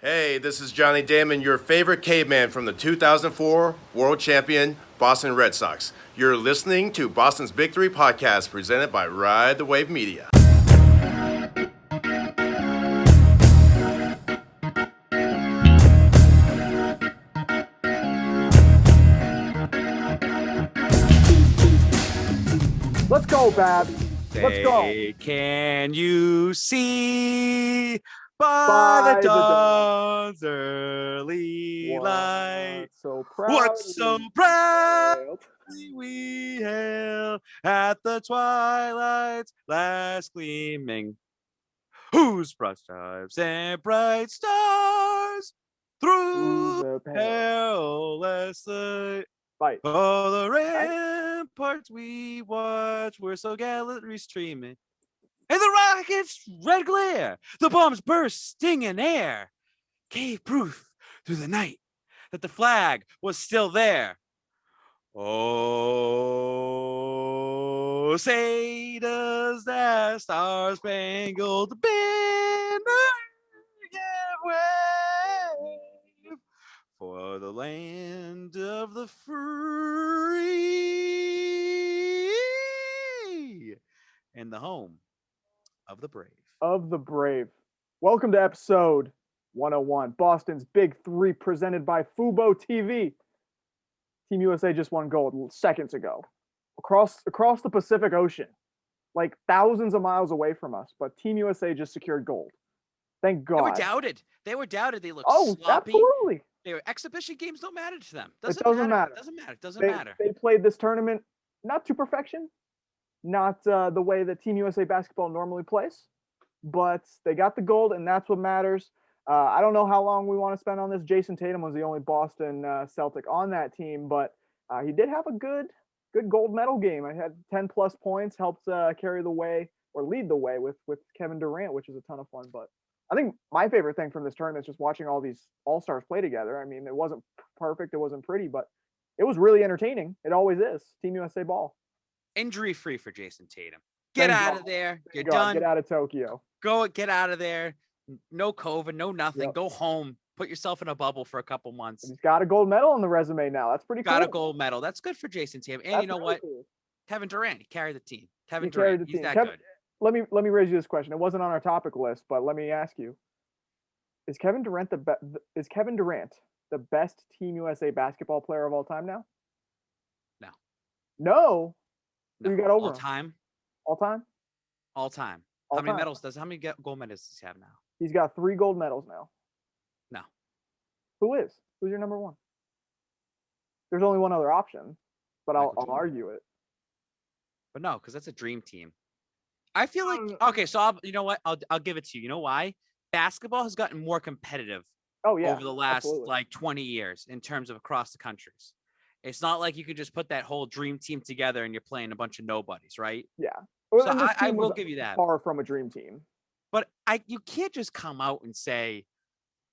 Hey, this is Johnny Damon, your favorite caveman from the 2004 World Champion Boston Red Sox. You're listening to Boston's Big Three podcast presented by Ride the Wave Media. Let's go, Babz. Let's go. Can you see by the dawn's early light? So proud. What so proudly we hailed at the twilight's last gleaming, whose broad stripes and bright stars through the perilous fight. Oh, the ramparts we watch were so gallantly streaming, and the rockets' red glare, the bombs bursting in air, gave proof through the night that the flag was still there. Oh, say does that star-spangled banner give way for the land of the free and the home of the brave. Welcome to episode 101, Boston's Big Three, presented by FuboTV. Team USA just won gold seconds ago across the Pacific Ocean, like thousands of miles away from us, but Team USA just secured gold. Thank God. They were doubted. They looked sloppy. Absolutely. Exhibition games don't matter to them. It doesn't matter. It doesn't matter. They played this tournament not to perfection, not the way that Team USA basketball normally plays, but they got the gold, and that's what matters. I don't know how long we want to spend on this. Jason Tatum was the only Boston Celtic on that team, but he did have a good gold medal game. I had 10 plus points, helped carry the way or lead the way with Kevin Durant, which is a ton of fun. But I think my favorite thing from this tournament is just watching all these all-stars play together. I mean, it wasn't perfect, it wasn't pretty, but it was really entertaining. It always is. Team USA ball. Injury-free for Jason Tatum. Get out of there. You're done. Get out of Tokyo. Get out of there. No COVID, no nothing. Yep. Go home. Put yourself in a bubble for a couple months. He's got a gold medal on the resume now. That's pretty cool. Got a gold medal. That's good for Jason Tatum. And you know what? Cool. Kevin Durant, he carried the team. He's that good. Let me raise you this question. It wasn't on our topic list, but let me ask you: Is Kevin Durant the best Team USA basketball player of all time now? No. No. You got over all time. All time. How many gold medals does he have now? He's got 3 gold medals now. No. Who's your number one? There's only one other option, but I'll argue it. But no, because that's a dream team. I feel like okay. So you know what? I'll give it to you. You know why? Basketball has gotten more competitive. Over the last 20 years in terms of across the countries. It's not like you could just put that whole dream team together and you're playing a bunch of nobodies, right? Yeah. Well, so I will give you that. Far from a dream team. But you can't just come out and say,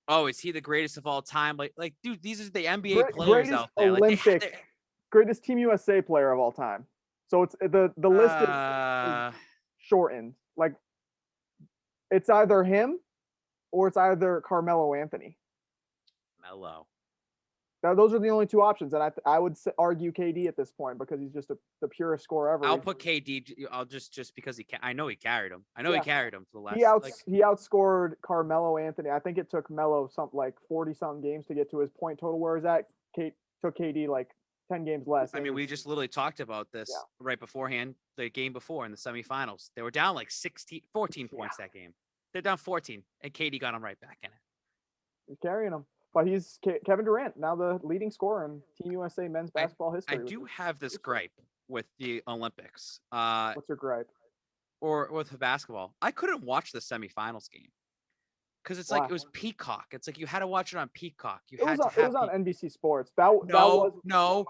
"Oh, is he the greatest of all time?" Like, dude, these are the NBA players out there. Greatest Team USA player of all time. So it's the list is shortened. Like, it's either him or it's either Carmelo Anthony. Those are the only 2 options, and I would argue KD at this point because he's just the purest scorer ever. I'll put KD. I'll just because I know he carried him. He carried him for the last. He outscored Carmelo Anthony. I think it took Melo 40-something games to get to his point total. Whereas that took KD like 10 games less. I mean, we just literally talked about this right beforehand. The game before in the semifinals, they were down like 14 points that game. They're down 14, and KD got them right back in it. He's carrying them. But he's Kevin Durant, now the leading scorer in Team USA men's basketball history. I do have this gripe with the Olympics. What's your gripe? Or with the basketball. I couldn't watch the semifinals game because it's like it was Peacock. It's like you had to watch it on Peacock. It was on NBC Sports. No.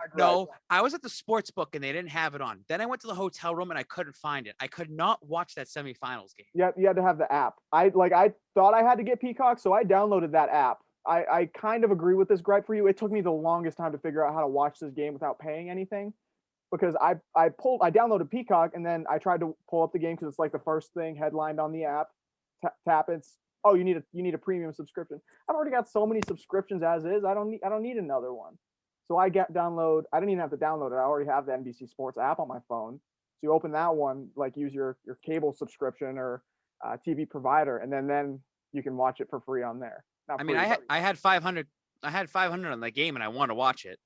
I was at the sports book and they didn't have it on. Then I went to the hotel room and I couldn't find it. I could not watch that semifinals game. Yeah, you had to have the app. I thought I had to get Peacock, so I downloaded that app. I kind of agree with this gripe for you. It took me the longest time to figure out how to watch this game without paying anything because I downloaded Peacock and then I tried to pull up the game because it's like the first thing headlined on the app. Tap it's oh, you need a premium subscription. I've already got so many subscriptions as is. I don't need another one. So I didn't even have to download it. I already have the NBC Sports app on my phone. So you open that one, like use your cable subscription or TV provider, and then you can watch it for free on there. I mean, I had 500 on the game, and I want to watch it.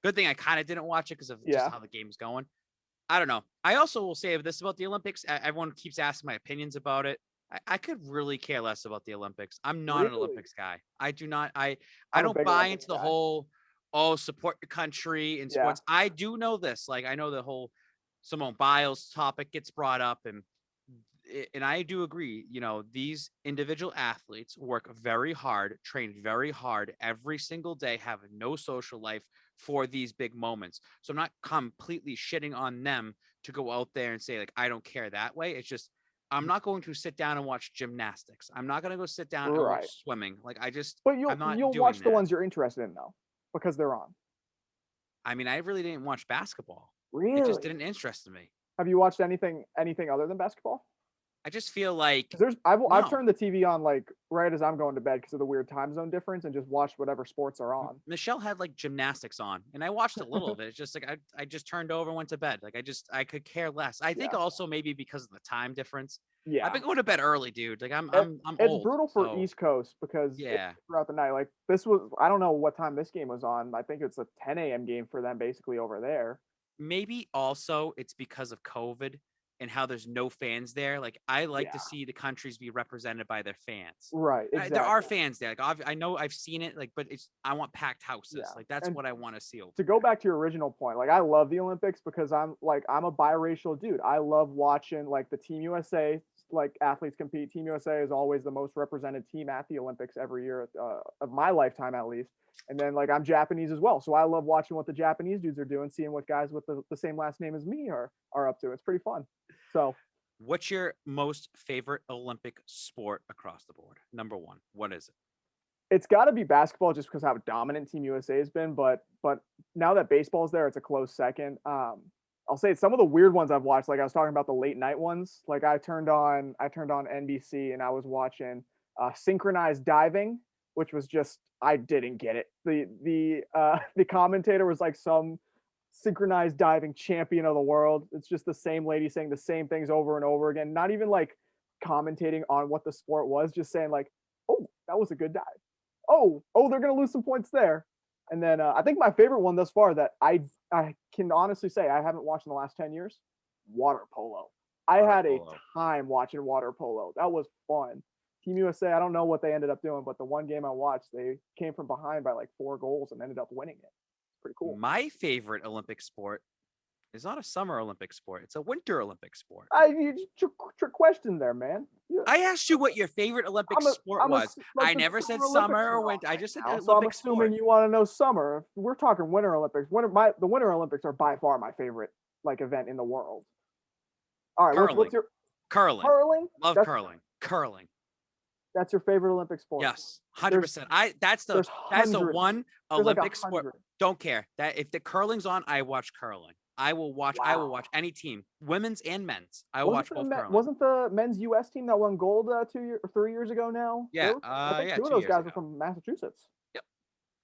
Good thing I kind of didn't watch it because of just how the game's going. I don't know. I also will say this about the Olympics. Everyone keeps asking my opinions about it. I could really care less about the Olympics. I'm not an Olympics guy. I do not. I don't buy into the whole, support your country in sports. I do know this. Like, I know the whole Simone Biles topic gets brought up, and I do agree. You know, these individual athletes work very hard, train very hard every single day, have no social life for these big moments. So I'm not completely shitting on them to go out there and say, like, I don't care that way. It's just, I'm not going to sit down and watch gymnastics. I'm not going to go sit down and watch swimming. Like, but you'll watch the ones you're interested in though, because they're on. I mean, I really didn't watch basketball. Really? It just didn't interest me. Have you watched anything other than basketball? I just feel like I've turned the TV on like right as I'm going to bed because of the weird time zone difference, and just watched whatever sports are on. Michelle had like gymnastics on, and I watched a little of it. It's just like I just turned over and went to bed. Like I could care less. I think also maybe because of the time difference. Yeah, I've been going to bed early, dude. Like I'm it's old, brutal for East Coast because throughout the night. Like this was, I don't know what time this game was on. I think it's a 10 a.m. game for them basically over there. Maybe also it's because of COVID and how there's no fans there. Like I like to see the countries be represented by their fans. Right. Exactly. There are fans there. Like I know I've seen it. Like, but I want packed houses. Yeah. Like that's what I want to see. To go back to your original point, like I love the Olympics because I'm a biracial dude. I love watching like the Team USA, like athletes compete. Team USA is always the most represented team at the Olympics every year of my lifetime at least. And then like I'm Japanese as well, so I love watching what the Japanese dudes are doing, seeing what guys with the same last name as me are up to. It's pretty fun. So, what's your most favorite Olympic sport across the board? Number one, what is it? It's got to be basketball, just because how dominant Team USA has been. But now that baseball's there, it's a close second. I'll say some of the weird ones I've watched. Like I was talking about the late night ones. Like I turned on NBC and I was watching synchronized diving, which was just, I didn't get it. The commentator was like some synchronized diving champion of the world. It's just the same lady saying the same things over and over again, not even like commentating on what the sport was, just saying like, oh, that was a good dive. Oh, they're gonna lose some points there. And then I think my favorite one thus far that I can honestly say I haven't watched in the last 10 years, water polo. I had a time watching water polo. That was fun. Team USA, I don't know what they ended up doing, but the one game I watched, they came from behind by like 4 goals and ended up winning it. Pretty cool. My favorite Olympic sport is not a summer Olympic sport. It's a winter Olympic sport. Trick question there, man. I asked you what your favorite Olympic sport was. I never said summer or winter. I just said Olympic sport. I'm assuming you want to know summer. We're talking Winter Olympics. The Winter Olympics are by far my favorite like event in the world. All right, curling. What's your curling? Curling? Love curling. Curling. That's your favorite Olympic sport? Yes, 100%. That's the one Olympic sport. Don't care that if the curling's on, I watch curling. I will watch. Wow. I will watch any team, women's and men's. I will watch both. Curling. Wasn't the men's U.S. team that won gold 3 years ago now? Yeah, I think 2 of those guys are from Massachusetts. Yep,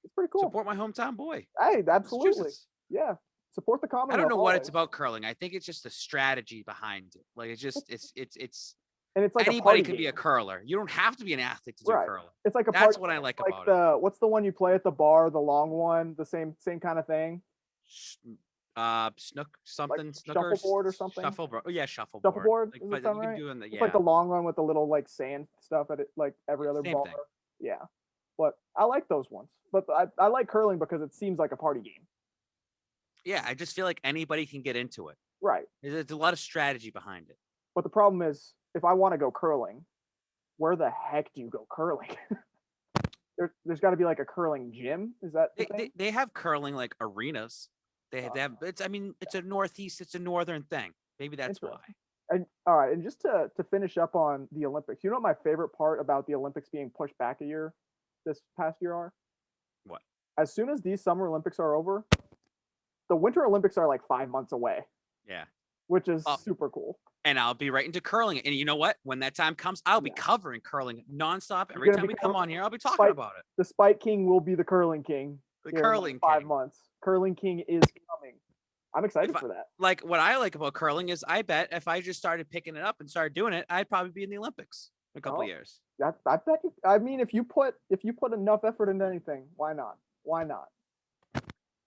it's pretty cool. Support my hometown boy. Hey, absolutely. Yeah, support the Commonwealth. I don't know what it's about curling. I think it's just the strategy behind it. Like it's. And it's like anybody can be a curler. You don't have to be an athlete to do curling. It's like that's what I like about it. What's the one you play at the bar? The long one, the same kind of thing. Snook something, like shuffleboard or something. Shuffleboard. Oh yeah, shuffleboard. Shuffleboard. Like, but you right? Doing the, It's like the long one with the little like sand stuff at it, like every other bar. Thing. Yeah, but I like those ones. But I like curling because it seems like a party game. Yeah, I just feel like anybody can get into it. Right. There's a lot of strategy behind it. But the problem is, if I want to go curling, where the heck do you go curling? There's got to be like a curling gym. Is that they have curling like arenas? They have. It's a northeast. It's a northern thing. Maybe that's why. And all right, and just to finish up on the Olympics, you know what my favorite part about the Olympics being pushed back a year this past year are? What? As soon as these Summer Olympics are over, the Winter Olympics are like 5 months away. Yeah. which is super cool. And I'll be right into curling. And you know what? When that time comes, I'll be covering curling nonstop. Every time we come on here, I'll be talking about it. The Spike King will be the curling king. The curling king. 5 months. Curling king is coming. I'm excited for that. Like what I like about curling is I bet if I just started picking it up and started doing it, I'd probably be in the Olympics in a couple of years. I bet you, I mean, if you put enough effort into anything, why not? Why not?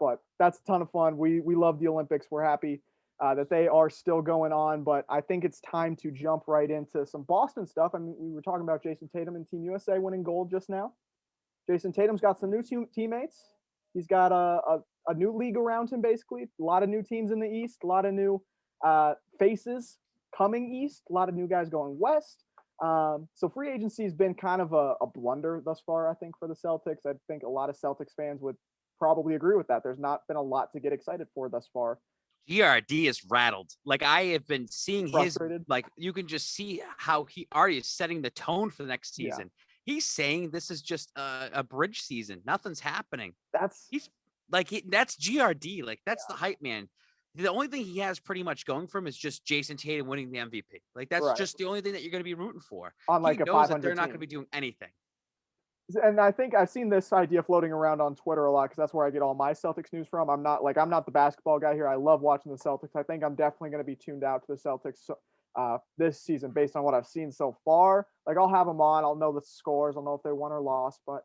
But that's a ton of fun. We love the Olympics. We're happy that they are still going on, but I think it's time to jump right into some Boston stuff. I mean, we were talking about Jason Tatum and Team USA winning gold just now. Jason Tatum's got some new teammates. He's got a new league around him, basically. A lot of new teams in the East, a lot of new faces coming East, a lot of new guys going West. So free agency has been kind of a blunder thus far, I think, for the Celtics. I think a lot of Celtics fans would probably agree with that. There's not been a lot to get excited for thus far. GRD is rattled. Like I have been seeing like you can just see how he already is setting the tone for the next season. Yeah. He's saying this is just a bridge season. Nothing's happening. That's GRD. Like that's the hype man. The only thing he has pretty much going for him is just Jason Tatum winning the MVP. Like that's just the only thing that you're going to be rooting for. On like he knows that they're not going to be doing anything. And I think I've seen this idea floating around on Twitter a lot because that's where I get all my Celtics news from. I'm not the basketball guy here. I love watching the Celtics. I think I'm definitely going to be tuned out to the Celtics this season based on what I've seen so far. Like I'll have them on. I'll know the scores. I'll know if they won or lost. But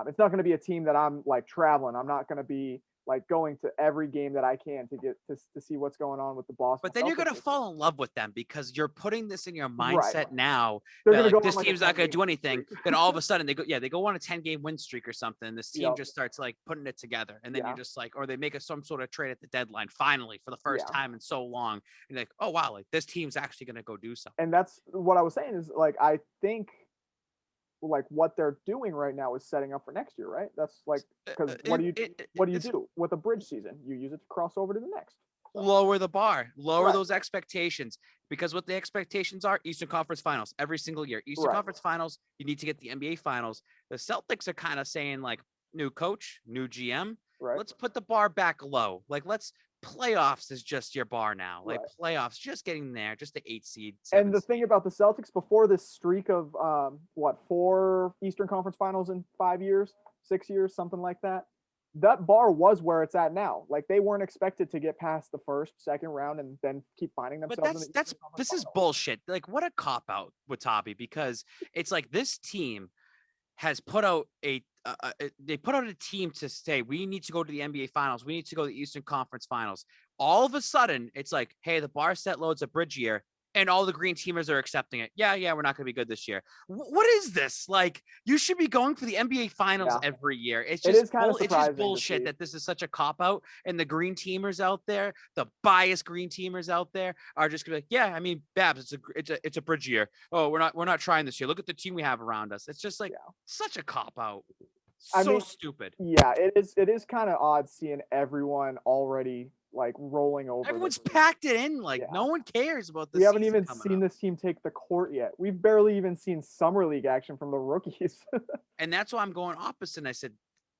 it's not going to be a team that I'm like traveling. I'm not going to be like going to every game that I can to get to see what's going on with the Boston. But then you're going to fall in love with them because you're putting this in your mindset now. This team's not going to do anything. Then all of a sudden they go on a 10-game win streak or something. This team just starts like putting it together. And then you're just like, or they make some sort of trade at the deadline finally for the first time in so long. And you're like, oh wow, like this team's actually going to go do something. And that's what I was saying is like, I think like what they're doing right now is setting up for next year, right? That's like, because what do you do with a bridge season? You use it to cross over to the next. Lower the bar, lower those expectations, because what the expectations are Eastern Conference Finals every single year. Eastern Conference Finals, you need to get the NBA Finals. The Celtics are kind of saying like new coach, new GM. Let's put the bar back low. Like playoffs is just your bar now. Like playoffs, just getting there, just the 8 seed. And the thing about the Celtics before this streak of 4 Eastern Conference Finals in 5 years, 6 years, something like that. That bar was where it's at now. Like they weren't expected to get past the first, second round and then keep finding themselves. But this is bullshit. Like what a cop out, Watabe, because it's like this team has put out a team to say we need to go to the NBA Finals. We need to go to the Eastern Conference Finals. All of a sudden, it's like, hey, the bar set loads a bridge year, and all the green teamers are accepting it. Yeah, we're not going to be good this year. What is this? Like, you should be going for the NBA Finals every year. It's just bullshit that this is such a cop out, and the green teamers out there, the biased green teamers out there, are just going to be like, yeah, I mean, Babz, it's a bridge year. Oh, we're not trying this year. Look at the team we have around us. It's just like such a cop out. Stupid. Yeah, it is kind of odd seeing everyone already like rolling over. Everyone's packed it in. Like no one cares about this. We haven't even seen this team take the court yet. We've barely even seen summer league action from the rookies. And that's why I'm going opposite. And I said,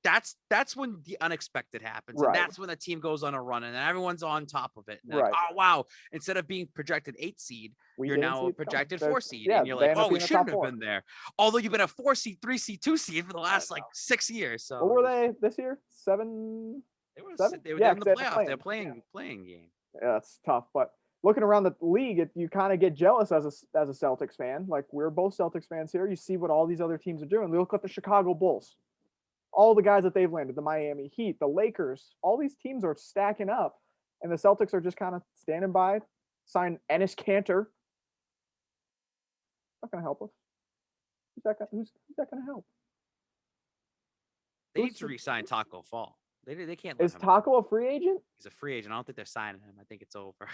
that's when the unexpected happens. And that's when the team goes on a run and everyone's on top of it. And like, oh wow, instead of being projected 8 seed, you're now a projected 4 seed. And you're like, oh, we shouldn't have been there. Although you've been a 4 seed, 3 seed, 2 seed for the last like 6 years. So what were they this year? 7? They were in the playoff. They're playing game. Yeah, it's tough. But looking around the league, you kind of get jealous as a Celtics fan. Like we're both Celtics fans here. You see what all these other teams are doing. Look at the Chicago Bulls. All the guys that they've landed, the Miami Heat, the Lakers, all these teams are stacking up, and the Celtics are just kind of standing by, sign Enes Kanter. Not going to help us. Who's that going to help? They need to re-sign Taco Fall. They can't. Is Taco a free agent? He's a free agent. I don't think they're signing him. I think it's over.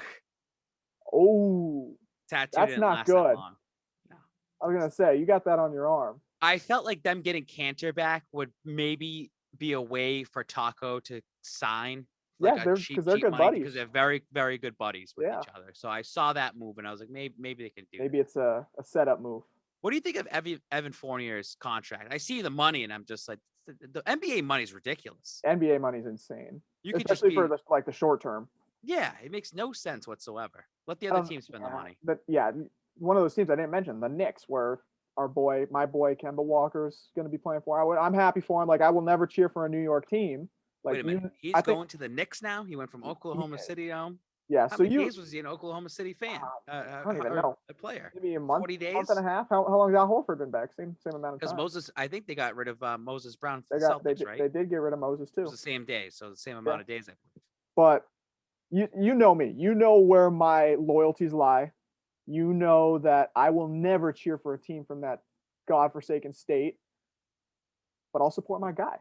Oh, tattoo. That's not good. No. I was going to say, you got that on your arm. I felt like them getting Cantor back would maybe be a way for Taco to sign. Like because they're good buddies. Because they're very, very good buddies with each other. So I saw that move and I was like, maybe they can do. Maybe it's a setup move. What do you think of Evan Fournier's contract? I see the money and I'm just like, the NBA money is ridiculous. NBA money is insane, especially for the short term. Yeah, it makes no sense whatsoever. Let the other team spend the money. But yeah, one of those teams I didn't mention, the Knicks, where my boy Kemba Walker's going to be playing for. I'm happy for him. Like, I will never cheer for a New York team. Like, wait a minute, he's going to the Knicks now. He went from Oklahoma City. Yeah. How many days was he an Oklahoma City fan? I don't even know. A player. Maybe a month, 40 days, month and a half. How long has Al Horford been back? Same amount of time. Because Moses, I think they got rid of Moses Brown for the Celtics, right? They did get rid of Moses too. It was the same day, so the same amount of days, I believe. But you know me. You know where my loyalties lie. You know that I will never cheer for a team from that godforsaken state, but I'll support my guy.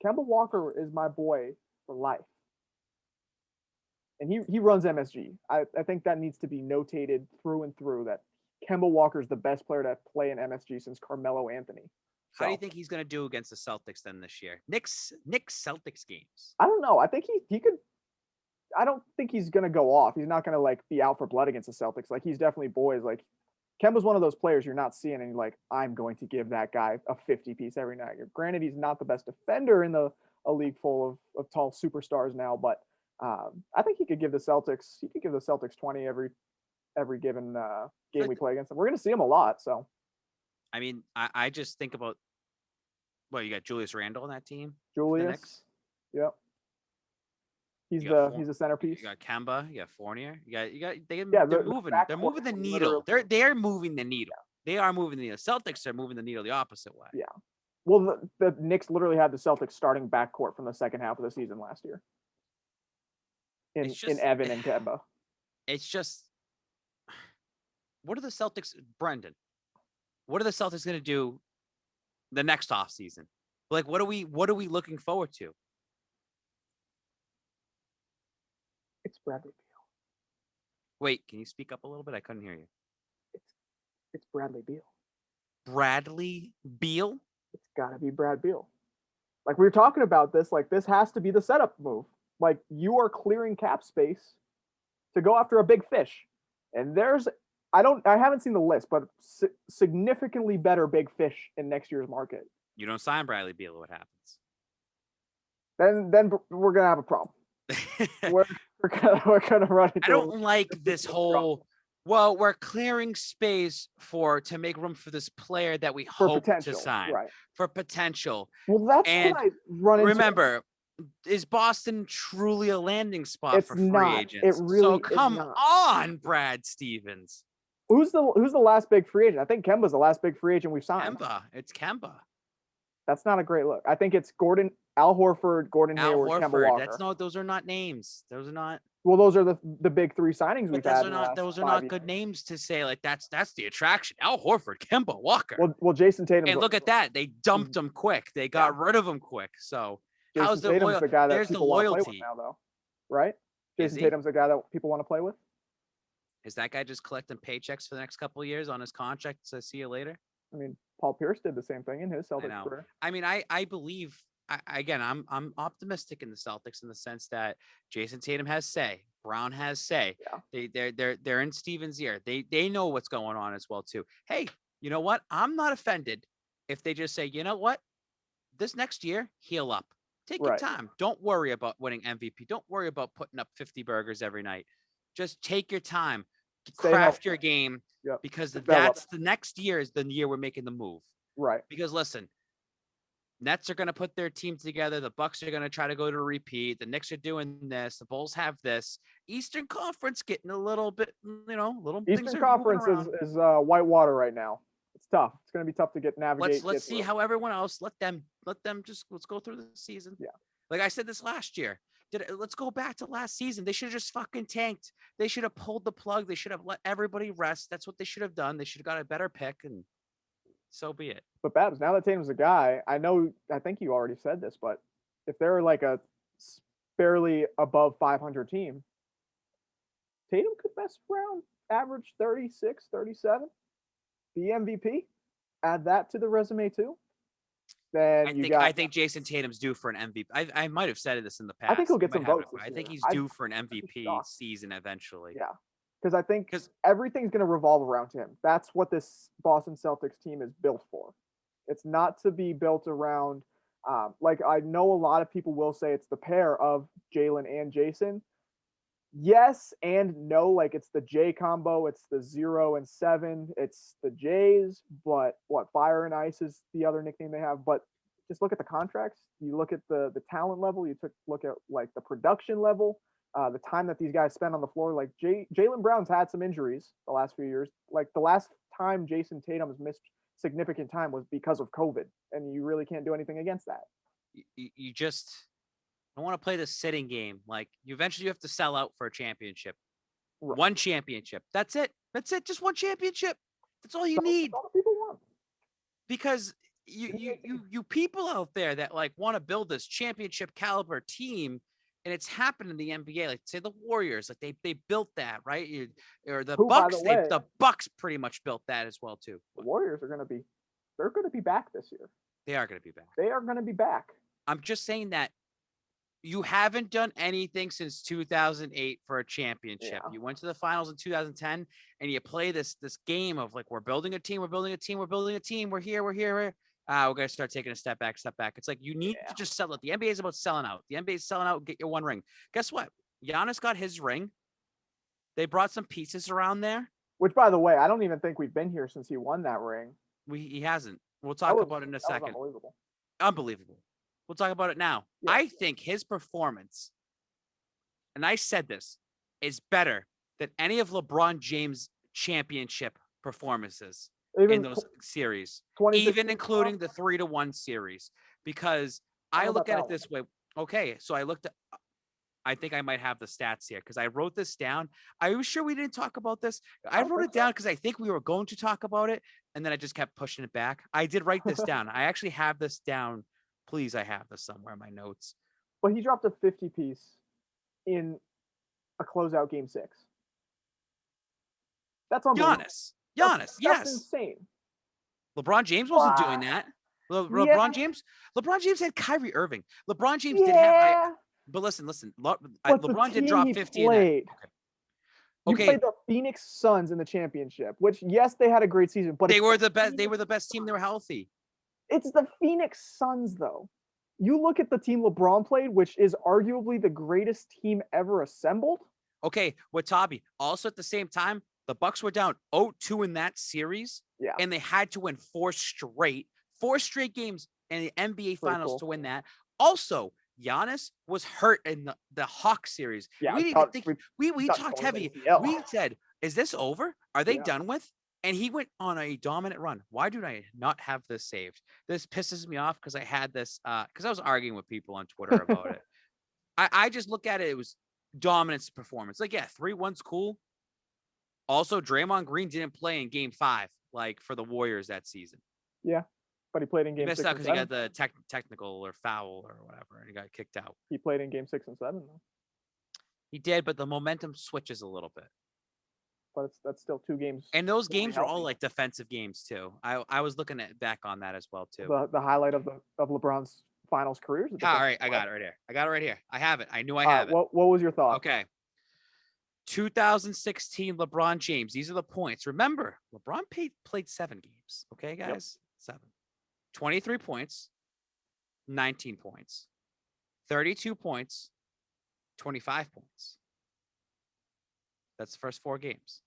Kemba Walker is my boy for life. And he runs MSG. I think that needs to be notated through and through, that Kemba Walker is the best player to play in MSG since Carmelo Anthony. How do you think he's going to do against the Celtics then this year? Knicks Celtics games. I don't know. I think he could. I don't think he's going to go off. He's not going to like be out for blood against the Celtics. Like, he's definitely boys. Like, Kemba's one of those players you're not seeing and you're like, I'm going to give that guy a 50 piece every night. Granted, he's not the best defender in a league full of tall superstars now, but I think he could give the Celtics 20 every given game we play against them. We're going to see him a lot. So, I mean, I just think about, you got Julius Randle on that team. Julius, yep. He's the centerpiece. You got Kemba, you got Fournier, they're moving the needle. They're moving the needle. They are moving the needle. Celtics are moving the needle the opposite way. Yeah. Well, the Knicks literally had the Celtics starting backcourt from the second half of the season last year. In Evan and Kemba. It's just, what are the Celtics, Brendan? What are the Celtics going to do the next offseason? Like, what are we looking forward to? It's Bradley Beal. Wait, can you speak up a little bit? I couldn't hear you. It's Bradley Beal. Bradley Beal? It's got to be Brad Beal. Like, we were talking about this, like, this has to be the setup move. Like, you are clearing cap space to go after a big fish. And I haven't seen the list, but significantly better big fish in next year's market. You don't sign Bradley Beal, what happens? Then we're going to have a problem. we're gonna run into. I don't like this whole. Well, we're clearing space to make room for this player that we hope to sign for potential. Well, that's what I run into. Remember, is Boston truly a landing spot for free agents? It really so come on, Brad Stevens. Who's the last big free agent? I think Kemba's the last big free agent we've signed. It's Kemba. That's not a great look. I think it's Al Horford, Gordon Hayward, Kemba Walker. Those are not names. Those are not. Well, those are the big three signings we've had. Those are not good names to say. Like, that's the attraction. Al Horford, Kemba Walker. Well, Jason Tatum. And look at that. They dumped him quick. They got rid of him quick. So how's the Tatum's the guy that There's the people want to loyalty play with now, though, right? Jason Tatum's the guy that people want to play with. Is that guy just collecting paychecks for the next couple of years on his contract? So see you later. I mean, Paul Pierce did the same thing in his Celtics career. I mean, I believe. I'm optimistic in the Celtics in the sense that Jason Tatum has say, Brown has say. Yeah. They're in Stevens' ear. They know what's going on as well too. Hey, you know what? I'm not offended if they just say, you know what, this next year heal up, take your time. Don't worry about winning MVP. Don't worry about putting up 50 burgers every night. Just take your time, craft your game, because that's the next year is the year we're making the move. Right. Because listen. Nets are going to put their team together. The Bucks are going to try to go to a repeat. The Knicks are doing this. The Bulls have this. Eastern Conference getting a little bit, Eastern Conference is white water right now. It's tough. It's going to be tough to navigate. Let's see how everyone else. Let's go through the season. Yeah. Like I said this last year. Let's go back to last season. They should have just fucking tanked. They should have pulled the plug. They should have let everybody rest. That's what they should have done. They should have got a better pick and. So be it. But Babz, now that Tatum's a guy, I think you already said this, but if they're like a barely above 500 team, Tatum could best round average 36, 37, be MVP. Add that to the resume too. Then I think Jason Tatum's due for an MVP. I might have said this in the past. I think he'll get some votes. I think he's due for an MVP season eventually. Yeah. Because I think everything's going to revolve around him. That's what this Boston Celtics team is built for. It's not to be built around, like I know a lot of people will say it's the pair of Jalen and Jason. Yes and no. Like it's the J combo, it's the 0 and 7, it's the J's, but Fire and Ice is the other nickname they have. But just look at the contracts, you look at the talent level, look at like the production level, the time that these guys spend on the floor. Like Jaylen Brown's had some injuries the last few years. Like the last time Jason Tatum has missed significant time was because of COVID, and you really can't do anything against that. You just don't want to play the sitting game. Like you eventually have to sell out for a championship. Right. One championship. That's it. Just one championship. That's all you need. That's all the people want. Because you people out there that like want to build this championship caliber team, and it's happened in the NBA. Like say the Warriors, like they built that, right? Or the Bucks, the Bucks pretty much built that as well too. The Warriors are gonna be back this year. They are gonna be back. They are gonna be back. I'm just saying that you haven't done anything since 2008 for a championship. Yeah. You went to the finals in 2010, and you play this game of like, we're building a team. We're here. We're going to start taking a step back. It's like, you need to just sell it. The NBA is about selling out. The NBA is selling out. Get your one ring. Guess what? Giannis got his ring. They brought some pieces around there. Which, by the way, I don't even think we've been here since he won that ring. He hasn't. We'll talk about it in a second. Unbelievable. We'll talk about it now. Yeah. I think his performance, and I said this, is better than any of LeBron James' championship performances in those series, even including the 3-1 series. Because I look at it this way. Okay, so I think I might have the stats here because I wrote this down. I was sure we didn't talk about this. I wrote it down because I think we were going to talk about it, and then I just kept pushing it back. I did write this down. I actually have this down. Please, I have this somewhere in my notes. But he dropped a 50-piece in a closeout game 6. That's unbelievable. Giannis, yes. That's insane. LeBron James wasn't doing that. LeBron James had Kyrie Irving. LeBron James did have. But listen. LeBron did drop 50. Okay. You played the Phoenix Suns in the championship, which yes, they had a great season, but they were the best. They were the best team. They were healthy. It's the Phoenix Suns, though. You look at the team LeBron played, which is arguably the greatest team ever assembled. Okay, Watabe. Also, at the same time, the Bucks were down 0-2 in that series, and they had to win 4 straight games in the NBA Finals to win that. Also, Giannis was hurt in the Hawks series. Yeah, we talked heavy. We said, "Is this over? Are they done with?" And he went on a dominant run. Why do I not have this saved? This pisses me off because I had this because I was arguing with people on Twitter about it. I just look at it. It was dominance performance. Like, 3-1's cool. Also, Draymond Green didn't play in Game 5, like for the Warriors that season. Yeah, but he played in Game 6 missed out because he got the technical or foul or whatever, and he got kicked out. He played in Game 6 and 7, though. He did, but the momentum switches a little bit. But that's still 2 games. And those games were all like defensive games too. I was looking back on that as well too. The highlight of LeBron's finals career. All right, I got it right here. I have it. I knew I have it. What was your thought? Okay. 2016 LeBron James. These are the points. Remember, LeBron played 7 games. Okay, guys? Yep. 7. 23 points, 19 points, 32 points, 25 points. That's the first 4 games.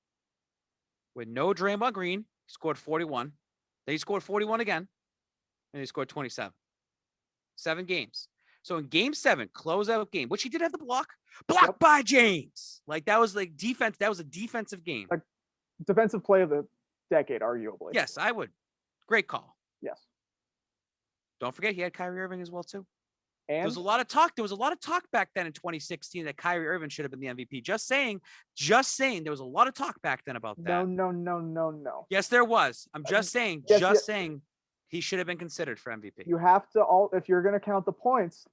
With no Draymond Green, he scored 41. Then he scored 41 again. And he scored 27. 7 games. So in Game 7, closeout game, which he did have the blocked by James. Like that was like defense. That was a defensive game. Like defensive play of the decade, arguably. Yes, I would. Great call. Yes. Don't forget he had Kyrie Irving as well too. And there was a lot of talk back then in 2016 that Kyrie Irving should have been the MVP. Just saying. There was a lot of talk back then about that. No. Yes, there was. I'm just saying. Saying he should have been considered for MVP. You have to if you're going to count the points,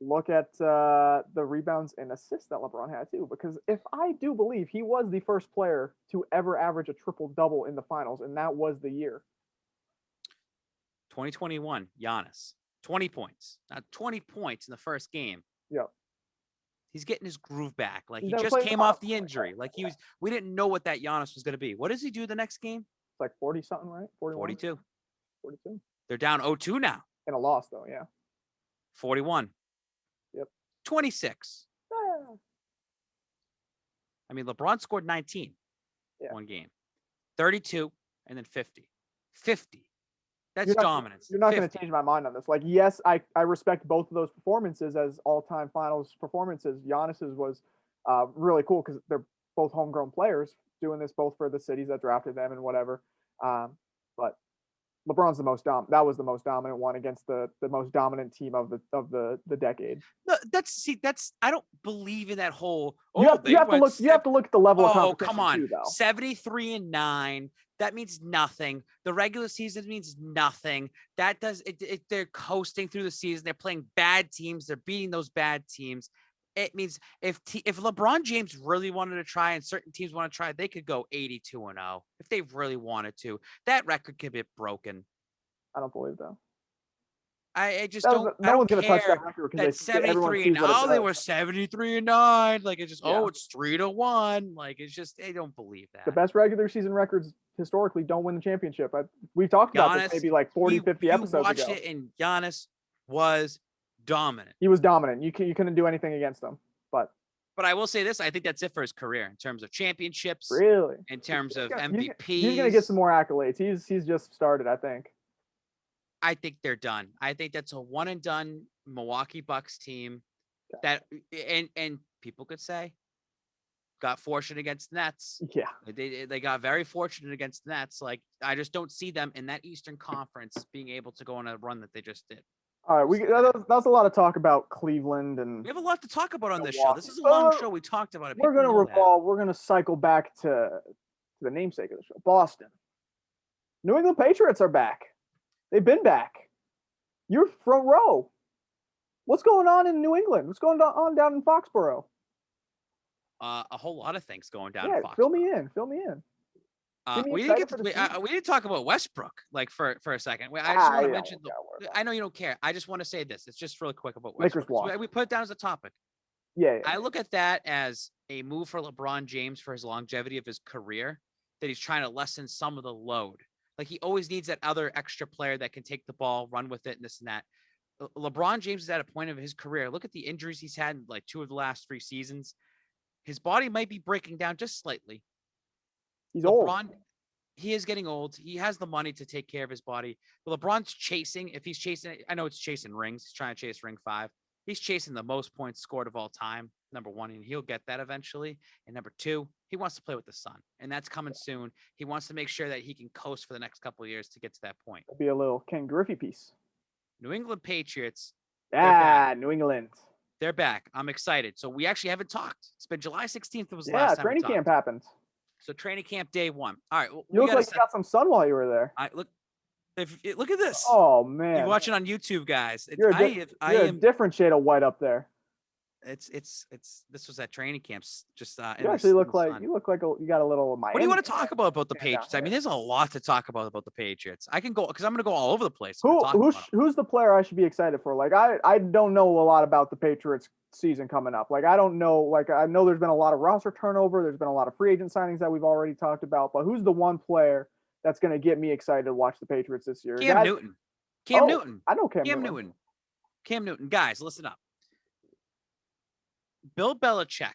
look at the rebounds and assists that LeBron had too. Because if I do believe he was the first player to ever average a triple-double in the finals, and that was the year. 2021, Giannis. 20 points. Not 20 points in the first game. Yep. He's getting his groove back. Like he just came off the injury. Like we didn't know what that Giannis was going to be. What does he do the next game? It's like 40 something, right? 42. 42. They're down 0-2 now. In a loss though, yeah. 41. Yep. 26. I mean, LeBron scored 19 one game, 32, and then 50. 50. That's dominance. You're not going to change my mind on this. Like, yes, I respect both of those performances as all-time finals performances. Giannis's was really cool because they're both homegrown players doing this both for the cities that drafted them and whatever. But LeBron's that was the most dominant one against the most dominant team of the decade. No, I don't believe in that whole. You have to look at the level of competition. Oh, come on. Too, though. 73-9. That means nothing. The regular season means nothing. That does it. They're coasting through the season. They're playing bad teams. They're beating those bad teams. It means if LeBron James really wanted to try and certain teams want to try, they could go 82-0 if they really wanted to. That record could be broken. I don't believe that. I just don't. No one's gonna touch that record because 73 and they were 73-9. Like it's just it's 3-1. Like it's just they don't believe that. The best regular season records historically don't win the championship. We've talked about this maybe like 40, 50 episodes ago. You watched it, and Giannis was dominant. He was dominant. You couldn't do anything against him. But I will say this: I think that's it for his career in terms of championships. Really, in terms of MVPs, he's gonna get some more accolades. He's just started, I think. I think they're done. I think that's a one and done Milwaukee Bucks team that and people could say got fortunate against Nets. Yeah. They got very fortunate against Nets. Like I just don't see them in that Eastern Conference being able to go on a run that they just did. All right, that's a lot of talk about Cleveland, and we have a lot to talk about on this show. This is a long show. We talked about it. We're gonna cycle back to the namesake of the show, Boston. New England Patriots are back. They've been back. You're front row. What's going on in New England? What's going on down in Foxborough? A whole lot of things going down in Foxborough. Fill me in. We didn't talk about Westbrook like for a second. I just want to mention. I know you don't care. I just want to say this. It's just really quick about Westbrook. So we put it down as a topic. Yeah. I look at that as a move for LeBron James for his longevity of his career, that he's trying to lessen some of the load. Like he always needs that other extra player that can take the ball, run with it, and this and that. LeBron James is at a point of his career. Look at the injuries he's had in like 2 of the last 3 seasons. His body might be breaking down just slightly. He's old. He is getting old. He has the money to take care of his body. But LeBron's chasing. If he's chasing, I know it's chasing rings. He's trying to chase ring 5. He's chasing the most points scored of all time. Number 1, and he'll get that eventually. And number 2, he wants to play with the sun, and that's coming soon. He wants to make sure that he can coast for the next couple of years to get to that point. It'll be a little Ken Griffey piece. New England Patriots. New England. They're back. I'm excited. So we actually haven't talked. It's been July 16th. It was the Yeah, last time training camp happened. So training camp day 1. All right. You look like you got some sun while you were there. Look at this. Oh man! You're watching on YouTube, guys. You're a different shade of white up there. This was at training camps. Just you actually look like you got a little Miami. What do you want to talk about the Patriots? I mean, there's a lot to talk about the Patriots. I can go because I'm going to go all over the place. Who's the player I should be excited for? Like I don't know a lot about the Patriots season coming up. Like I don't know. Like I know there's been a lot of roster turnover. There's been a lot of free agent signings that we've already talked about. But who's the one player that's going to get me excited to watch the Patriots this year? Cam Newton. I know Cam Newton. Cam Newton. Guys, listen up. Bill Belichick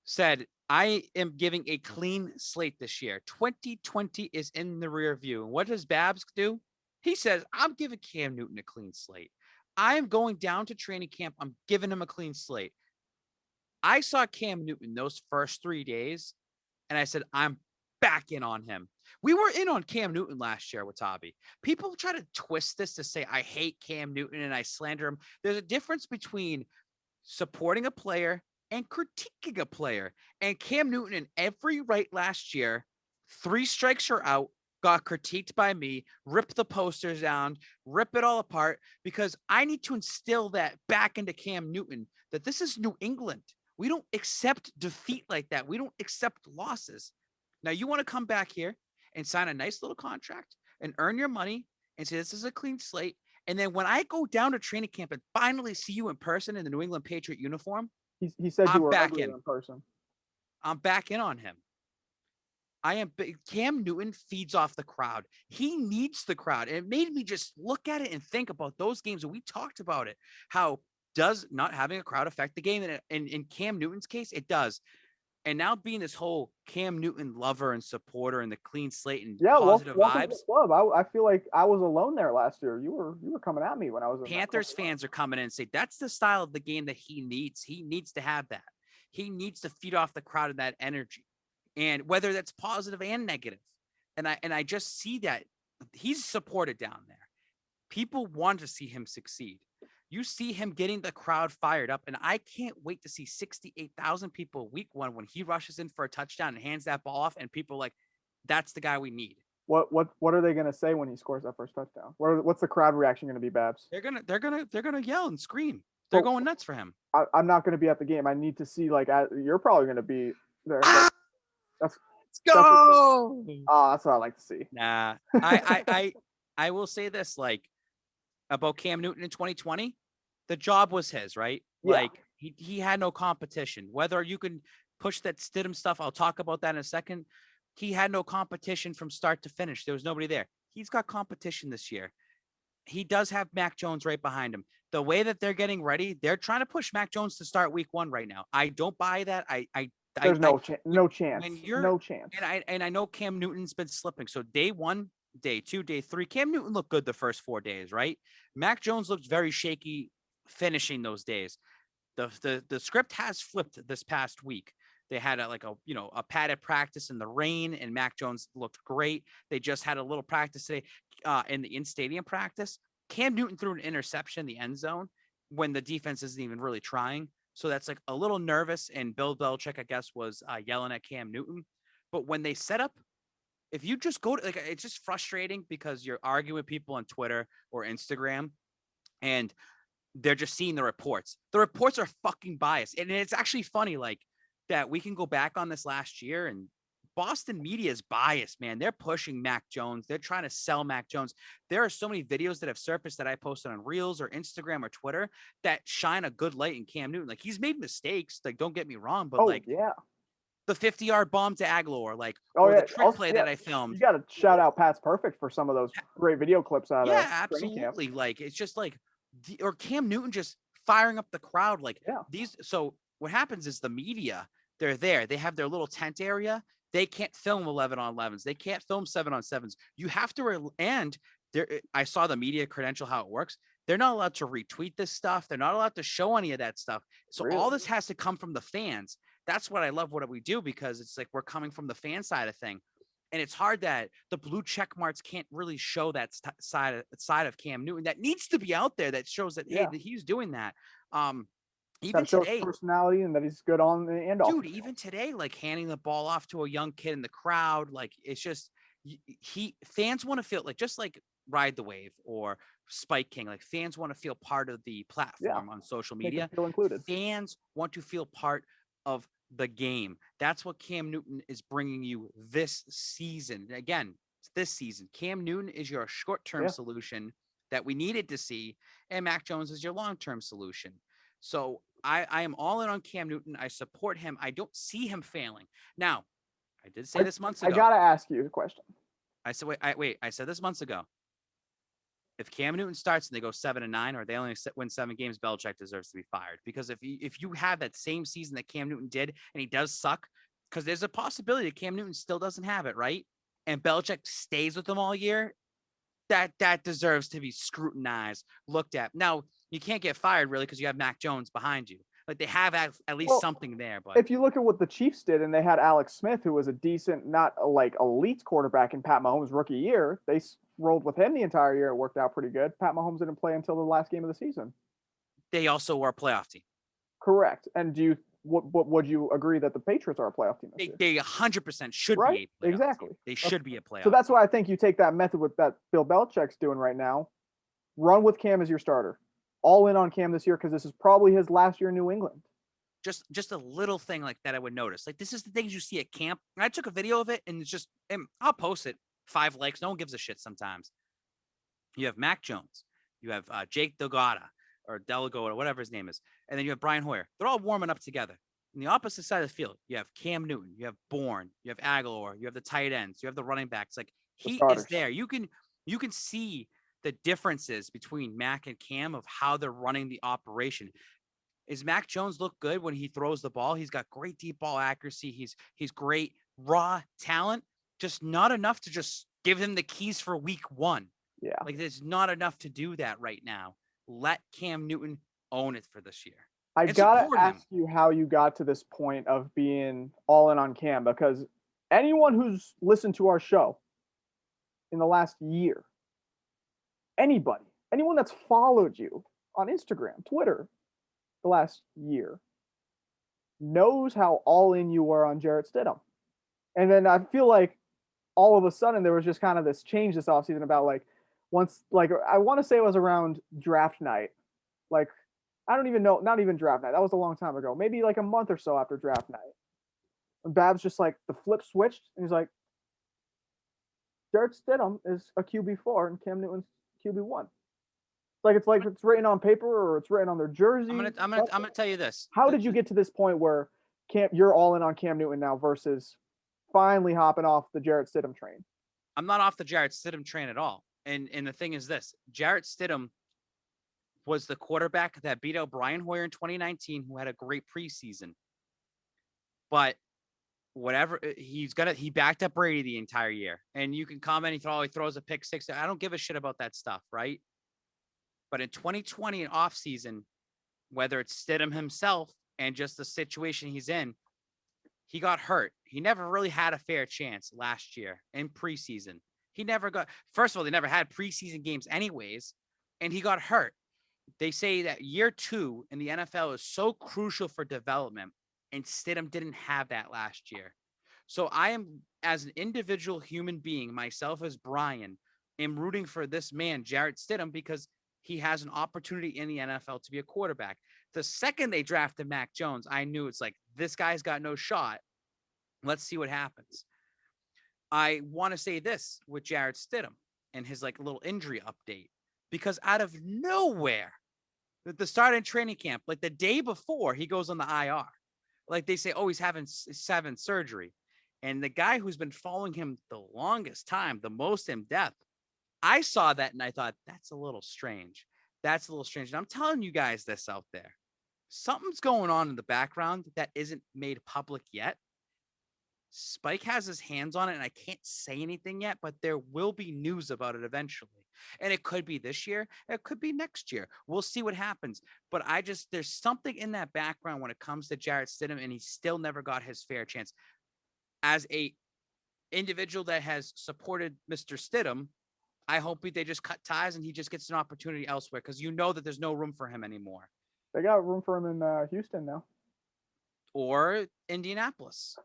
said, I am giving a clean slate this year. 2020 is in the rear view. And what does Babz do? He says, I'm giving Cam Newton a clean slate. I am going down to training camp. I'm giving him a clean slate. I saw Cam Newton those first 3 days, and I said, I'm back in on him. We were in on Cam Newton last year with Watabe. People try to twist this to say, I hate Cam Newton and I slander him. There's a difference between supporting a player and critiquing a player. And Cam Newton in every right last year, 3 strikes are out, got critiqued by me, ripped the posters down, rip it all apart, because I need to instill that back into Cam Newton, that this is New England. We don't accept defeat like that. We don't accept losses. Now you want to come back here and sign a nice little contract and earn your money and say, this is a clean slate. And then when I go down to training camp and finally see you in person in the New England Patriot uniform, he said you were back in person. I'm back in on him. Cam Newton feeds off the crowd. He needs the crowd. And it made me just look at it and think about those games. And we talked about it. How does not having a crowd affect the game? And in Cam Newton's case, it does. And now being this whole Cam Newton lover and supporter and the clean slate and positive welcome vibes. To the club. I feel like I was alone there last year. You were coming at me when I was in Panthers fans are coming in and say that's the style of the game that he needs. He needs to have that. He needs to feed off the crowd and that energy. And whether that's positive and negative. And I just see that he's supported down there. People want to see him succeed. You see him getting the crowd fired up, and I can't wait to see 68,000 people week 1 when he rushes in for a touchdown and hands that ball off, and people are like, that's the guy we need. What are they gonna say when he scores that first touchdown? What's the crowd reaction gonna be, Babz? They're gonna yell and scream. They're going nuts for him. I'm not gonna be at the game. I need to see you're probably gonna be there. Let's go. That's what I like to see. Nah, I will say this about Cam Newton in 2020, the job was his, right? Yeah. Like he had no competition. Whether you can push that Stidham stuff, I'll talk about that in a second. He had no competition from start to finish. There was nobody there. He's got competition this year. He does have Mac Jones right behind him. The way that they're getting ready, they're trying to push Mac Jones to start week 1 right now. I don't buy that. There's no chance. No chance. And I know Cam Newton's been slipping. So day 1, day 2, day 3, Cam Newton looked good the first 4 days, right? Mac Jones looked very shaky finishing those days. The script has flipped this past week. They had a padded practice in the rain, and Mac Jones looked great. They just had a little practice today in the in-stadium practice. Cam Newton threw an interception in the end zone when the defense isn't even really trying. So that's a little nervous, and Bill Belichick, I guess, was yelling at Cam Newton. But when they set up, if you just go to it's just frustrating because you're arguing with people on Twitter or Instagram, and they're just seeing the reports. The reports are fucking biased, and it's actually funny that we can go back on this last year, and Boston media is biased, man. They're pushing Mac Jones. They're trying to sell Mac Jones. There are so many videos that have surfaced that I posted on Reels or Instagram or Twitter that shine a good light in Cam Newton. He's made mistakes. Don't get me wrong, but the 50-yard bomb to Aguilar, the trick play that I filmed. You got to shout out Pat's Perfect for some of those great video clips out of absolutely. It's just or Cam Newton just firing up the crowd. These. So what happens is the media, they're there. They have their little tent area. They can't film 11-on-11s. They can't film 7-on-7s. You have to, I saw the media credential, how it works. They're not allowed to retweet this stuff. They're not allowed to show any of that stuff. So all this has to come from the fans. That's what I love what we do, because it's we're coming from the fan side of thing. And it's hard that the blue check marks can't really show that side of Cam Newton that needs to be out there, that shows that, hey, that he's doing that. Even today, personality, and that he's good on and off. Dude, even today, handing the ball off to a young kid in the crowd, it's just fans want to feel just like Ride the Wave or Spike King. Fans want to feel part of the platform on social media. Feel included. Fans want to feel part of the game. That's what Cam Newton is bringing you this season. Again, this season, Cam Newton is your short-term solution that we needed to see, and Mac Jones is your long-term solution. So I am all in on Cam Newton. I support him. I don't see him failing. Now, I did say this months ago. I got to ask you a question. I said, I said this months ago. If Cam Newton starts and they go 7-9, or they only win 7 games, Belichick deserves to be fired. Because if you have that same season that Cam Newton did, and he does suck, because there's a possibility that Cam Newton still doesn't have it, right? And Belichick stays with him all year, that deserves to be scrutinized, looked at. Now, you can't get fired, really, because you have Mac Jones behind you. They have at least something there. But if you look at what the Chiefs did, and they had Alex Smith, who was a decent, not elite quarterback in Pat Mahomes' rookie year, they rolled with him the entire year. It worked out pretty good. Pat Mahomes didn't play until the last game of the season. They also were a playoff team. Correct. And would you agree that the Patriots are a playoff team this year? They 100% should be a playoff exactly. team. They should be a playoff. So that's why I think you take that method with that Bill Belichick's doing right now. Run with Cam as your starter. All in on Cam this year, because this is probably his last year in New England. Just a little thing like that I would notice. This is the things you see at camp. And I took a video of it, and it's just, and I'll post it. 5 likes. No one gives a shit sometimes. You have Mac Jones. You have Jake Delgado or Delgado, whatever his name is. And then you have Brian Hoyer. They're all warming up together. On the opposite side of the field, you have Cam Newton. You have Bourne. You have Aguilar. You have the tight ends. You have the running backs. He is there. You can see the differences between Mac and Cam of how they're running the operation. Is Mac Jones look good when he throws the ball? He's got great deep ball accuracy. He's great raw talent, just not enough to just give him the keys for week 1. Yeah. Like there's not enough to do that right now. Let Cam Newton own it for this year. I gotta ask you how you got to this point of being all in on Cam, because anyone who's listened to our show in the last year, anyone that's followed you on Instagram, Twitter, the last year, knows how all in you were on Jarrett Stidham. And then I feel like all of a sudden there was just kind of this change this offseason about like once, like I want to say it was around draft night. Like, I don't even know, not even draft night. That was a long time ago. Maybe like a month or so after draft night. And Babz just like the flip switched and he's like, Jarrett Stidham is a QB4 and Cam Newton's QB1. It's like it's written on paper or it's written on their jersey. I'm gonna tell you this. How did you get to this point where you're all in on Cam Newton now versus finally hopping off the Jarrett Stidham train? I'm not off the Jarrett Stidham train at all. And the thing is this: Jarrett Stidham was the quarterback that beat out Brian Hoyer in 2019, who had a great preseason. But whatever, he backed up Brady the entire year. And you can comment, he throws a pick 6. I don't give a shit about that stuff, right? But in 2020 in offseason, whether it's Stidham himself and just the situation he's in, he got hurt. He never really had a fair chance last year in preseason. First of all, they never had preseason games anyways, and he got hurt. They say that year 2 in the NFL is so crucial for development, and Stidham didn't have that last year. So I am, as an individual human being, myself as Brian, am rooting for this man, Jarrett Stidham, because he has an opportunity in the NFL to be a quarterback. The second they drafted Mac Jones, I knew it's like, this guy's got no shot. Let's see what happens. I want to say this with Jarrett Stidham and his like little injury update, because out of nowhere, at the start of training camp, like the day before he goes on the IR, like they say, oh, he's having surgery. And the guy who's been following him the longest time, the most in depth, I saw that and I thought, that's a little strange. That's a little strange. And I'm telling you guys this out there. Something's going on in the background that isn't made public yet. Spike has his hands on it, and I can't say anything yet, but there will be news about it eventually. And it could be this year. It could be next year. We'll see what happens. But there's something in that background when it comes to Jarrett Stidham, and he still never got his fair chance. As a individual that has supported Mr. Stidham, I hope they just cut ties and he just gets an opportunity elsewhere, because you know that there's no room for him anymore. They got room for him in Houston now. Or Indianapolis.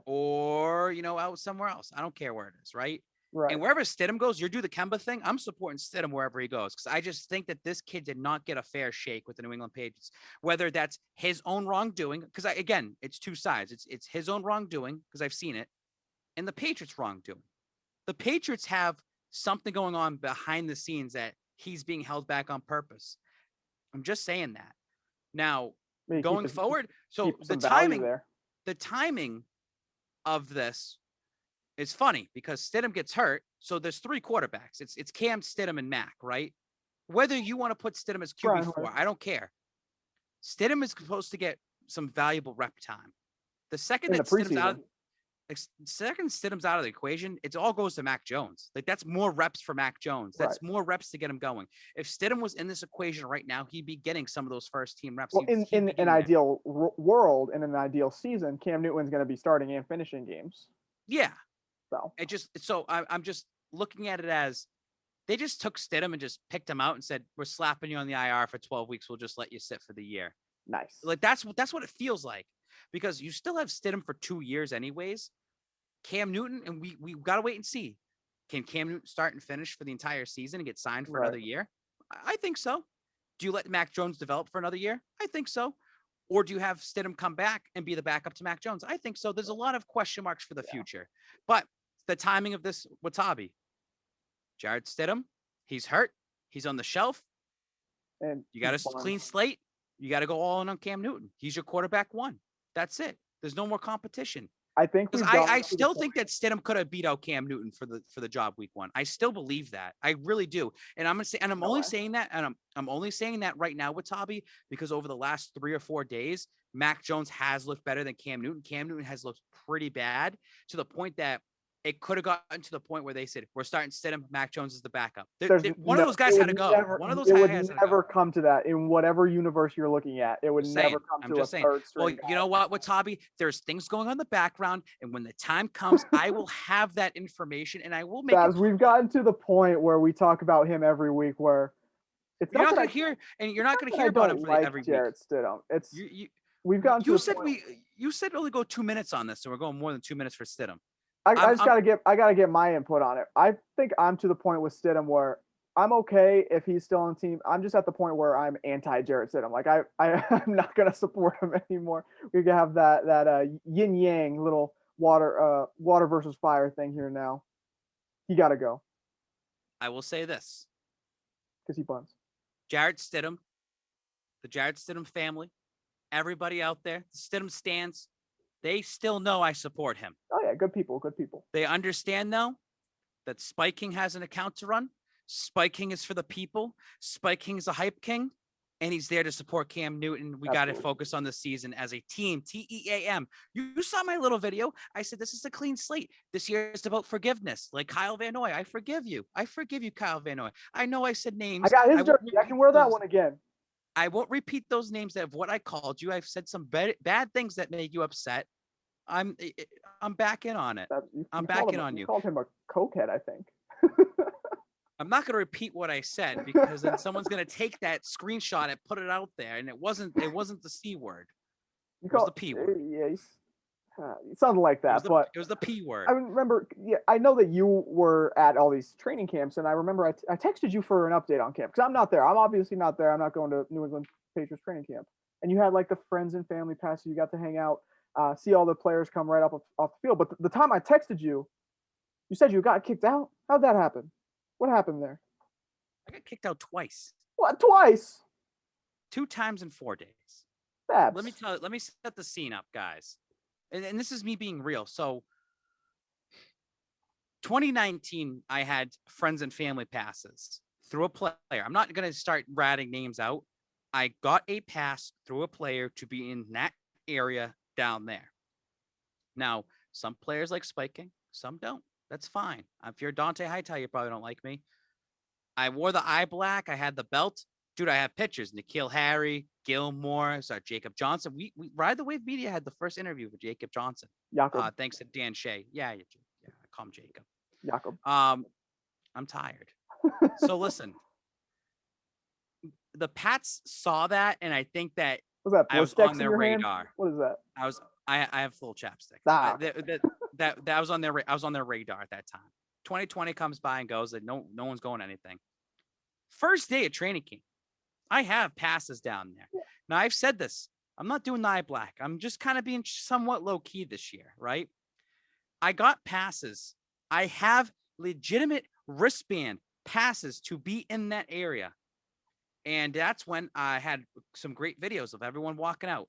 Or, out somewhere else. I don't care where it is, right? Right. And wherever Stidham goes, you do the Kemba thing. I'm supporting Stidham wherever he goes, because I just think that this kid did not get a fair shake with the New England Patriots, whether that's his own wrongdoing, because again, it's two sides. It's his own wrongdoing, because I've seen it, and the Patriots' wrongdoing. The Patriots have something going on behind the scenes that he's being held back on purpose. I'm just saying that. Now, going forward, so the timing of this is funny, because Stidham gets hurt. So there's 3 quarterbacks. It's Cam, Stidham, and Mac, right? Whether you want to put Stidham as QB4, I don't care. Stidham is supposed to get some valuable rep time. The second that Stidham's out of the equation, it all goes to Mac Jones. Like, that's more reps for Mac Jones. That's more reps to get him going. If Stidham was in this equation right now, he'd be getting some of those first team reps. Well, in an ideal world, in an ideal season, Cam Newton's going to be starting and finishing games. Yeah. I'm just looking at it as they just took Stidham and just picked him out and said, we're slapping you on the IR for 12 weeks. We'll just let you sit for the year. Nice. Like, that's what it feels like, because you still have Stidham for 2 years anyways. Cam Newton, and we got to wait and see. Can Cam Newton start and finish for the entire season and get signed for another year? I think so. Do you let Mac Jones develop for another year? I think so. Or do you have Stidham come back and be the backup to Mac Jones? I think so. There's a lot of question marks for the future. But the timing of this, Watabe, Jarrett Stidham, he's hurt. He's on the shelf. And you got a clean slate. You got to go all in on Cam Newton. He's your quarterback 1. That's it. There's no more competition. I think because I still think that Stidham could have beat out Cam Newton for the job week 1. I still believe that. I really do. And I'm gonna say, and I'm only saying that, and I'm only saying that right now with Watabe because over the last 3 or 4 days, Mac Jones has looked better than Cam Newton. Cam Newton has looked pretty bad to the point that it could have gotten to the point where they said, we're starting Stidham, Mac Jones is the backup. One of those guys had to go. One of those guys had to go. It would never come to that in whatever universe you're looking at. It would never come to a third string. Well, you know what, Watabe? There's things going on in the background, and when the time comes, I will have that information, and I will make Babz, we've gotten to the point where we talk about him every week where it's you're not going to hear, and you're not going to hear about him every week. Jarrett Stidham. We've gotten to you said only go 2 minutes on this, so we're going more than 2 minutes for Stidham. I gotta get my input on it. I think I'm to the point with Stidham where I'm okay if he's still on the team. I'm just at the point where I'm anti Jarrett Stidham. Like I'm not gonna support him anymore. We can have that yin yang little water versus fire thing here now. He gotta go. I will say this because he bunts. Jarrett Stidham, the Jarrett Stidham family, everybody out there, the Stidham stands. They still know I support him. Oh, yeah. Good people. Good people. They understand, though, that Spike King has an account to run. Spike King is for the people. Spike King is a hype king, and he's there to support Cam Newton. We got to focus on the season as a team. TEAM. You saw my little video. I said, this is a clean slate. This year is about forgiveness. Like Kyle Van Noy. I forgive you. I forgive you, Kyle Van Noy. I know I said names. I got his jersey. I can wear that one again. I won't repeat those names of what I called you. I've said some bad things that made you upset. I'm back in on it. I'm back in on you. You called him a cokehead, I think. I'm not going to repeat what I said because then someone's going to take that screenshot and put it out there, and it wasn't the C word. It was the P word. Yeah, it sounded like that, but it was the P word. I remember. Yeah, I know that you were at all these training camps, and I remember I texted you for an update on camp because I'm not there. I'm obviously not there. I'm not going to New England Patriots training camp. And you had like the friends and family pass. You got to hang out, see all the players come right up off the field. But the time I texted you, you said you got kicked out. How'd that happen? What happened there? I got kicked out twice. What? Twice? 2 times in 4 days. Babz. Let me set the scene up, guys. And this is me being real. So 2019, I had friends and family passes through a player. I'm not going to start ratting names out. I got a pass through a player to be in that area down there. Now, some players like spiking, some don't. That's fine. If you're Dante Hightower, you probably don't like me. I wore the eye black. I had the belt. Dude, I have pictures. N'Keal Harry, Gilmore, Jacob Johnson. We Ride the Wave Media had the first interview with Jacob Johnson. Jacob. Thanks to Dan Shea. Yeah, I call him Jacob. Jacob. I'm tired. So listen, the Pats saw that, and I think that I was on their radar. Hand? What is that? I have full chapstick. That was on their. I was on their radar at that time. 2020 comes by and goes. Like no one's going anything. First day of training camp, I have passes down there. Yeah. Now I've said this. I'm not doing the eye black. I'm just kind of being somewhat low key this year, right? I got passes. I have legitimate wristband passes to be in that area. And that's when I had some great videos of everyone walking out.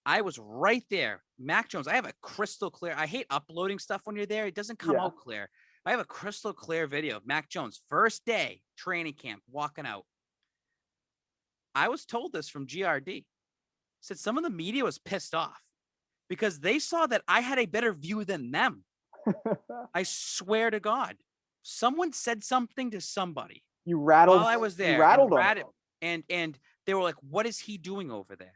I was right there. Mac Jones, I have a crystal clear. I hate uploading stuff when you're there. It doesn't come out clear. I have a crystal clear video of Mac Jones, first day training camp, walking out. I was told this from GRD. Said some of the media was pissed off because they saw that I had a better view than them. I swear to God. Someone said something to somebody. You rattled. While I was there. You rattled them. And they were like, what is he doing over there?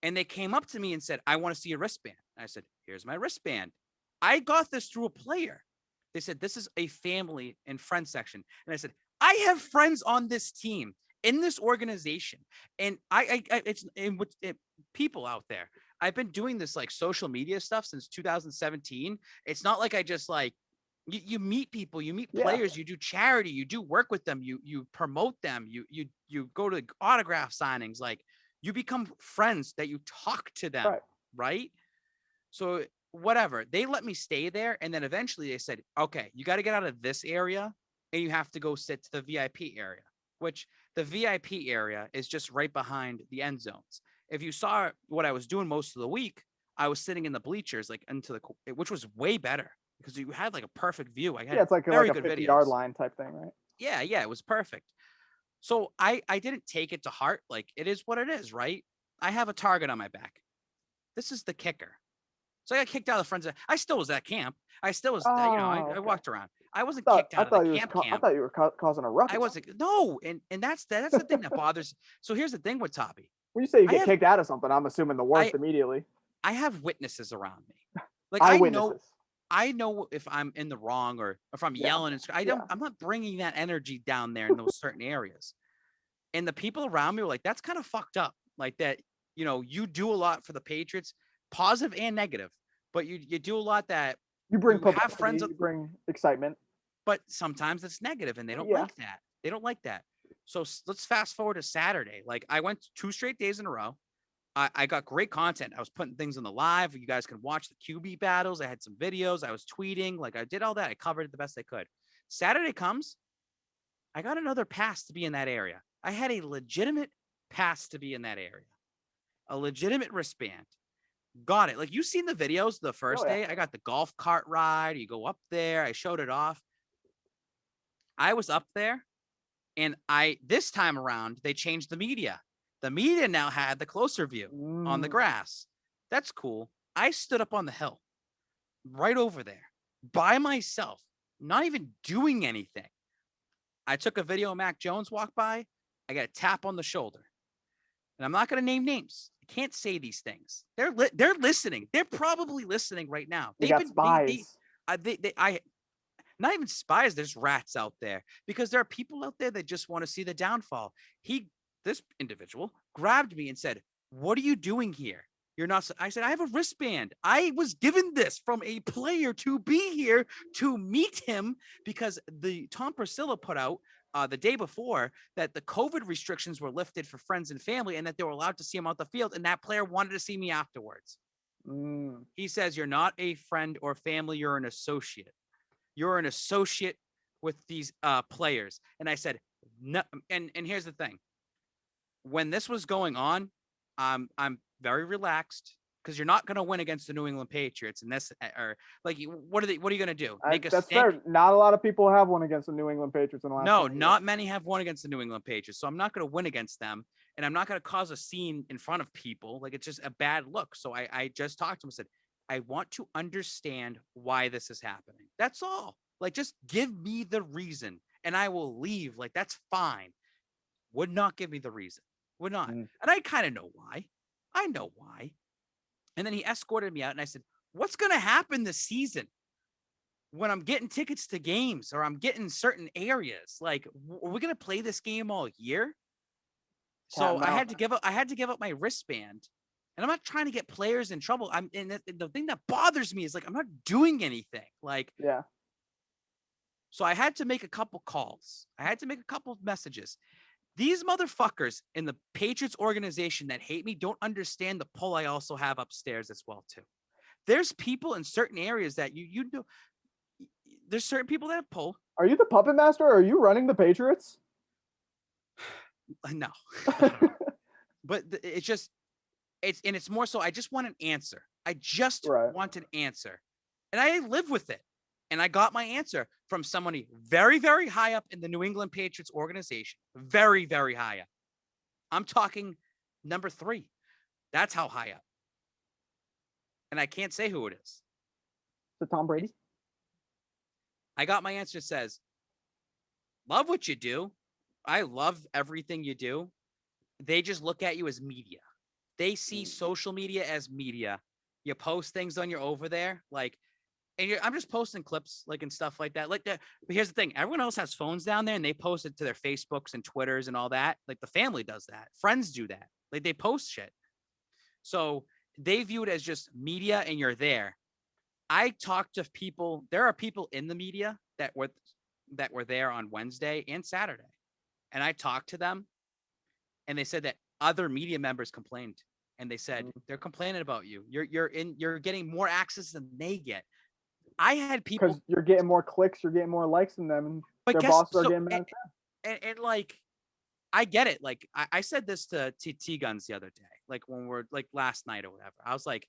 And they came up to me and said, I want to see a wristband. I said, here's my wristband. I got this through a player. They said, this is a family and friend section. And I said, I have friends on this team, in this organization. And people out there. I've been doing this like social media stuff since 2017. It's not like I just like, you meet people, you meet players, you do charity, you do work with them, you promote them, you go to autograph signings, like you become friends that you talk to them, right? So whatever, they let me stay there. And then eventually they said, okay, you got to get out of this area and you have to go sit to the VIP area, which the VIP area is just right behind the end zones. If you saw what I was doing most of the week, I was sitting in the bleachers, like which was way better because you had like a perfect view. I had it's like very a good 50-yard videos. line type thing, right? Yeah, it was perfect. So I didn't take it to heart. Like, it is what it is, right? I have a target on my back. This is the kicker. So I got kicked out of the friends. I still was at camp. I still was, I walked around. I wasn't kicked out of the camp. I thought you were causing a ruckus. I wasn't. No, and that's the thing that bothers. So here's the thing with Watabe. When you say you get kicked out of something, I'm assuming the worst immediately. I have witnesses around me. Like, I know if I'm in the wrong or if I'm yelling. I'm not bringing that energy down there in those certain areas. And the people around me were like, that's kind of fucked up. Like that, you do a lot for the Patriots, positive and negative, but you do a lot that you bring have friends, you bring excitement, but sometimes it's negative and they don't like that. They don't like that. So let's fast forward to Saturday. Like, I went 2 straight days in a row. I got great content. I was putting things on the live. You guys can watch the QB battles. I had some videos. I was tweeting. Like, I did all that. I covered it the best I could. Saturday comes. I got another pass to be in that area. I had a legitimate pass to be in that area. A legitimate wristband. Got it. Like, you've seen the videos the first day. I got the golf cart ride. You go up there. I showed it off. I was up there. And this time around, they changed the media. The media now had the closer view on the grass. That's cool. I stood up on the hill right over there by myself, not even doing anything. I took a video of Mac Jones walk by. I got a tap on the shoulder. And I'm not going to name names. I can't say these things. They're listening. They're probably listening right now. They've been spies. Not even spies. There's rats out there because there are people out there that just want to see the downfall. This individual grabbed me and said, "What are you doing here? You're not." I said, "I have a wristband. I was given this from a player to be here to meet him because the Tom Priscilla put out the day before that the COVID restrictions were lifted for friends and family and that they were allowed to see him out the field. And that player wanted to see me afterwards." He says, "You're not a friend or family. You're an associate. You're an associate with these players." And I said, "No." And here's the thing. When this was going on, I'm very relaxed because you're not going to win against the New England Patriots. And this, or like, what are you going to do? That's fair. Not a lot of people have won against the New England Patriots in the last. No, not many have won against the New England Patriots. So I'm not going to win against them, and I'm not going to cause a scene in front of people. Like, it's just a bad look. So I just talked to him and said, I want to understand why this is happening. That's all. Like, just give me the reason, and I will leave. Like, that's fine. Would not give me the reason. Would not. And I kind of know why. I know why. And then he escorted me out, and I said, what's going to happen this season when I'm getting tickets to games or I'm getting certain areas? Like, are we going to play this game all year? So I had to give up my wristband. And I'm not trying to get players in trouble. And the thing that bothers me is, like, I'm not doing anything. Like, so I had to make a couple calls. I had to make a couple messages. These motherfuckers in the Patriots organization that hate me don't understand the pull I also have upstairs as well, too. There's people in certain areas that you know. There's certain people that have pull. Are you the puppet master? Or are you running the Patriots? No. But it's more so I just want an answer. I just want an answer. And I live with it. And I got my answer from somebody very, very high up in the New England Patriots organization. Very, very high up. I'm talking number 3. That's how high up. And I can't say who it is. Is it Tom Brady? I got my answer. Says, love what you do. I love everything you do. They just look at you as media. They see social media as media. You post things on your over there. Like, and I'm just posting clips, like, and stuff like that. Like that. But here's the thing. Everyone else has phones down there and they post it to their Facebooks and Twitters and all that. Like, the family does that. Friends do that. Like, they post shit. So they view it as just media and you're there. I talked to people. There are people in the media that were there on Wednesday and Saturday. And I talked to them and they said that other media members complained. And they said, they're complaining about you. You're getting more access than they get. I had people, because you're getting more clicks, you're getting more likes than them, and their bosses are getting mad. And like, I get it. Like, I said this to T Guns the other day, like when we're like last night or whatever. I was like,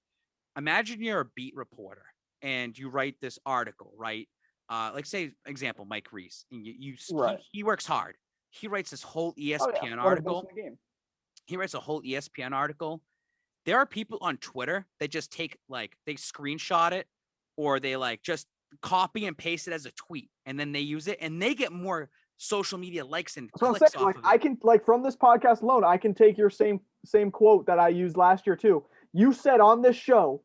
imagine you're a beat reporter and you write this article, right? Like say example, Mike Reese, and he works hard. He writes this whole ESPN article. He writes a whole ESPN article. There are people on Twitter that just take they screenshot it or they just copy and paste it as a tweet and then they use it and they get more social media likes and clicks off of it. I can from this podcast alone, I can take your same quote that I used last year too. You said on this show,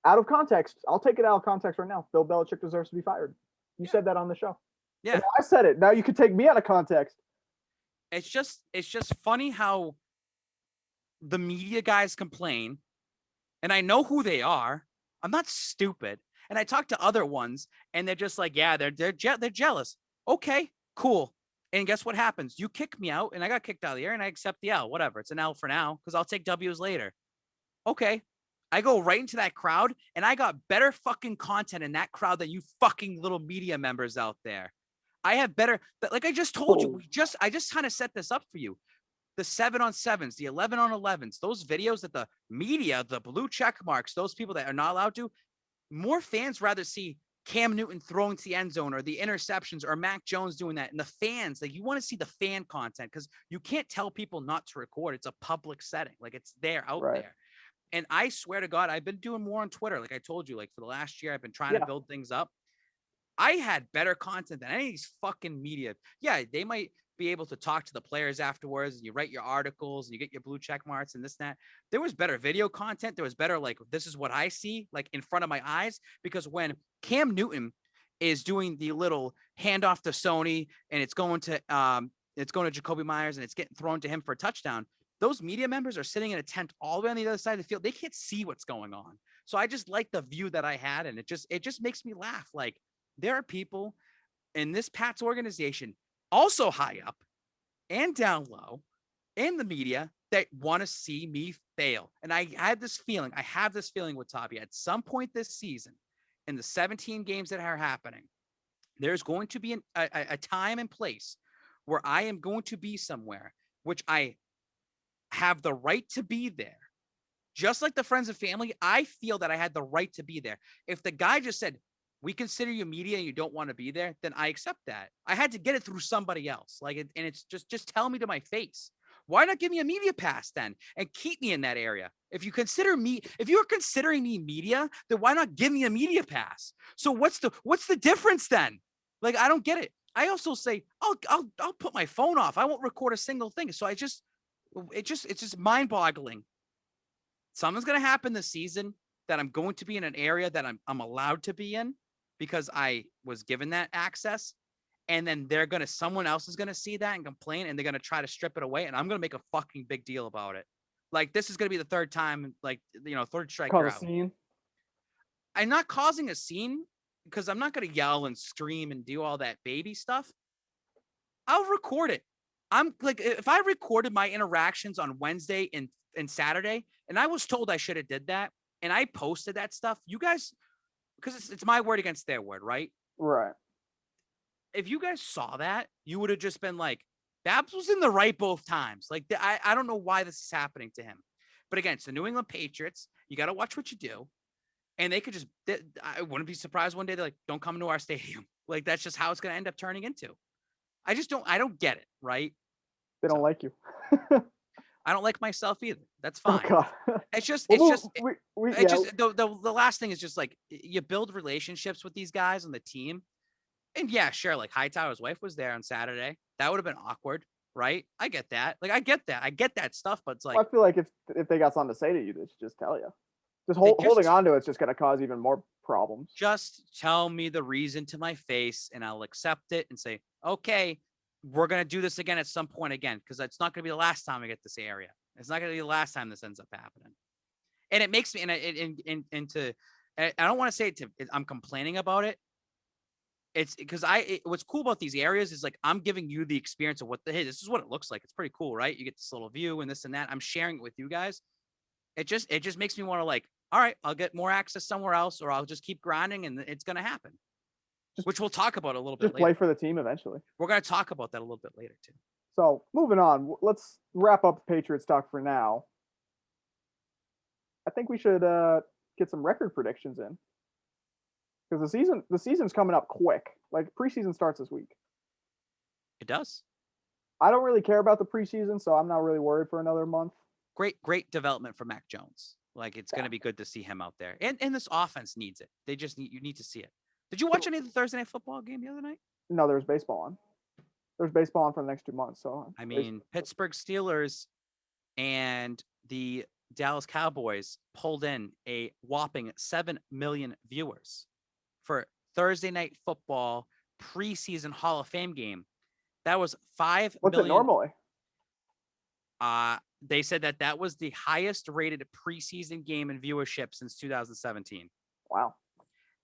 out of context, I'll take it out of context right now. Bill Belichick deserves to be fired. You said that on the show. Yeah. And I said it. Now you can take me out of context. It's just funny how the media guys complain, and I know who they are. I'm not stupid. And I talk to other ones, and they're just like, yeah, they're jealous. Okay, cool. And guess what happens? You kick me out, and I got kicked out of the air, and I accept the L. Whatever. It's an L for now, because I'll take W's later. Okay. I go right into that crowd, and I got better fucking content in that crowd than you fucking little media members out there. I have better, like I just told you, I just kind of set this up for you. The 7-on-7s, the 11-on-11s, those videos that the media, the blue check marks, those people that are not allowed to, more fans rather see Cam Newton throwing to the end zone or the interceptions or Mac Jones doing that. And the fans, you want to see the fan content because you can't tell people not to record. It's a public setting. It's there out there. And I swear to God, I've been doing more on Twitter. Like I told you, for the last year, I've been trying to build things up. I had better content than any of these fucking media. Yeah, they might be able to talk to the players afterwards and you write your articles and you get your blue check marks and this and that. There was better video content. There was better, this is what I see, in front of my eyes. Because when Cam Newton is doing the little handoff to Sony and it's going to Jacoby Myers and it's getting thrown to him for a touchdown, those media members are sitting in a tent all the way on the other side of the field. They can't see what's going on. So I just like the view that I had. And it just makes me laugh. There are people in this Pats organization, also high up and down low in the media, that want to see me fail. And I have this feeling with Watabe at some point this season in the 17 games that are happening, there's going to be a time and place where I am going to be somewhere, which I have the right to be there. Just like the friends and family, I feel that I had the right to be there. If the guy just said, we consider you media and you don't want to be there, then I accept that. I had to get it through somebody else. And it's just tell me to my face. Why not give me a media pass then and keep me in that area? If you're considering me media, then why not give me a media pass? So what's the difference then? I don't get it. I also say, I'll put my phone off. I won't record a single thing. So it's just mind boggling. Something's going to happen this season that I'm going to be in an area that I'm allowed to be in because I was given that access. And then someone else is going to see that and complain and they're going to try to strip it away. And I'm going to make a fucking big deal about it. This is going to be the third time, third strike. Cause a scene. I'm not causing a scene because I'm not going to yell and scream and do all that baby stuff. I'll record it. I'm if I recorded my interactions on Wednesday and Saturday, and I was told I should have did that, and I posted that stuff, you guys, because it's my word against their word, right? Right. If you guys saw that, you would have just been like, Babz was in the right both times. I don't know why this is happening to him. But again, it's the New England Patriots. You got to watch what you do. And they could I wouldn't be surprised one day they're like, don't come to our stadium. That's just how it's going to end up turning into. I don't get it, right? They don't like you. I don't like myself either. That's fine. Oh, it's just the last thing is just you build relationships with these guys on the team. And yeah, sure. Hightower's wife was there on Saturday. That would have been awkward, right? I get that. I get that stuff, but it's I feel like if they got something to say to you, they should just tell you. Holding on to it's just going to cause even more problems. Just tell me the reason to my face and I'll accept it and say, okay, we're going to do this again at some point again, because it's not going to be the last time I get this area. It's not going to be the last time this ends up happening. And it makes me, I don't want to say I'm complaining about it. It's because what's cool about these areas is I'm giving you the experience of hey, this is what it looks like. It's pretty cool, right? You get this little view and this and that. I'm sharing it with you guys. It just makes me want to all right, I'll get more access somewhere else, or I'll just keep grinding and it's going to happen. Which we'll talk about a little bit later. Just play for the team eventually. We're going to talk about that a little bit later too. So moving on, let's wrap up Patriots talk for now. I think we should get some record predictions in. Because the season's coming up quick. Like preseason starts this week. It does. I don't really care about the preseason, so I'm not really worried for another month. Great development for Mac Jones. Like it's going to be good to see him out there, and this offense needs it. You need to see it. Did you watch any of the Thursday Night Football game the other night? No, there was baseball on. There's baseball on for the next 2 months. So I mean, Pittsburgh Steelers and the Dallas Cowboys pulled in a whopping 7 million viewers for Thursday Night Football preseason Hall of Fame game. That was 5 What's million. It normally? They said that was the highest rated preseason game in viewership since 2017. Wow.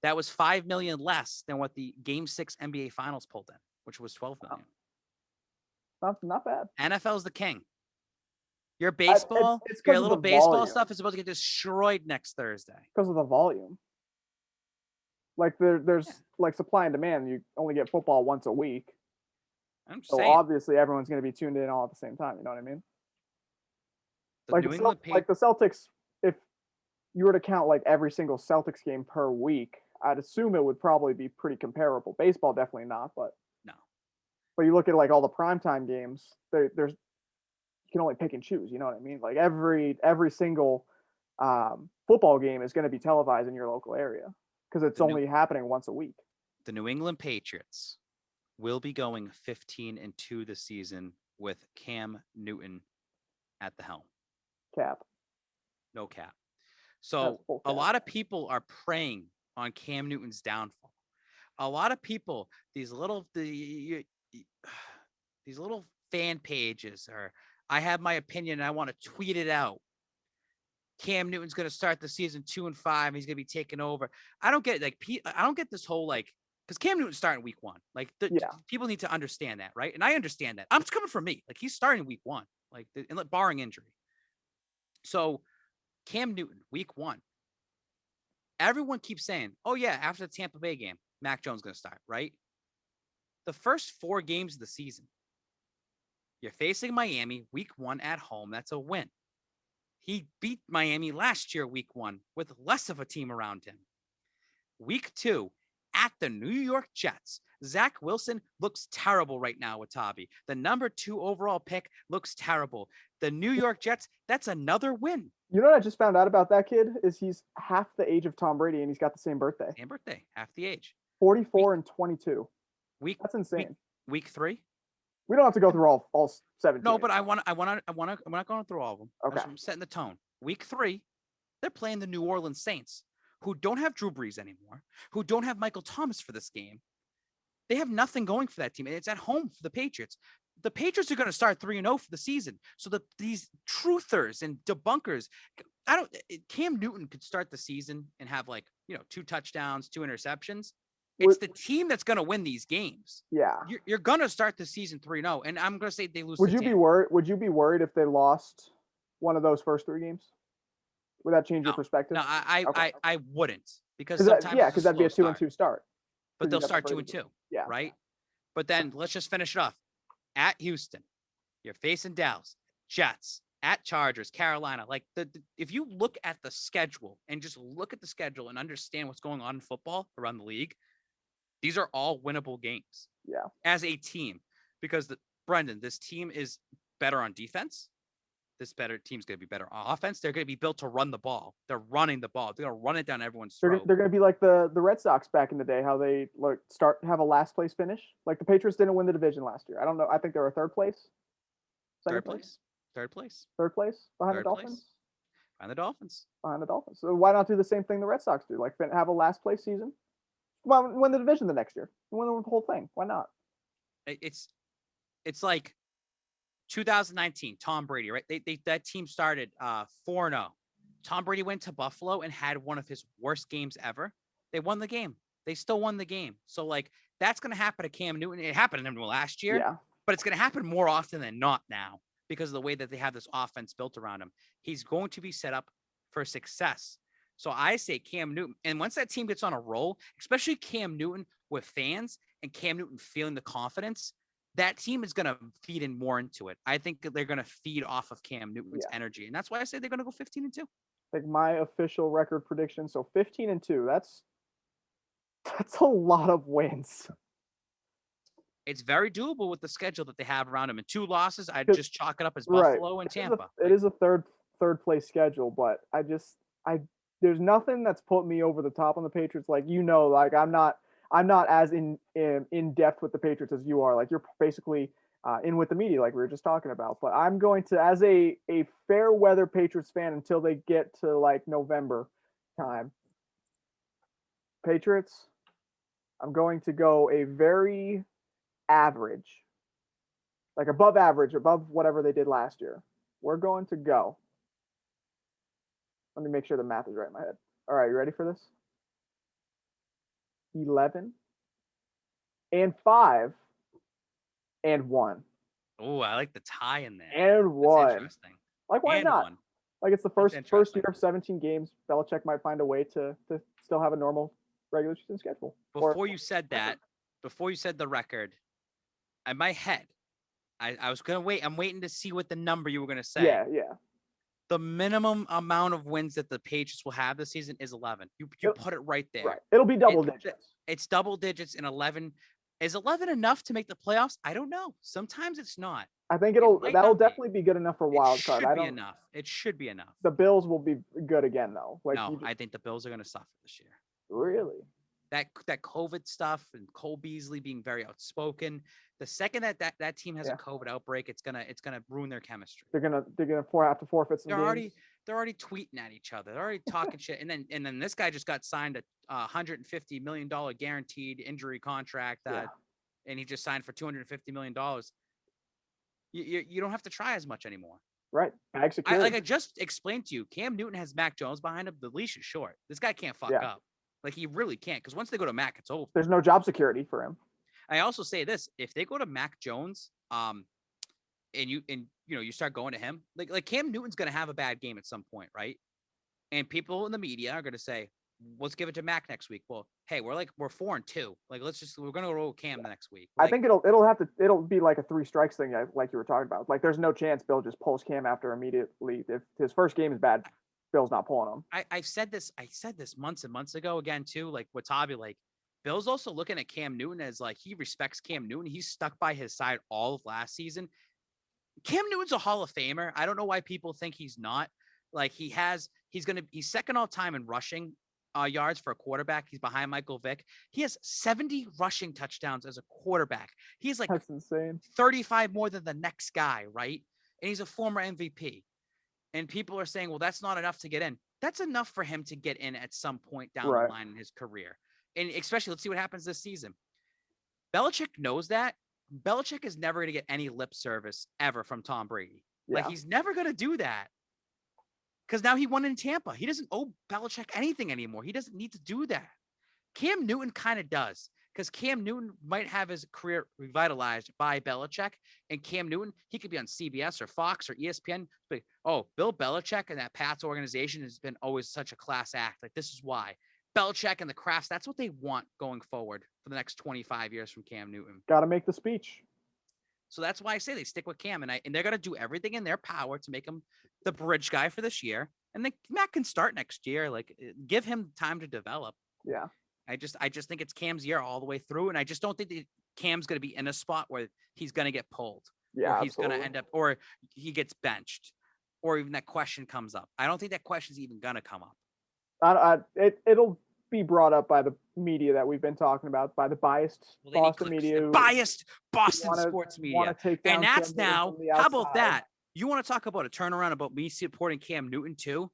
That was 5 million less than what the Game 6 NBA Finals pulled in, which was 12 million. Not bad. NFL's the king. Your baseball, it's your little baseball volume. stuff is supposed to get destroyed next Thursday. Because of the volume. Like there's like supply and demand. You only get football once a week. I'm just so saying. Obviously everyone's going to be tuned in all at the same time. You know what I mean? Like the Celtics, if you were to count like every single Celtics game per week, I'd assume it would probably be pretty comparable. Baseball definitely not, but no. But you look at like all the primetime games, there's you can only pick and choose. You know what I mean? Like every single football game is going to be televised in your local area because it's only happening once a week. The New England Patriots will be going 15-2 this season with Cam Newton at the helm. Cap. No cap. So a lot of people are preying on Cam Newton's downfall. A lot of people, these little fan pages, or I have my opinion and I want to tweet it out. Cam Newton's going to start the season 2-5. He's going to be taking over. I don't get I don't get this whole because Cam Newton's starting week 1. Like people need to understand that, right? And I understand that. I'm just coming from me. Like he's starting week 1, barring injury. So Cam Newton, week 1. Everyone keeps saying, oh yeah, after the Tampa Bay game, Mac Jones is going to start, right? The first 4 games of the season, you're facing Miami week 1 at home. That's a win. He beat Miami last year, week 1, with less of a team around him. Week 2, at the New York Jets, Zach Wilson looks terrible right now with Watabe. The number 2 overall pick looks terrible. The New York Jets, that's another win. You know what I just found out about that kid is he's half the age of Tom Brady and he's got the same birthday. Same birthday, half the age. 44 and 22. That's insane. Week 3. We don't have to go through all 17. No, but I'm not going through all of them. Okay. I'm setting the tone. Week 3, they're playing the New Orleans Saints, who don't have Drew Brees anymore, who don't have Michael Thomas for this game. They have nothing going for that team. It's at home for the Patriots. The Patriots are going to start 3-0 for the season. So these truthers and debunkers, Cam Newton could start the season and have 2 touchdowns, 2 interceptions. It's the team that's going to win these games. Yeah. You're going to start the season 3-0, and I'm going to say they lose. Would you be worried if they lost one of those first 3 games? Would that change your perspective? No, I wouldn't, because because that'd be a 2-2 start. But they'll start 2-2. Yeah. Right. But then let's just finish it off. At Houston, you're facing Dallas, Jets, at Chargers, Carolina. If you look at the schedule and just look at the schedule and understand what's going on in football around the league, these are all winnable games. Yeah. As a team, because Brendan, this team is better on defense. This team's going to be better on offense. They're going to be built to run the ball. They're running the ball. They're going to run it down everyone's throat. They're going to be like the Red Sox back in the day, how they have a last place finish. Like the Patriots didn't win the division last year. I don't know. I think they were 3rd place. Third place. Third place behind the Dolphins. Behind the Dolphins. Behind the Dolphins. So why not do the same thing the Red Sox do? Have a last place season. Well, win the division the next year. Win the whole thing. Why not? It's like 2019, Tom Brady, right? That team started 4-0. Tom Brady went to Buffalo and had one of his worst games ever. They won the game. They still won the game. So that's going to happen to Cam Newton. It happened to him last year, but it's going to happen more often than not now because of the way that they have this offense built around him. He's going to be set up for success. So I say Cam Newton, and once that team gets on a roll, especially Cam Newton with fans and Cam Newton feeling the confidence, that team is going to feed in more into it. I think they're going to feed off of Cam Newton's energy. And that's why I say they're going to go 15-2. Take my official record prediction. So 15-2. That's a lot of wins. It's very doable with the schedule that they have around them. And 2 losses, I'd just chalk it up as Buffalo and Tampa. It is a third place schedule, but there's nothing that's put me over the top on the Patriots. Like, like I'm not as in depth with the Patriots as you are. Like, you're basically in with the media, like we were just talking about. But I'm going to, as a fair weather Patriots fan, until they get to like November time, Patriots, I'm going to go a very average, like above average, above whatever they did last year. We're going to go. Let me make sure the math is right in my head. All right, you ready for this? 11-5-1. Oh, I like the tie in there. And 1. That's interesting. Like, why and not? 1. Like, it's the first year of 17 games. Belichick might find a way to still have a normal regular season schedule. Before you said the record, in my head, I was gonna wait. I'm waiting to see what the number you were gonna say. Yeah. The minimum amount of wins that the Patriots will have this season is 11. You put it right there. Right. It'll be double digits. It's double digits, and 11. Is 11 enough to make the playoffs? I don't know. Sometimes it's not. I think that'll definitely be good enough for wild card. It should be enough. The Bills will be good again, though. I think the Bills are going to suffer this year. Really? That COVID stuff and Cole Beasley being very outspoken. The second that team has a COVID outbreak, it's gonna ruin their chemistry. They're gonna have to forfeit some games. They're already tweeting at each other. They're already talking shit. And then this guy just got signed a $150 million guaranteed injury contract and he just signed for $250 million. You don't have to try as much anymore. Right. Bag security. I just explained to you, Cam Newton has Mac Jones behind him. The leash is short. This guy can't fuck up. Like, he really can't, because once they go to Mac, it's over. There's no job security for him. I also say this: if they go to Mac Jones, and you start going to him, like Cam Newton's going to have a bad game at some point, right? And people in the media are going to say, let's give it to Mac next week. Well, hey, we're 4-2. Like, we're going to roll Cam the next week. Like, I think it'll be like a 3 strikes thing, like you were talking about. Like, there's no chance Bill just pulls Cam after immediately. If his first game is bad, Bill's not pulling him. I said this months and months ago again too. Like, Watabe, like, Bill's also looking at Cam Newton as, like, he respects Cam Newton. He's stuck by his side all of last season. Cam Newton's a Hall of Famer. I don't know why people think he's not. Like, he's second all time in rushing yards for a quarterback. He's behind Michael Vick. He has 70 rushing touchdowns as a quarterback. He's like, that's insane. 35 more than the next guy, right? And he's a former MVP. And people are saying, well, that's not enough to get in. That's enough for him to get in at some point down the line in his career. And especially, let's see what happens this season. Belichick knows that. Belichick is never going to get any lip service ever from Tom Brady. Yeah. Like, he's never going to do that. Because now he won in Tampa. He doesn't owe Belichick anything anymore. He doesn't need to do that. Cam Newton kind of does. Because Cam Newton might have his career revitalized by Belichick. And Cam Newton, he could be on CBS or Fox or ESPN. But, Bill Belichick and that Pats organization has been always such a class act. Like, this is why. Belichick and the Crafts, that's what they want going forward for the next 25 years from Cam Newton. Got to make the speech. So that's why I say they stick with Cam, and they're going to do everything in their power to make him the bridge guy for this year. And then Matt can start next year. Like, give him time to develop. Yeah. I just think it's Cam's year all the way through, and I just don't think that Cam's going to be in a spot where he's going to get pulled. Yeah, or he's going to end up, or he gets benched, or even that question comes up. I don't think that question's even going to come up. It'll be brought up by the media that we've been talking about, by the biased Boston media. Biased Boston sports media. And that's now, how about that? You want to talk about a turnaround about me supporting Cam Newton too?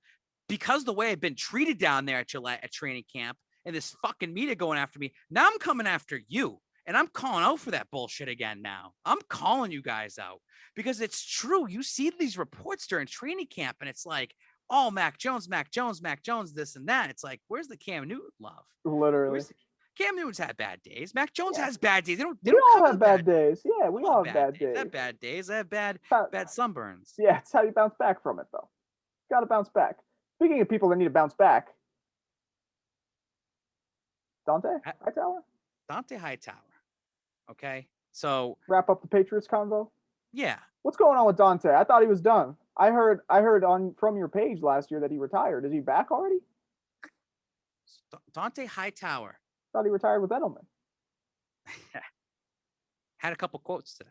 Because the way I've been treated down there at Gillette at training camp and this fucking media going after me, now I'm coming after you. And I'm calling out for that bullshit again now. I'm calling you guys out because it's true. You see these reports during training camp and it's like, oh, Mac Jones, this and that. It's like, where's the Cam Newton love? Literally. Cam Newton's had bad days. Mac Jones has bad days. We all have bad days. Yeah, we all have bad days. I have bad days. I have bad sunburns. Yeah, it's how you bounce back from it, though. Got to bounce back. Speaking of people that need to bounce back, Dante Hightower? Dante Hightower. Okay, so wrap up the Patriots convo. Yeah. What's going on with Dante? I thought he was done. I heard on from your page last year that he retired. Is he back already? Dante Hightower. Thought he retired with Edelman. Had a couple quotes today.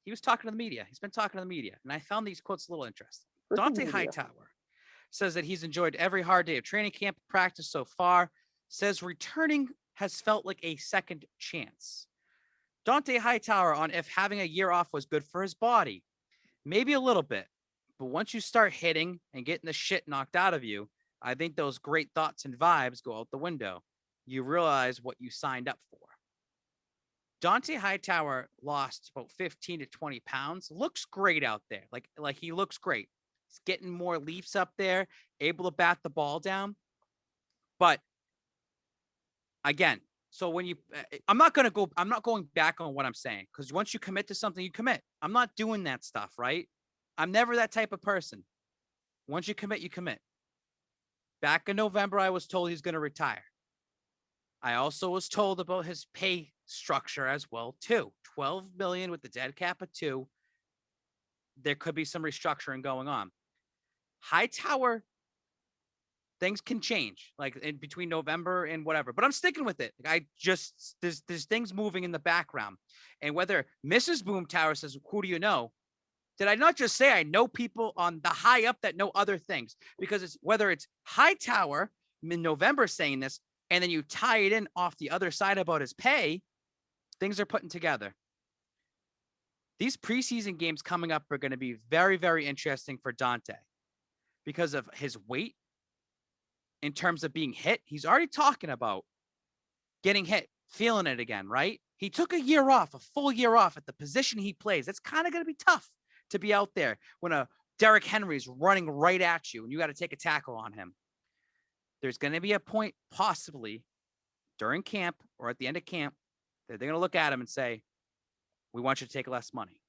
He was talking to the media. He's been talking to the media, and I found these quotes a little interesting. Dante Hightower says that he's enjoyed every hard day of training camp practice so far. Says returning has felt like a second chance. Dante Hightower on if having a year off was good for his body. Maybe a little bit. But once you start hitting and getting the shit knocked out of you, I think those great thoughts and vibes go out the window. You realize what you signed up for. Dante Hightower lost about 15 to 20 pounds. Looks great out there. Like he looks great. He's getting more leaps up there, able to bat the ball down. But again, so when you, I'm not going back on what I'm saying, because once you commit to something, you commit. I'm not doing that stuff, right? I'm never that type of person. Once you commit, you commit. Back in November, I was told he's going to retire. I also was told about his pay structure as well, too. 12 million with the dead cap of 2. There could be some restructuring going on. Hightower, things can change, like in between November and whatever, but I'm sticking with it. There's things moving in the background. And whether Mrs. Boomtower says, who do you know? Did I not just say I know people on the high up that know other things? Because it's whether it's Hightower in November saying this, and then you tie it in off the other side about his pay, things are putting together. These preseason games coming up are going to be very, very interesting for Dante because of his weight. In terms of being hit, he's already talking about getting hit, feeling it again, right? He took a year off, a full year off at the position he plays. It's kind of going to be tough to be out there when a Derrick Henry's running right at you and you got to take a tackle on him. There's going to be a point possibly during camp or at the end of camp that they're going to look at him and say, we want you to take less money.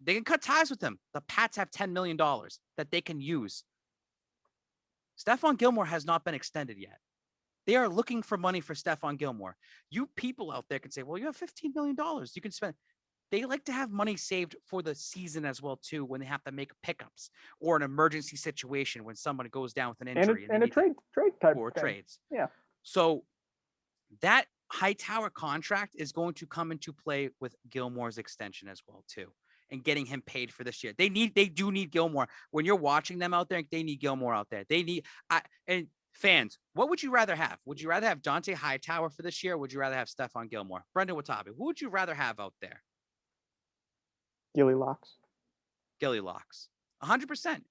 They can cut ties with him. The Pats have $10 million that they can use. Stephon Gilmore has not been extended yet. They are looking for money for Stephon Gilmore. You people out there can say, well, you have $15 million. You can spend. They like to have money saved for the season as well, too, when they have to make pickups or an emergency situation when somebody goes down with an injury. And a trade type or thing. Trades. Yeah. So that Hightower contract is going to come into play with Gilmore's extension as well, too, and getting him paid for this year. They do need Gilmore. When you're watching them out there, they need Gilmore out there. And fans, what would you rather have? Would you rather have Dante Hightower for this year? Or would you rather have Stephon Gilmore? Brendan Watabe, who would you rather have out there? Gilly Locks. 100%.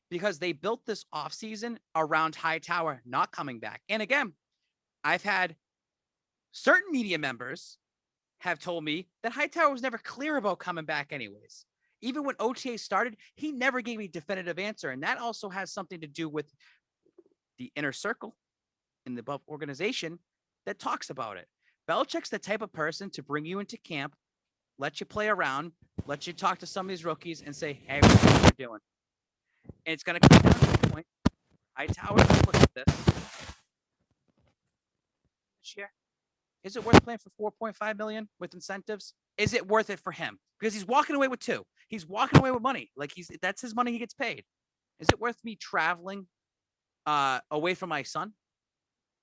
Because they built this offseason around Hightower not coming back. And again, I've had certain media members have told me that Hightower was never clear about coming back anyways. Even when OTA started, he never gave me a definitive answer. And that also has something to do with the inner circle in the above organization that talks about it. Belichick's the type of person to bring you into camp, let you play around, let you talk to some of these rookies and say, hey, what you're doing. And it's going to come down to the point. Hightower, look at this year. Is it worth playing for $4.5 million with incentives? Is it worth it for him? Because he's walking away with 2. He's walking away with money. Like that's his money he gets paid. Is it worth me traveling away from my son?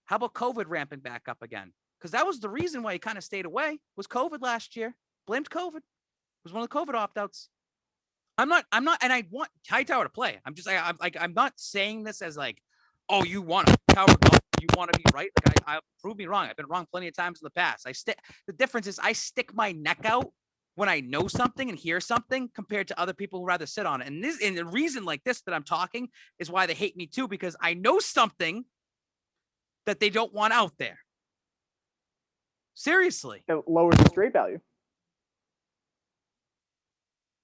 How about COVID ramping back up again? Because that was the reason why he kind of stayed away, was COVID last year. Blamed COVID. It was one of the COVID opt-outs. I'm not, and I want Hightower to play. I'm not saying this as like, oh, you want Hightower go, you want to be right. Like I prove me wrong. I've been wrong plenty of times in the past. The difference is I stick my neck out when I know something and hear something compared to other people who rather sit on it. And the reason like this that I'm talking is why they hate me too, because I know something that they don't want out there. Seriously. It lowers the straight value.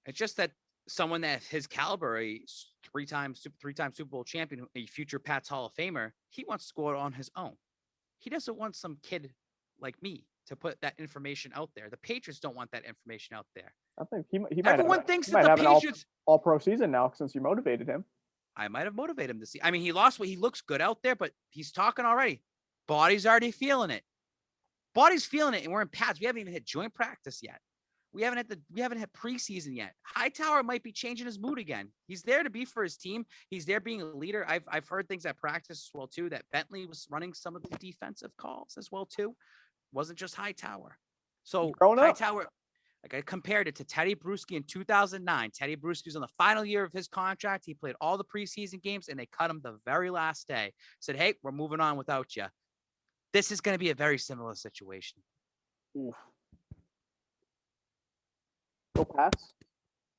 It's just that someone that his caliber, a three-time Super Bowl champion, a future Pats Hall of Famer, he wants to go out on his own. He doesn't want some kid like me to put that information out there. The Patriots don't want that information out there. I think he might. Everyone thinks that the Patriots all pro season now since you motivated him. I might have motivated him to see. I mean, he lost weight. He looks good out there, but he's talking already. Body's already feeling it. Body's feeling it, and we're in pads. We haven't even hit joint practice yet. We haven't had preseason yet. Hightower might be changing his mood again. He's there to be for his team. He's there being a leader. I've heard things at practice as well too, that Bentley was running some of the defensive calls as well too. Wasn't just Hightower. So Hightower, like I compared it to Teddy Bruschi in 2009. Teddy Bruschi was on the final year of his contract. He played all the preseason games and they cut him the very last day. Said, hey, we're moving on without you. This is going to be a very similar situation. Oof. Go Pats.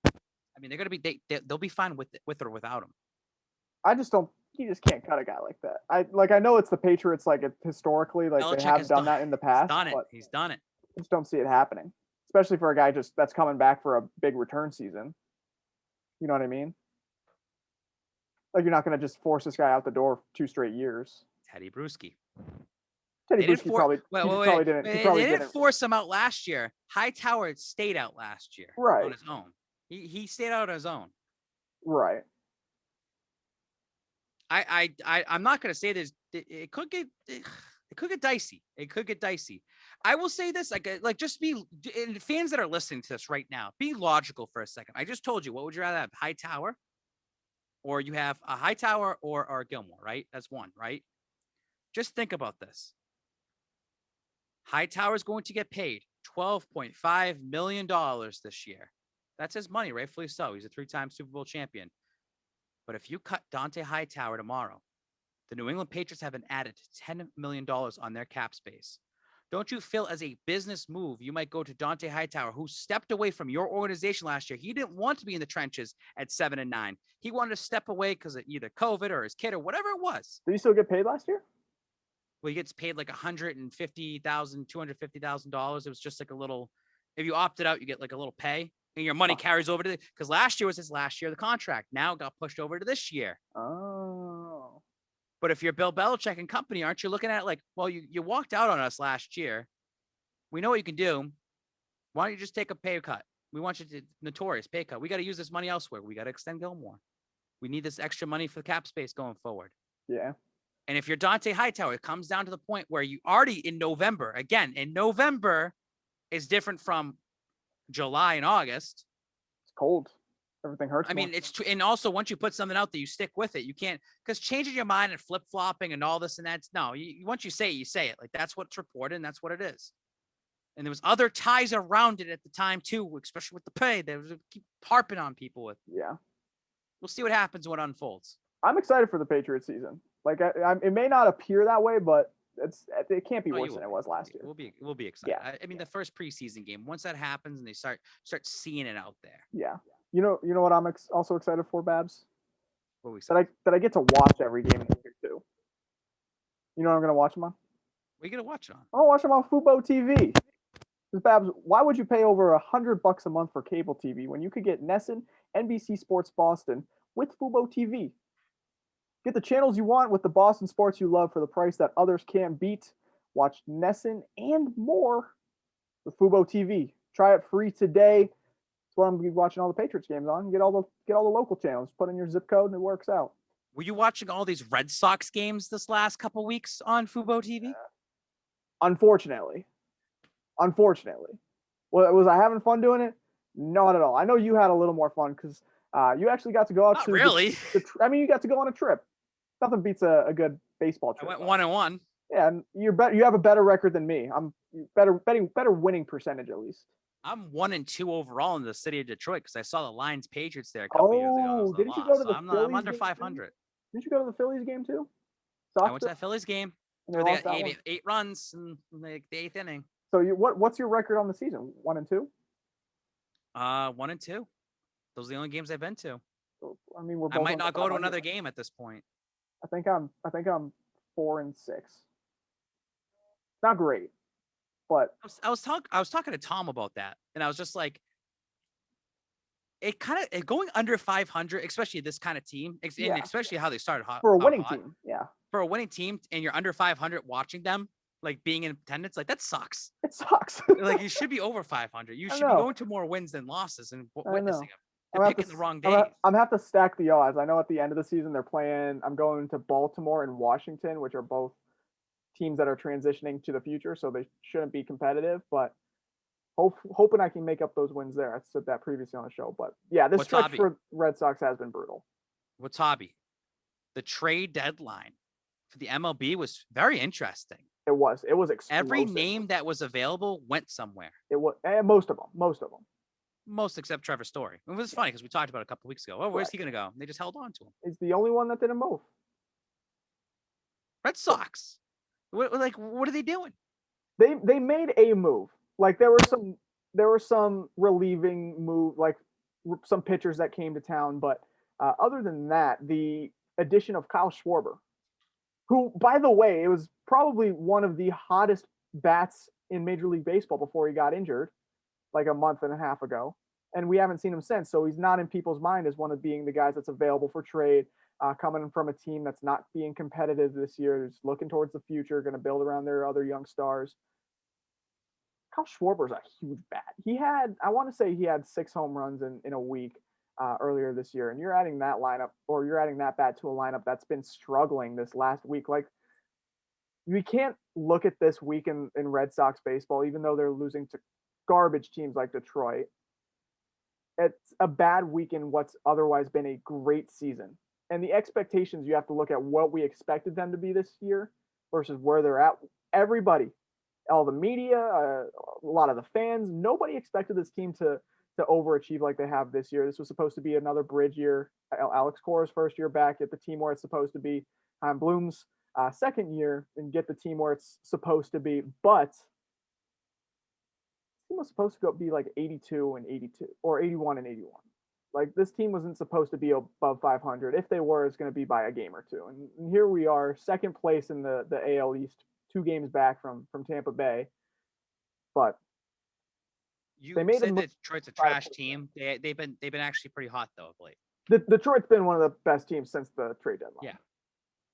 I mean, they're going to be they'll be fine with or without him. I just don't. You just can't cut a guy like that. I know it's the Patriots. Like historically, like Belichick they have done that in the past. He's done it. I just don't see it happening, especially for a guy that's coming back for a big return season. You know what I mean? Like you're not going to just force this guy out the door 2 straight years. Teddy Bruschi. Teddy Bruschi probably didn't. They didn't force him out last year. Hightower stayed out last year, right, on his own. He stayed out on his own, right. I'm not gonna say this. It could get dicey. It could get dicey. I will say this, like just be fans that are listening to this right now. Be logical for a second. I just told you, what would you rather have, Hightower, or you have a Hightower or Gilmore, right? That's one, right? Just think about this. Hightower is going to get paid $12.5 million this year. That's his money, rightfully so. He's a 3-time Super Bowl champion. But if you cut Dante Hightower tomorrow, the New England Patriots have an added $10 million on their cap space. Don't you feel as a business move, you might go to Dante Hightower, who stepped away from your organization last year? He didn't want to be in the trenches at 7-9. He wanted to step away because of either COVID or his kid or whatever it was. Did he still get paid last year? Well, he gets paid like $150,000, $250,000. It was just like a little, if you opted out, you get like a little pay and your money carries over to because last year was his last year of the contract. Now it got pushed over to this year. Oh. But if you're Bill Belichick and company, aren't you looking at it like, well, you walked out on us last year. We know what you can do. Why don't you just take a pay cut? We want you to notorious pay cut. We got to use this money elsewhere. We got to extend Gilmore. We need this extra money for the cap space going forward. Yeah. And if you're Dante Hightower, it comes down to the point where you already in November is different from July and August. It's cold. Everything hurts. I mean, and also once you put something out there, you stick with it. You can't, because changing your mind and flip flopping and all this and that's once you say it. Like that's what's reported and that's what it is. And there was other ties around it at the time too, especially with the pay. They was keep harping on people with. Yeah. We'll see what happens when it unfolds. I'm excited for the Patriots season. Like it may not appear that way, but it can't be worse than it was last year. We'll be excited. Yeah. I mean, the first preseason game, once that happens and they start seeing it out there. Yeah. You know what I'm also excited for, Babz? What we said? That I get to watch every game this year too. You know what I'm gonna watch them on? What are you gonna watch it on? I'm gonna watch them on FuboTV. Babz, why would you pay over $100 a month for cable TV when you could get NESN, NBC Sports Boston with FuboTV? Get the channels you want with the Boston sports you love for the price that others can't beat. Watch NESN and more with FuboTV. Try it free today. That's what I'm going to be watching all the Patriots games on. Get all the local channels. Put in your zip code and it works out. Were you watching all these Red Sox games this last couple weeks on FuboTV? Unfortunately. Was I having fun doing it? Not at all. I know you had a little more fun because you actually got to go out Not to really. You got to go on a trip. Nothing beats a good baseball trip. I went 1-1. Yeah, and you have a better record than me. I'm better winning percentage at least. I'm 1-2 overall in the city of Detroit because I saw the Lions Patriots there a couple years ago. Didn't you go to the Phillies? I'm under 500. Didn't you go to the Phillies game too? I went to that Phillies game. They got eight runs in like the 8th inning. So what's your record on the season? 1-2? 1-2. Those are the only games I've been to. So, I mean, I might not go to another game at this point. I think I'm 4-6. Not great, but I was talking to Tom about that, and I was just like, it kind of going under 500, especially this kind of team, and especially how they started hot for a winning team. Yeah, for a winning team, and you're under 500 watching them, like being in attendance, like that sucks. It sucks. Like you should be over 500. You should be going to more wins than losses and witnessing them. You're picking the wrong days. I'm gonna have to stack the odds. I know at the end of the season they're playing. I'm going to Baltimore and Washington, which are both teams that are transitioning to the future, so they shouldn't be competitive. But hoping I can make up those wins there. I said that previously on the show, but yeah, this stretch for Red Sox has been brutal. Watabe, the trade deadline for the MLB was very interesting. It was explosive. Every name that was available went somewhere. It was most of them. Most except Trevor Story. It was funny because we talked about it a couple weeks ago. Oh, where's he going to go? And they just held on to him. He's the only one that didn't move. Red Sox. What are they doing? They made a move. Like there were some relieving move, like some pitchers that came to town, but other than that, the addition of Kyle Schwarber, who, by the way, it was probably one of the hottest bats in Major League Baseball before he got injured, like a month and a half ago, and we haven't seen him since. So he's not in people's mind as one of being the guys that's available for trade, coming from a team that's not being competitive this year, just looking towards the future, going to build around their other young stars. Kyle Schwarber's a huge bat. I want to say he had 6 home runs in a week earlier this year, and you're adding that lineup, or you're adding that bat to a lineup that's been struggling this last week. Like, we can't look at this week in Red Sox baseball, even though they're losing to garbage teams like Detroit. It's a bad week in what's otherwise been a great season. And the expectations, you have to look at what we expected them to be this year versus where they're at. Everybody, all the media, a lot of the fans, nobody expected this team to overachieve like they have this year. This was supposed to be another bridge year. Alex Cora's first year back, get the team where it's supposed to be. Bloom's second year and get the team where it's supposed to be. But the team was supposed to be like 82 and 82 or 81 and 81. Like, this team wasn't supposed to be above 500. If they were, it's going to be by a game or two. And here we are, second place in the AL East, 2 games back from Tampa Bay. But they made said that Detroit's a trash team. They've been actually pretty hot though of late. Detroit's been one of the best teams since the trade deadline.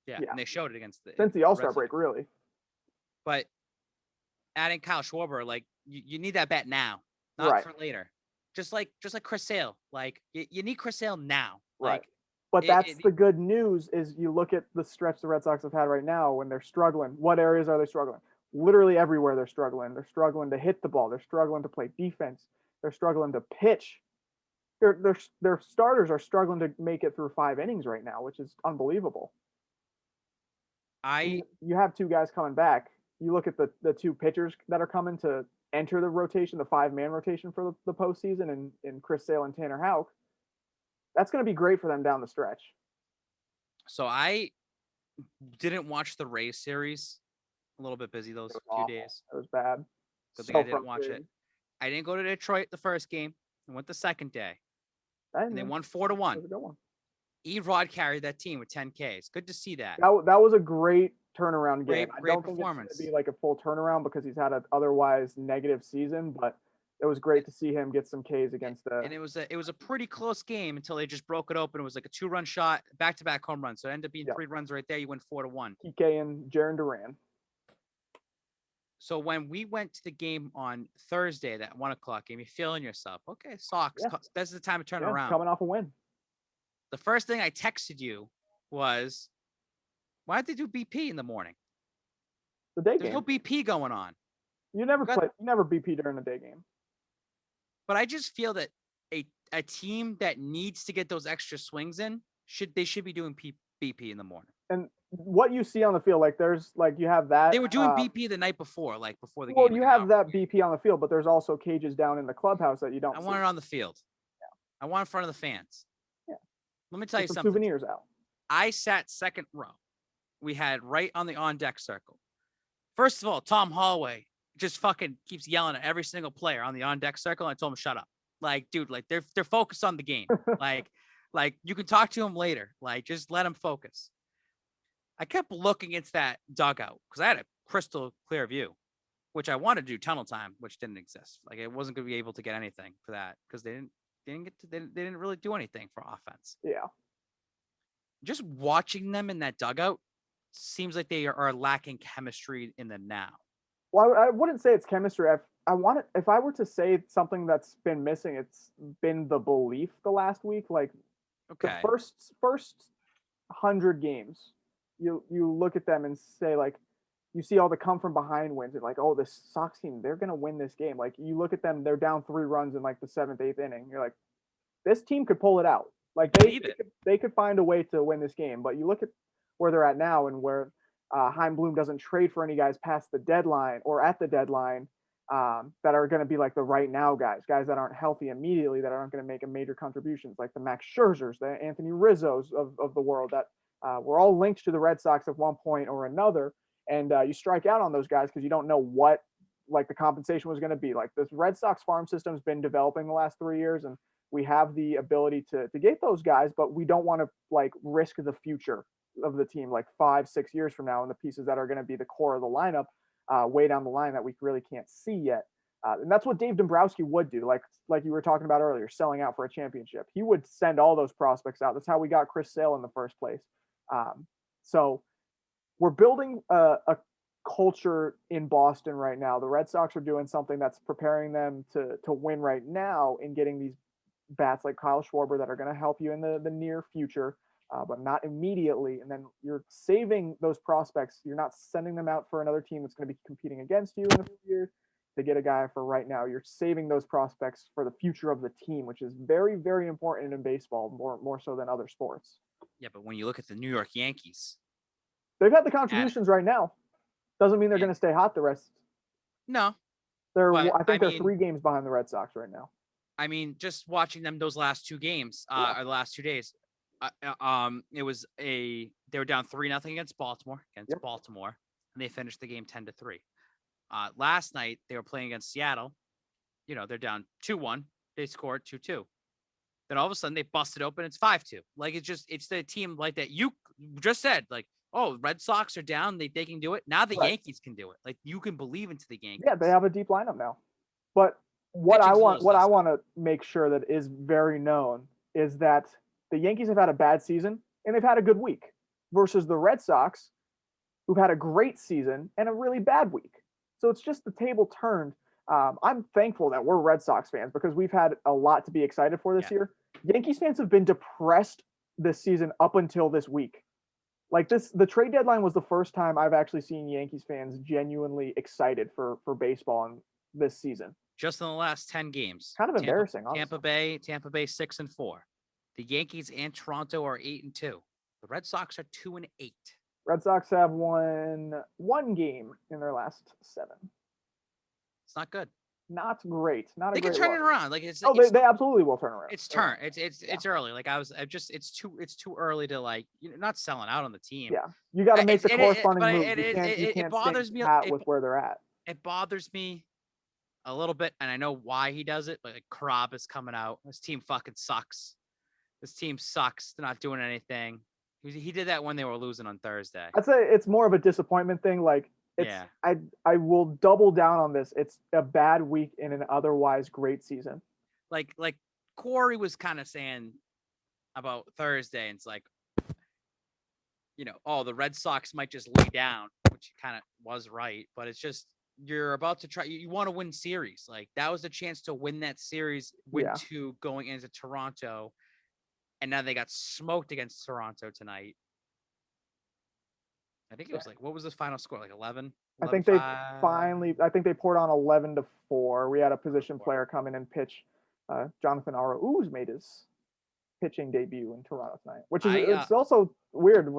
Yeah. And they showed it against since the All-Star break, really. But adding Kyle Schwarber, like, you need that bat now, not for later. Just like Chris Sale, like you need Chris Sale now, right? Like, but that's the good news is you look at the stretch the Red Sox have had right now when they're struggling. What areas are they struggling? Literally everywhere they're struggling. They're struggling to hit the ball. They're struggling to play defense. They're struggling to pitch. Their starters are struggling to make it through 5 innings right now, which is unbelievable. You have 2 guys coming back. You look at the 2 pitchers that are coming to enter the rotation, the 5-man rotation for the postseason, and Chris Sale and Tanner Houck. That's going to be great for them down the stretch. So I didn't watch the Rays series. A little bit busy those few days. It was bad. Good thing I didn't watch it. I didn't go to Detroit the first game. I went the second day. And they won 4-1. E-Rod carried that team with 10 Ks. Good to see that. That was a great turnaround game. Great I don't performance. think it's going to be like a full turnaround because he's had an otherwise negative season, but it was great to see him get some Ks against the. And it was a pretty close game until they just broke it open. It was like a 2-run shot, back-to-back home runs. So it ended up being 3 runs right there. You win 4-1. PK and Jarren Duran. So when we went to the game on Thursday, that 1:00 game, you're feeling yourself. Okay, Sox. Yeah. This is the time to turn around. Coming off a win. The first thing I texted you was, why did they do BP in the morning? The day game. There's no BP going on. You never BP during the day game. But I just feel that a team that needs to get those extra swings in should be doing BP in the morning. And what you see on the field, like you have that. They were doing BP the night before, like before the game. Well, you have that BP on the field, but there's also cages down in the clubhouse that you don't. I want it on the field. Yeah. I want it in front of the fans. Yeah. Let me tell you something. Souvenirs out. I sat second row. We had right on the on-deck circle. First of all, Tom Holloway just fucking keeps yelling at every single player on the on-deck circle. I told him, shut up. Like, dude, like they're focused on the game. like you can talk to him later. Like, just let him focus. I kept looking into that dugout because I had a crystal clear view, which I wanted to do tunnel time, which didn't exist. Like, I wasn't going to be able to get anything for that because they didn't really do anything for offense. Yeah. Just watching them in that dugout seems like they are lacking chemistry in the now. Well, I wouldn't say it's chemistry. If I were to say something that's been missing, it's been the belief the last week. Like, the first 100 games, you look at them and say, like, you see all the come from behind wins and like, oh, this Sox team, they're going to win this game. Like you look at them, they're down 3 runs in like the 7th, 8th inning. You're like, this team could pull it out. Like they could find a way to win this game. But you look at where they're at now and where Chaim Bloom doesn't trade for any guys past the deadline or at the deadline that are going to be like the right now guys that aren't healthy immediately, that aren't going to make a major contributions, like the Max Scherzers, the Anthony Rizzos of the world that were all linked to the Red Sox at one point or another. And you strike out on those guys because you don't know what like the compensation was going to be. Like this Red Sox farm system has been developing the last 3 years, and we have the ability to get those guys, but we don't want to like risk the future of the team like 5-6 years from now and the pieces that are going to be the core of the lineup way down the line that we really can't see yet. And that's what Dave Dombrowski would do. Like you were talking about earlier, selling out for a championship. He would send all those prospects out. That's how we got Chris Sale in the first place. So we're building a culture in Boston right now. The Red Sox are doing something that's preparing them to win right now in getting these bats like Kyle Schwarber that are going to help you in the near future, but not immediately. And then you're saving those prospects. You're not sending them out for another team that's going to be competing against you in a few years to get a guy for right now. You're saving those prospects for the future of the team, which is very, very important in baseball, more so than other sports. Yeah, but when you look at the New York Yankees, they've had the contributions right now. Doesn't mean they're going to stay hot the rest. No. I think they're 3 games behind the Red Sox right now. I mean, just watching them those last 2 games, or the last 2 days, it was they were down 3-0 against Baltimore, and they finished the game 10-3. Last night they were playing against Seattle. You know, they're down 2-1. They scored 2-2. Then all of a sudden they busted open. It's 5-2. Like it's the team like that. You just said like, oh, Red Sox are down. They can do it. Now the Yankees can do it. Like you can believe into the Yankees. Yeah, they have a deep lineup now. But what I want to make sure that is very known is that the Yankees have had a bad season and they've had a good week versus the Red Sox, who've had a great season and a really bad week. So it's just the table turned. I'm thankful that we're Red Sox fans because we've had a lot to be excited for this year. Yankees fans have been depressed this season up until this week. Like the trade deadline was the first time I've actually seen Yankees fans genuinely excited for baseball in this season. Just in the last 10 games. Kind of embarrassing, honestly. Tampa Bay 6-4. The Yankees and Toronto are 8-2. The Red Sox are 2-8. Red Sox have won 1 game in their last 7. It's not good. Not great. Not they a great. They can turn look. it around. Like they absolutely will turn around. It's early. Like it's too early to like not selling out on the team. Yeah, you got to make the corresponding move. It bothers me with where they're at. It bothers me a little bit, and I know why he does it. Like Krab is coming out. This team fucking sucks. This team sucks. They're not doing anything. He did that when they were losing on Thursday. I'd say it's more of a disappointment thing. Like, I will double down on this. It's a bad week in an otherwise great season. Like Corey was kind of saying about Thursday, and it's like, the Red Sox might just lay down, which kind of was right. But it's just you're about to try. You want to win series. Like that was the chance to win that series with 2 going into Toronto. And now they got smoked against Toronto tonight. I think it was what was the final score? Like 11? I think they poured on 11-4. We had a position player come in and pitch. Jonathan Arauz made his pitching debut in Toronto tonight, which is it's also weird.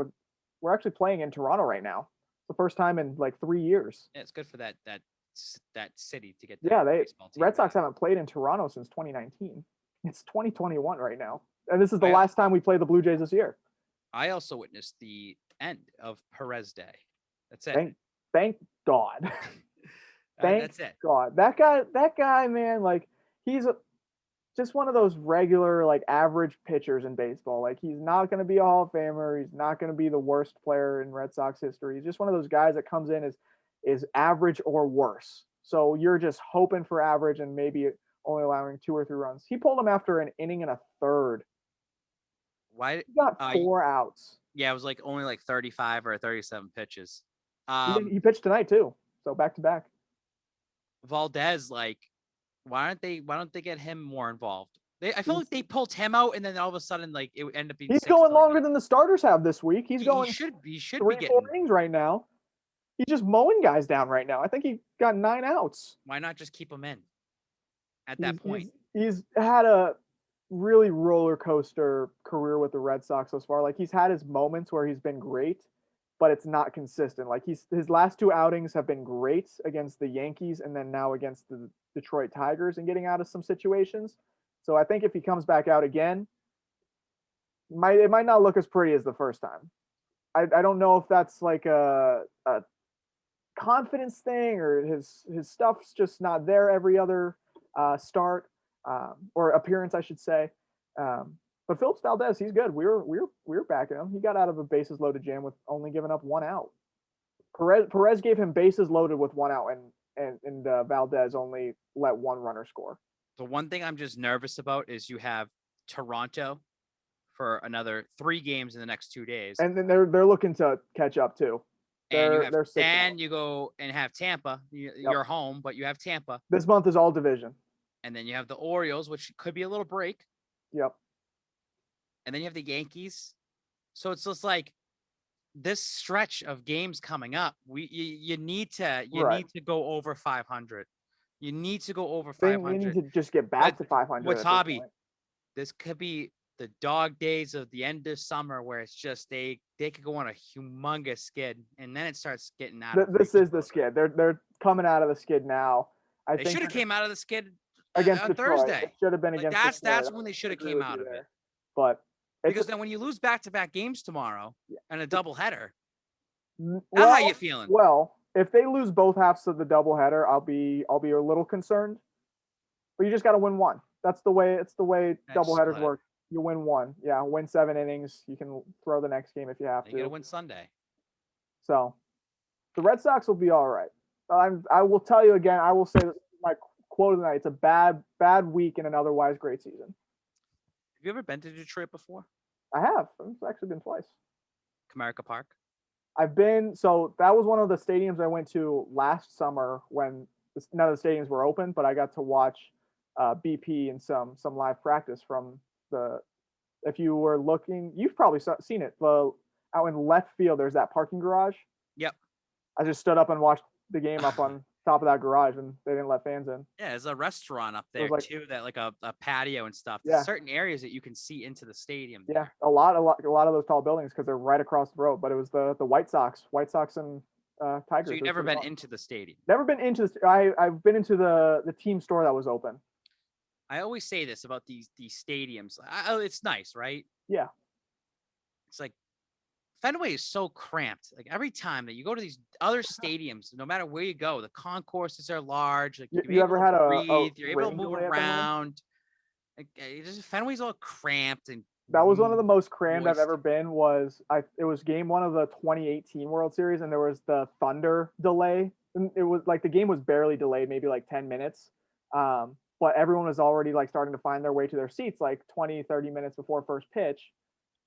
We're actually playing in Toronto right now. It's the first time in like 3 years. Yeah, it's good for that city to get. Red Sox haven't played in Toronto since 2019. It's 2021 right now. And this is the last time we play the Blue Jays this year. I also witnessed the end of Perez Day. That's it. Thank God. That's it. God. That guy, man, like he's just one of those regular, like average pitchers in baseball. Like he's not going to be a Hall of Famer. He's not going to be the worst player in Red Sox history. He's just one of those guys that comes in is average or worse. So you're just hoping for average and maybe only allowing 2 or 3 runs. He pulled him after an inning and a third. Why? He got 4 outs. Yeah, it was like only like 35 or 37 pitches. He pitched tonight too, so back to back. Valdez, like, why don't they get him more involved? I feel like they pulled him out, and then all of a sudden, like, it would end up being. He's going longer than the starters have this week. He's going. He should be 3-4 innings right now. He's just mowing guys down right now. I think he got 9 outs. Why not just keep him in at that point? He's had a really roller coaster career with the Red Sox so far. Like, he's had his moments where he's been great, but it's not consistent. Like, his last 2 outings have been great against the Yankees and then now against the Detroit Tigers and getting out of some situations. So I think if he comes back out again, it might not look as pretty as the first time. I don't know if that's like a confidence thing or his stuff's just not there every other start or appearance, I should say. But Phillips Valdez, he's good. We were backing him. He got out of a bases loaded jam with only giving up 1 out. Perez gave him bases loaded with 1 out, and Valdez only let 1 runner score. The one thing I'm just nervous about is you have Toronto for another 3 games in the next 2 days, and then they're looking to catch up too. And you go and have Tampa. You're home, but you have Tampa. This month is all division. And then you have the Orioles, which could be a little break. Yep. And then you have the Yankees. So it's just like this stretch of games coming up. You need to go over 500. You need to go over 500. We need to just get back to 500. Watabe, this could be the dog days of the end of summer where it's just they could go on a humongous skid, and then it starts getting out. This is the skid. They're coming out of the skid now. They should have came out of the skid against on Thursday. It should have been against. That's when they should have came out of it. But because then when you lose back-to-back games tomorrow and a doubleheader, well, how you feeling? Well, if they lose both halves of the doubleheader, I'll be a little concerned. But you just got to win one. It's the way doubleheaders work. You win 1. Yeah, win 7 innings. You can throw the next game if you have to. You got to win Sunday. So the Red Sox will be all right. I will tell you again, I will say this, my quote of the night, it's a bad week in an otherwise great season. Have you ever been to Detroit before? I have. I've actually been twice. Comerica Park? I've been, so that was one of the stadiums I went to last summer when none of the stadiums were open, but I got to watch BP and some live practice from if you were looking, you've probably seen it. Out in left field, there's that parking garage. Yep. I just stood up and watched the game up on top of that garage, and they didn't let fans in. Yeah, there's a restaurant up there too, that like a patio and stuff. Yeah. There's certain areas that you can see into the stadium. Yeah, a lot of those tall buildings because they're right across the road. But it was the White Sox and Tigers. So you've never been into the stadium? Never been into I've been into the team store that was open. I always say this about these stadiums. It's nice, right? Yeah. It's like Fenway is so cramped. Like every time that you go to these other stadiums, no matter where you go, the concourses are large. Like you ever had you're able to move around. Like Fenway's all cramped and. That was one of the most crammed I've ever been. It was game 1 of the 2018 World Series, and there was the thunder delay. And it was like the game was barely delayed, maybe like 10 minutes. But everyone was already like starting to find their way to their seats like 20, 30 minutes before first pitch.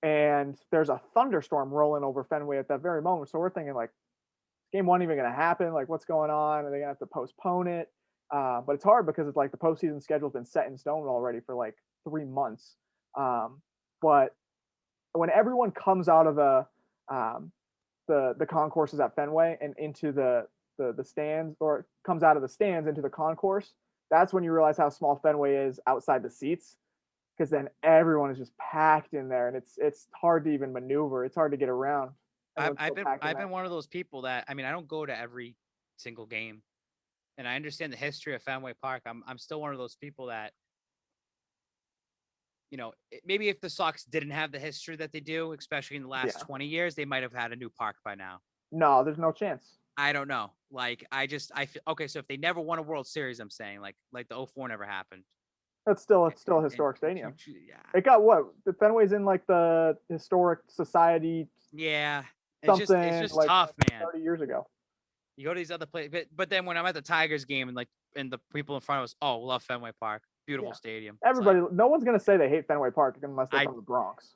And there's a thunderstorm rolling over Fenway at that very moment. So we're thinking like, is game 1 even going to happen? Like, what's going on? Are they going to have to postpone it? But it's hard because it's like the postseason schedule's been set in stone already for like 3 months. But when everyone comes out of the concourses at Fenway and into the stands, or comes out of the stands into the concourse, that's when you realize how small Fenway is outside the seats, because then everyone is just packed in there, and it's hard to even maneuver. It's hard to get around. I've been one of those people that, I mean, I don't go to every single game, and I understand the history of Fenway Park. I'm still one of those people that, you know, maybe if the Sox didn't have the history that they do, especially in the last 20 years, they might have had a new park by now. No, there's no chance. I don't know. Like, I feel okay. So if they never won a World Series, I'm saying like the 04 never happened. It's still a historic stadium. Yeah. It got the Fenway's in like the historic society. Yeah. It's just like tough, man. 30 years ago. You go to these other places, but then when I'm at the Tigers game and the people in front of us, love Fenway Park, beautiful stadium. Everybody, no one's gonna say they hate Fenway Park unless they're from the Bronx.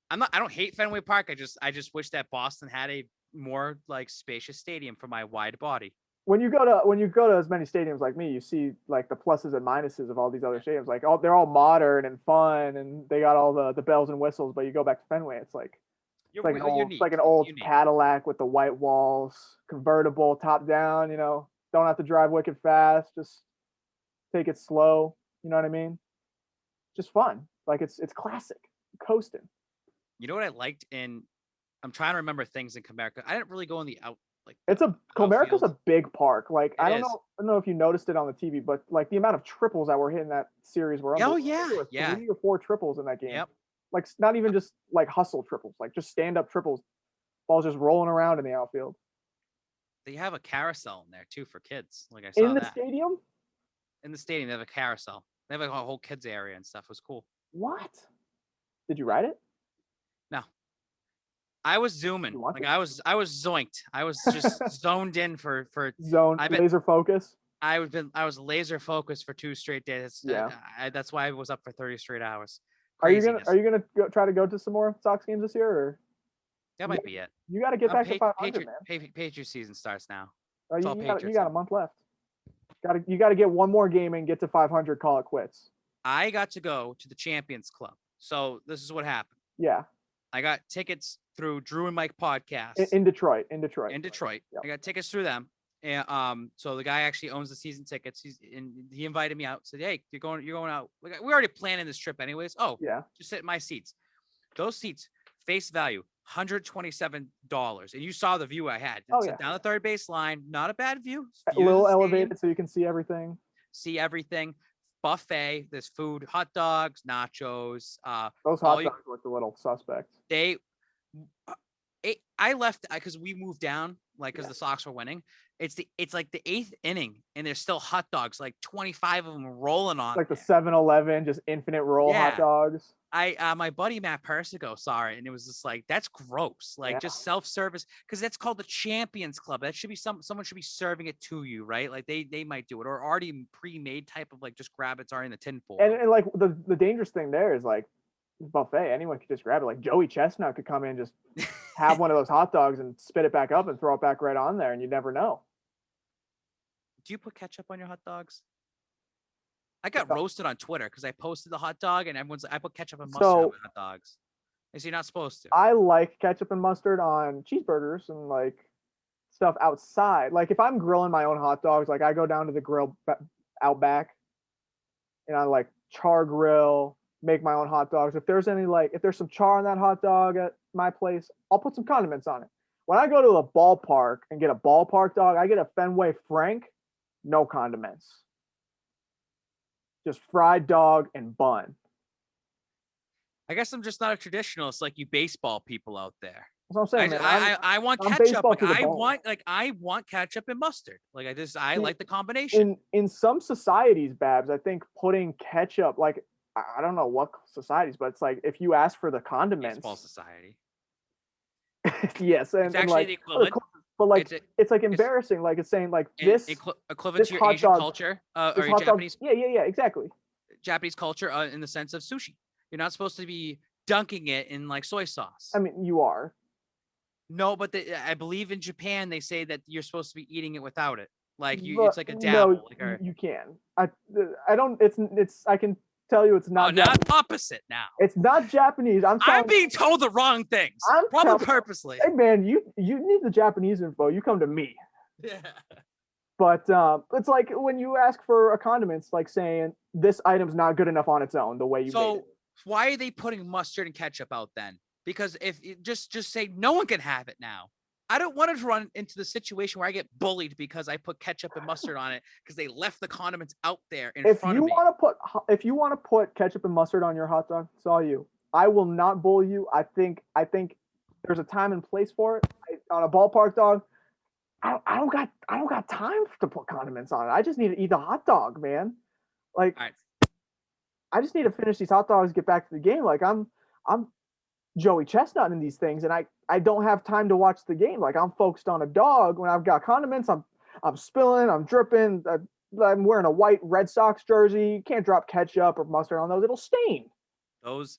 I don't hate Fenway Park. I just wish that Boston had a more like spacious stadium for my wide body. When you go to as many stadiums like me, you see like the pluses and minuses of all these other stadiums. Like they're all modern and fun, and they got all the bells and whistles. But you go back to Fenway, it's like It's like an old Cadillac with the white walls, convertible, top down. Don't have to drive wicked fast. Just take it slow. You know what I mean? Just fun. Like it's classic. Coasting. You know what I liked I'm trying to remember things in Comerica. I didn't really go in the out like. Comerica's a big park. Like I don't know if you noticed it on the TV, but like the amount of triples that were hitting that series were. Oh yeah, there were 3 or 4 triples in that game. Yep. Like not even just like hustle triples, like just stand up triples. Balls just rolling around in the outfield. They have a carousel in there too for kids. Like I saw in the stadium. In the stadium, they have a carousel. They have like a whole kids area and stuff. It was cool. What? Did you ride it? No. I was zooming. Like I was zoinked. I was just zoned in for laser focus. I was laser focused for 2 straight days. Yeah. That's why I was up for 30 straight hours. Craziness. Are you gonna try to go to some more Sox games this year, or? That might be it. You got to get back to 500, man. Patriot season starts now. You got a month left. You got to get one more game and get to 500. Call it quits. I got to go to the Champions Club. So this is what happened. Yeah. I got tickets through Drew and Mike podcast in Detroit. Yep. I got tickets through them, and so the guy actually owns the season tickets. He invited me out. Said, "Hey, you're going out. We're already planning this trip, anyways. Oh, yeah. Just sit in my seats. Those seats, face value, $127, and you saw the view I had. Down the third base line, not a bad view. A little elevated, so you can see everything. Buffet. There's food, hot dogs, nachos. Those hot dogs looked a little suspect. I left because we moved down, because the Sox were winning. It's like the 8th inning, and there's still hot dogs, like 25 of them rolling on. Like the 7-Eleven, just infinite roll hot dogs. My buddy Matt Persico saw it, and it was just like, that's gross. Just self-service, because that's called the Champions Club. That should be someone should be serving it to you, right? Like they might do it, or already pre-made type of just grab it's already in the tin foil. And like the dangerous thing there is like buffet, anyone could just grab it. Like Joey Chestnut could come in and just have one of those hot dogs and spit it back up and throw it back right on there, and you never know. Do you put ketchup on your hot dogs? I got roasted on Twitter because I posted the hot dog and I put ketchup and mustard on my hot dogs. They say you're not supposed to. I like ketchup and mustard on cheeseburgers and like stuff outside. Like if I'm grilling my own hot dogs, like I go down to the grill out back and I like char grill, make my own hot dogs. If there's some char on that hot dog at my place, I'll put some condiments on it. When I go to a ballpark and get a ballpark dog, I get a Fenway Frank, no condiments. Just fried dog and bun. I guess I'm just not a traditionalist like you baseball people out there. That's what I'm saying, man. I want ketchup. I want ketchup and mustard. I like the combination. In some societies, Babz, I think putting ketchup, like I don't know what societies, but it's like if you ask for the condiments. Baseball society. Yes, and it's actually the equivalent. But like it's like embarrassing. Like it's saying like this equivalent to your Asian culture or your Japanese. Yeah, exactly. Japanese culture in the sense of sushi. You're not supposed to be dunking it in like soy sauce. I mean, you are. No, but I believe in Japan they say that you're supposed to be eating it without it. It's like a dabble. No, you can. I don't. It's. I can tell you, it's not. Oh, not opposite now. It's not Japanese. I'm being told the wrong things. Probably purposely. Hey man, you need the Japanese info. You come to me. Yeah. But it's like when you ask for a condiment, it's like saying this item's not good enough on its own. The way you made it. Why are they putting mustard and ketchup out then? Because if just say no one can have it now. I don't want to run into the situation where I get bullied because I put ketchup and mustard on it because they left the condiments out there in front of me. If you want to put ketchup and mustard on your hot dog, it's all you. I will not bully you. I think there's a time and place for it. On a ballpark dog, I don't got time to put condiments on it. I just need to eat the hot dog, man. Like, all right. I just need to finish these hot dogs, get back to the game. Like I'm Joey Chestnut in these things, and I don't have time to watch the game. Like I'm focused on a dog. When I've got condiments, I'm spilling, I'm dripping. I'm wearing a white Red Sox jersey. You can't drop ketchup or mustard on those; it'll stain.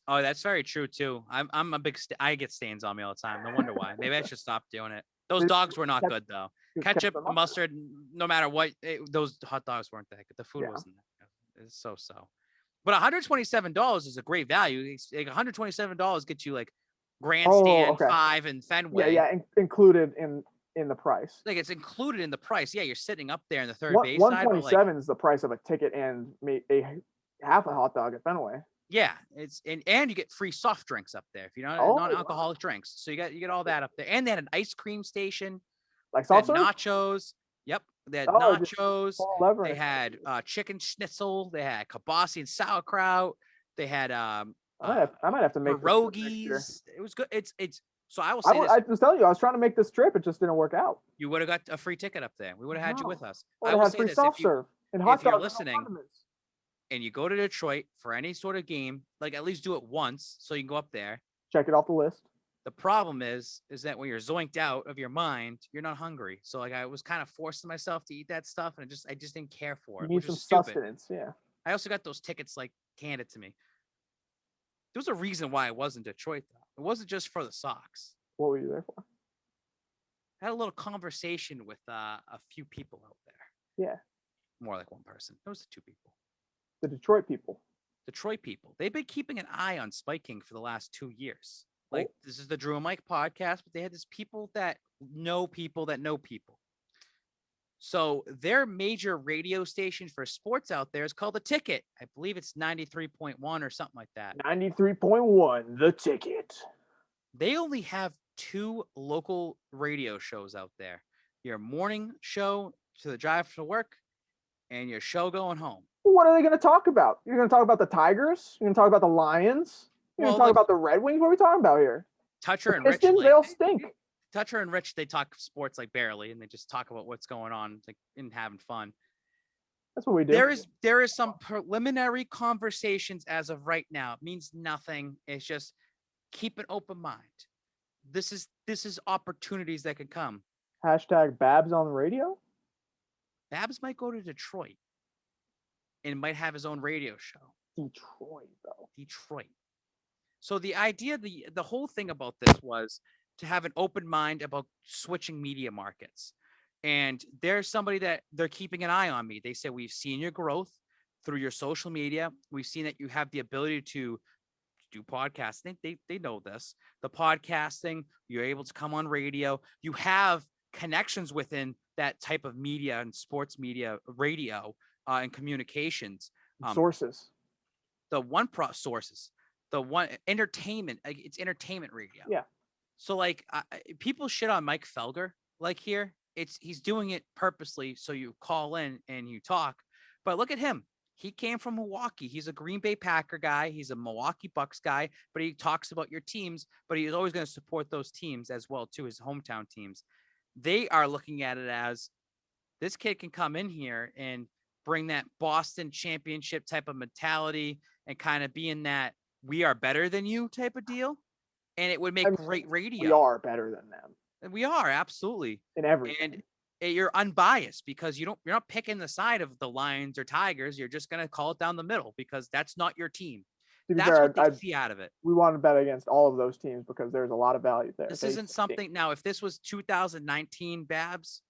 That's very true too. I'm a big. I get stains on me all the time. No wonder why. Maybe I should stop doing it. Those dogs were not good though. Ketchup, mustard, no matter what. Those hot dogs weren't that good. The food wasn't that good. It's so. But $127 is a great value. It's like $127 gets you like Grandstand 5 and Fenway. Yeah, included in the price. Like it's included in the price. Yeah, you're sitting up there in the third base side. 127 is the price of a ticket and half a hot dog at Fenway. Yeah, it's and you get free soft drinks up there if you're not non-alcoholic drinks. So you get all that up there, and they had an ice cream station, like salsa, nachos. Yep, they had nachos. They had chicken schnitzel. They had kibasi and sauerkraut. They had I might have to make pierogies. It was good. It's so I will say I was telling you, I was trying to make this trip. It just didn't work out. You would have got a free ticket up there. We would have had you with us. I will say this: if you're listening and you go to Detroit for any sort of game, like at least do it once so you can go up there. Check it off the list. The problem is that when you're zoinked out of your mind, you're not hungry. So like I was kind of forcing myself to eat that stuff, and I just didn't care for it. You need some sustenance, yeah. I also got those tickets like handed to me. There was a reason why I was in Detroit, though. It wasn't just for the Sox. What were you there for? I had a little conversation with a few people out there. Yeah. More like one person. It was the two people. The Detroit people. Detroit people. They've been keeping an eye on Spiking for the last 2 years. Like, this is the Drew and Mike podcast, but they had this people that know people that know people. So their major radio station for sports out there is called The Ticket. I believe it's 93.1 or something like that. 93.1, The Ticket. They only have 2 local radio shows out there. Your morning show to the drive to work and your show going home. What are they going to talk about? You're going to talk about the Tigers? You're going to talk about the Lions? You're going to talk about the Red Wings? What are we talking about here? Toucher and Rich, they all stink. Toucher and Rich, they talk sports like barely, and they just talk about what's going on, like and having fun. That's what we do. There is some preliminary conversations as of right now. It means nothing. It's just keep an open mind. This is opportunities that could come. Hashtag Babz on the radio. Babz might go to Detroit and might have his own radio show. Detroit, though. Detroit. So the idea, the whole thing about this was to have an open mind about switching media markets. And there's somebody that they're keeping an eye on me. They say, we've seen your growth through your social media. We've seen that you have the ability to do podcasting. They know this. The podcasting, you're able to come on radio. You have connections within that type of media and sports media, radio, and communications. Sources. The one sources. The one entertainment. It's entertainment radio. Yeah. So like people shit on Mike Felger like here. He's doing it purposely so you call in and you talk. But look at him. He came from Milwaukee. He's a Green Bay Packer guy. He's a Milwaukee Bucks guy, but he talks about your teams, but he's always going to support those teams as well too, his hometown teams. They are looking at it as this kid can come in here and bring that Boston championship type of mentality and kind of be in that we are better than you type of deal. And it would make great radio. We are better than them. And we are, absolutely. In everything. And you're unbiased because you're not picking the side of the Lions or Tigers. You're just going to call it down the middle because that's not your team. That's what they see out of it. We want to bet against all of those teams because there's a lot of value there. This isn't something. Now, if this was 2019 Babz,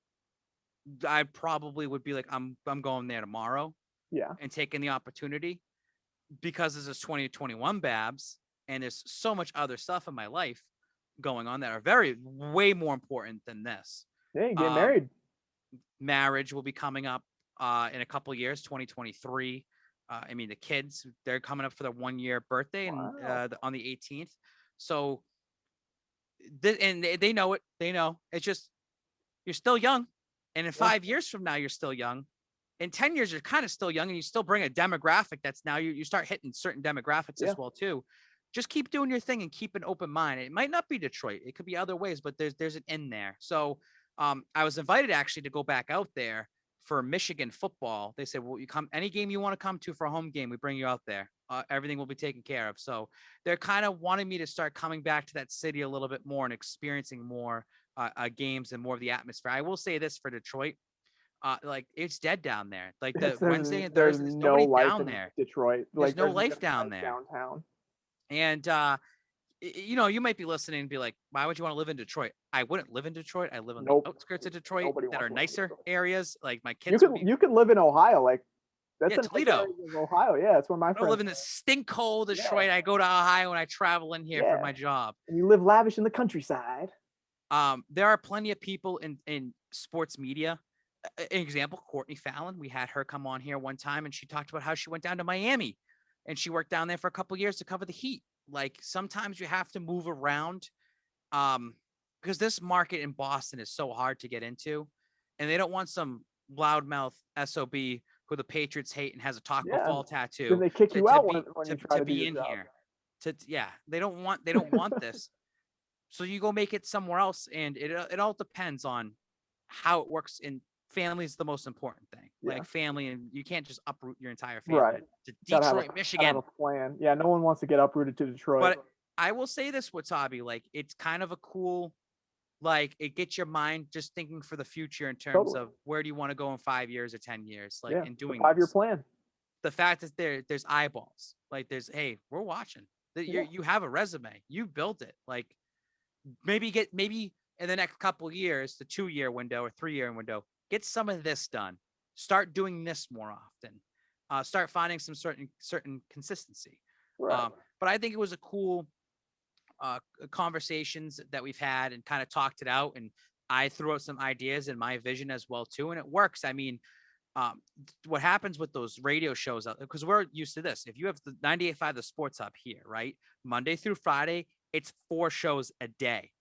I probably would be like, I'm going there tomorrow. Yeah. And taking the opportunity because this is 2021 Babz. And there's so much other stuff in my life going on that are way more important than this. Yeah, get married. Marriage will be coming up in a couple of years, 2023. I mean, the kids, they're coming up for their 1-year birthday on the 18th. So, and they know it. They know. It's just, you're still young. And in 5 years from now, you're still young. In 10 years, you're kind of still young and you still bring a demographic that's now you start hitting certain demographics as well, too. Just keep doing your thing and keep an open mind. It might not be Detroit. It could be other ways, but there's an in there. So I was invited actually to go back out there for Michigan football. They said, well, you come any game you want to come to for a home game, we bring you out there. Everything will be taken care of. So they're kind of wanting me to start coming back to that city a little bit more and experiencing more games and more of the atmosphere. I will say this for Detroit. Like it's dead down there. Like the Wednesday and Thursday, there's no life down in there. Detroit. There's no life down there. Downtown. And you might be listening and be like, why would you want to live in Detroit? I wouldn't live in Detroit. I live on the outskirts of Detroit that are nicer areas. Like my kids. You can live in Ohio. Like That's Toledo, of Ohio. Yeah, that's where my friends. I live in the stink cold Detroit. I go to Ohio and I travel in here for my job. And you live lavish in the countryside. There are plenty of people in sports media. An example, Courtney Fallon. We had her come on here one time, and she talked about how she went down to Miami, and she worked down there for a couple of years to cover the Heat. Like sometimes you have to move around, because this market in Boston is so hard to get into, and they don't want some loudmouth SOB who the Patriots hate and has a taco fall tattoo. Then they kick you out when you try to be in here. They don't want this. So you go make it somewhere else, and it all depends on how it works. In family is the most important thing. Like family, and you can't just uproot your entire family to Detroit, Michigan. Have a plan. Yeah, no one wants to get uprooted to Detroit. But I will say this, Watabe, like it's kind of a cool, like it gets your mind just thinking for the future in terms of where do you want to go in 5 years or 10 years, like in doing 5-year plan. The fact that there's eyeballs, like hey, we're watching. You have a resume, you built it. Like maybe in the next couple of years, the 2-year window or 3-year window, get some of this done. Start doing this more often. Start finding some certain consistency. Right. But I think it was a cool conversations that we've had and kind of talked it out. And I threw out some ideas and my vision as well too, and it works. I mean, what happens with those radio shows, because we're used to this. If you have the 98.5 The Sports Hub here, right, Monday through Friday, it's 4 shows a day.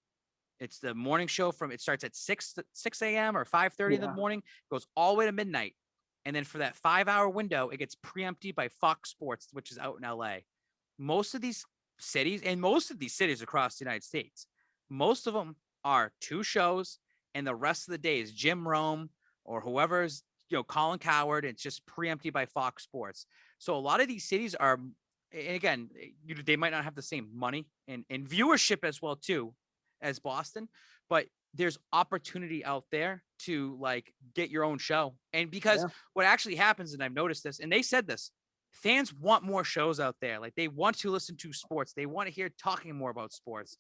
It's the morning show it starts at 6 a.m. or 5:30 in the morning, goes all the way to midnight. And then for that 5-hour window, it gets preempted by Fox Sports, which is out in LA. Most of these cities across the United States, most of them are 2 shows, and the rest of the day is Jim Rome or whoever's, Colin Cowherd. It's just preempted by Fox Sports. So a lot of these cities are, and again, they might not have the same money and viewership as well too as Boston, but there's opportunity out there to like get your own show. And because what actually happens, and I've noticed this, and they said this, fans want more shows out there. Like they want to listen to sports. They want to hear talking more about sports.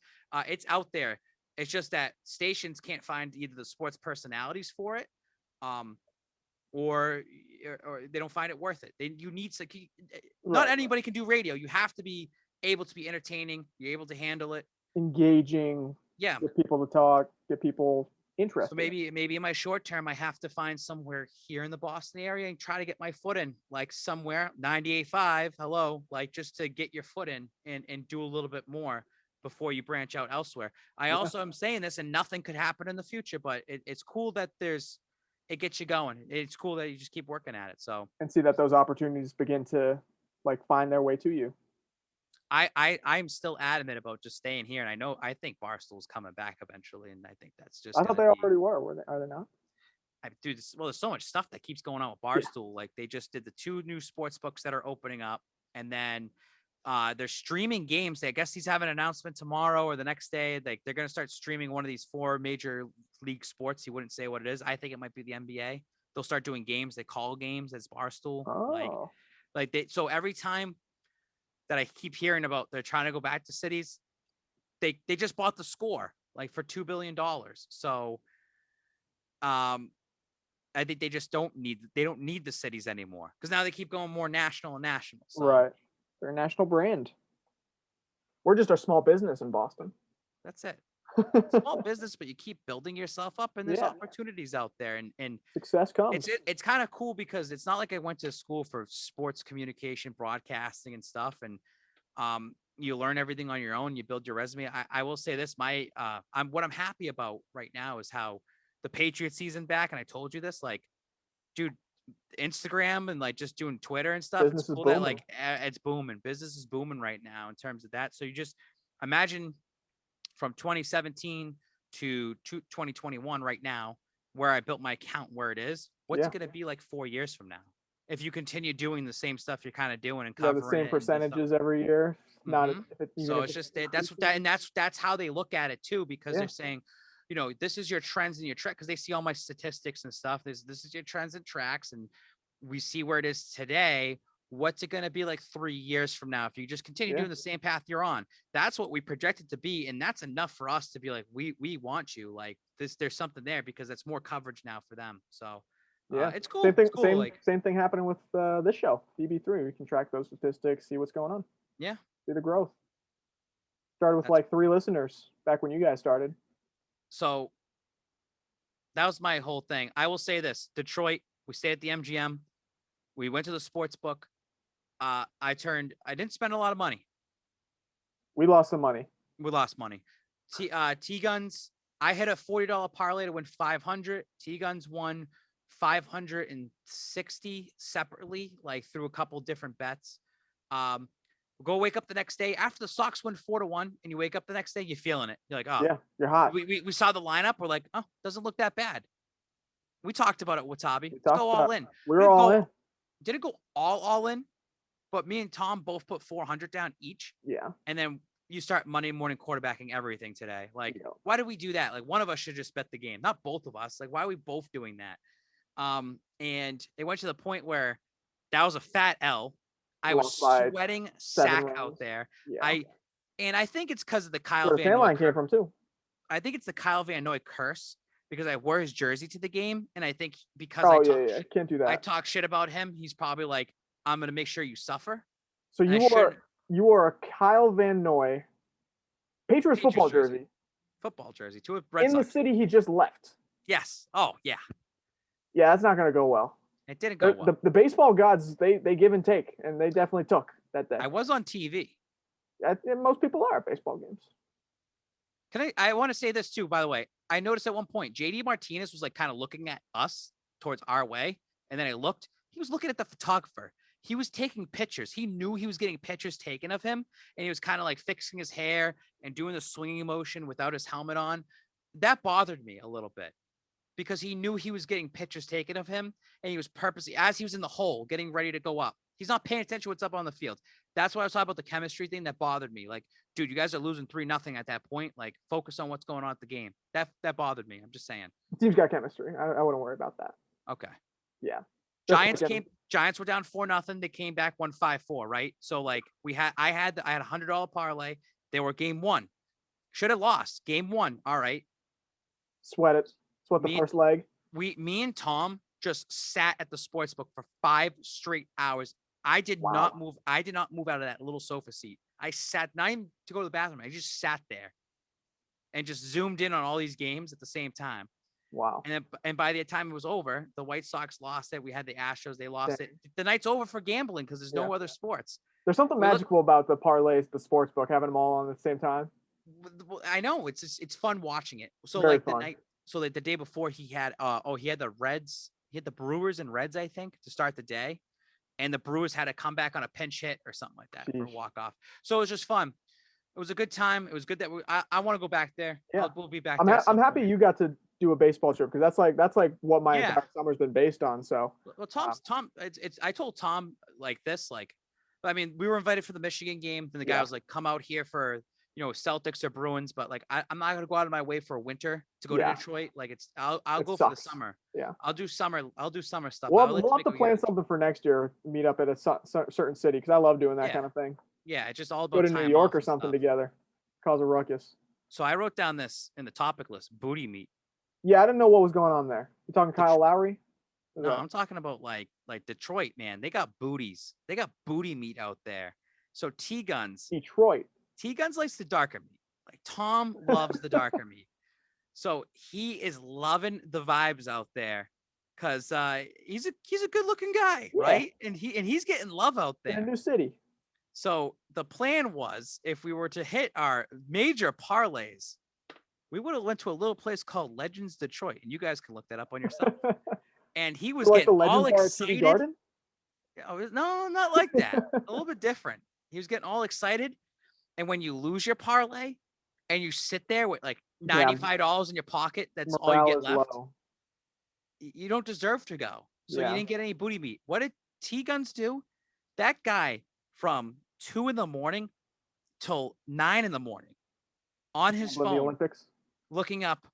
It's out there. It's just that stations can't find either the sports personalities for it, or they don't find it worth it. You need to. Not anybody can do radio. You have to be able to be entertaining. You're able to handle it, engaging. Yeah, get people to talk, get people interested. So maybe in my short term, I have to find somewhere here in the Boston area and try to get my foot in, like somewhere 98.5. Hello, like just to get your foot in and do a little bit more before you branch out elsewhere. I also am saying this, and nothing could happen in the future, but it's cool that it gets you going. It's cool that you just keep working at it. So and see that those opportunities begin to like find their way to you. I'm still adamant about just staying here, and I think Barstool's coming back eventually, and I think that's just. I thought they already were. Are they not? There's so much stuff that keeps going on with Barstool. Like they just did the 2 new sports books that are opening up, and then they're streaming games. I guess he's having an announcement tomorrow or the next day. Like they're going to start streaming one of these 4 major league sports. He wouldn't say what it is. I think it might be the NBA. They'll start doing games. They call games as Barstool. Oh. So every time that I keep hearing about they're trying to go back to cities, they just bought the Score like for $2 billion. So I think they just don't need the cities anymore, because now they keep going more national. So. Right. They're a national brand. We're just a small business in Boston. That's it. Small business, but you keep building yourself up, and there's opportunities out there, and success comes. It's kind of cool because it's not like I went to school for sports communication, broadcasting and stuff, and you learn everything on your own. You build your resume. I will say this, what I'm happy about right now is how the Patriots season back, and I told you this, like, dude, Instagram and like just doing Twitter and stuff, business it's cool that like it's booming. Business is booming right now in terms of that. So you just imagine from 2017 to 2021 right now, where I built my account where it is, what's it going to be like 4 years from now? If you continue doing the same stuff you're kind of doing and covering the same percentages every year. Not so it's just that's how they look at it too, because they're saying, this is your trends and your track, because they see all my statistics and stuff. This is your trends and tracks, and we see where it is today. What's it going to be like 3 years from now if you just continue doing the same path you're on? That's what we projected to be, and that's enough for us to be like, we want you. Like this, there's something there, because it's more coverage now for them. So Yeah, it's cool. Same thing. It's cool. Same thing happening with this show, DB3. We can track those statistics, see what's going on. Yeah, see the growth. Started with like 3 listeners back when you guys started. So that was my whole thing. I will say this: Detroit. We stayed at the MGM. We went to the sports book. I didn't spend a lot of money. We lost some money. We lost money. T-Guns. I hit a $40 parlay to win 500. T-Guns won 560 separately, like through a couple different bets. Go wake up the next day after the Sox win 4-1, and you wake up the next day, you're feeling it. You're like, oh, yeah, you're hot. We saw the lineup. We're like, oh, doesn't look that bad. We talked about it, Watabe. Let's go all in. We were all in. Didn't go all in, but me and Tom both put 400 down each. Yeah. And then you start Monday morning quarterbacking everything today. Like, why did we do that? Like, one of us should just bet the game, not both of us. Like, why are we both doing that? And it went to the point where that was a fat L. I was sweating sack out there. Yeah. I think it's because of the Kyle Van Noy came from too. I think it's the Kyle Van Noy curse because I wore his jersey to the game, and I think because can't do that. I talk shit about him, he's probably like, I'm gonna make sure you suffer. So you wore a Kyle Van Noy Patriots football jersey. Football jersey to a Red in Sox. The city he just left. Yes. Oh yeah. Yeah, that's not gonna go well. It didn't go well. The baseball gods, they give and take, and they definitely took that day. I was on TV. Most people are at baseball games. I want to say this too, by the way. I noticed at one point, JD Martinez was like kind of looking at us towards our way. And then I looked, he was looking at the photographer. He was taking pictures. He knew he was getting pictures taken of him. And he was kind of like fixing his hair and doing the swinging motion without his helmet on. That bothered me a little bit because he knew he was getting pictures taken of him. And he was purposely, as he was in the hole, getting ready to go up. He's not paying attention to what's up on the field. That's why I was talking about the chemistry thing that bothered me. Like, dude, you guys are losing 3-0 at that point. Like, focus on what's going on at the game. That bothered me. I'm just saying. The team's got chemistry. I wouldn't worry about that. Okay. Yeah. Giants were down 4-0. They came back, won 5-4, right? So like I had a $100 parlay. They were game 1. Should have lost. Game 1. All right. Sweat it. Sweat the first leg. Me and Tom just sat at the sports book for 5 straight hours. I did not move. I did not move out of that little sofa seat. I sat, not even to go to the bathroom. I just sat there and just zoomed in on all these games at the same time. Wow. And by the time it was over, the White Sox lost it. We had the Astros. They lost it. The night's over for gambling because there's no other sports. There's something magical about the parlays, the sports book, having them all on at the same time. I know. It's fun watching it. So Very like fun. the night, so like the day before he had the Reds. He had the Brewers and Reds, I think, to start the day. And the Brewers had to come back on a pinch hit or something like that for a walk-off. So it was just fun. It was a good time. It was good that I want to go back there. Yeah. We'll be back I'm happy you got to do a baseball trip because that's like what my entire summer's been based on. So well, Tom, I told Tom like this, like, I mean, we were invited for the Michigan game. Then the guy was like, come out here for, Celtics or Bruins, but like I'm not gonna go out of my way for a winter to go to Detroit. Like I'll go for the summer. Yeah, I'll do summer stuff. We'll have to plan something for next year. Meet up at a certain city because I love doing that kind of thing. Yeah, it's just all about go to New York or something together, cause a ruckus. So I wrote down this in the topic list: booty meat. Yeah, I didn't know what was going on there. You talking Kyle Lowry? No, I'm talking about like Detroit, man. They got booties. They got booty meat out there. So T-Guns. Detroit. T-Guns likes the darker meat. Like Tom loves the darker meat. So he is loving the vibes out there because he's a good looking guy, right? And he's getting love out there. In a new city. So the plan was if we were to hit our major parlays, we would have went to a little place called Legends Detroit, and you guys can look that up on yourself. And he was getting all excited. No, not like that. A little bit different. He was getting all excited. And when you lose your parlay and you sit there with like $95 in your pocket, that's all you get left. You don't deserve to go. So you didn't get any booty meat. What did T-Guns do? That guy from 2 a.m. till 9 a.m. on his phone, the Olympics, looking up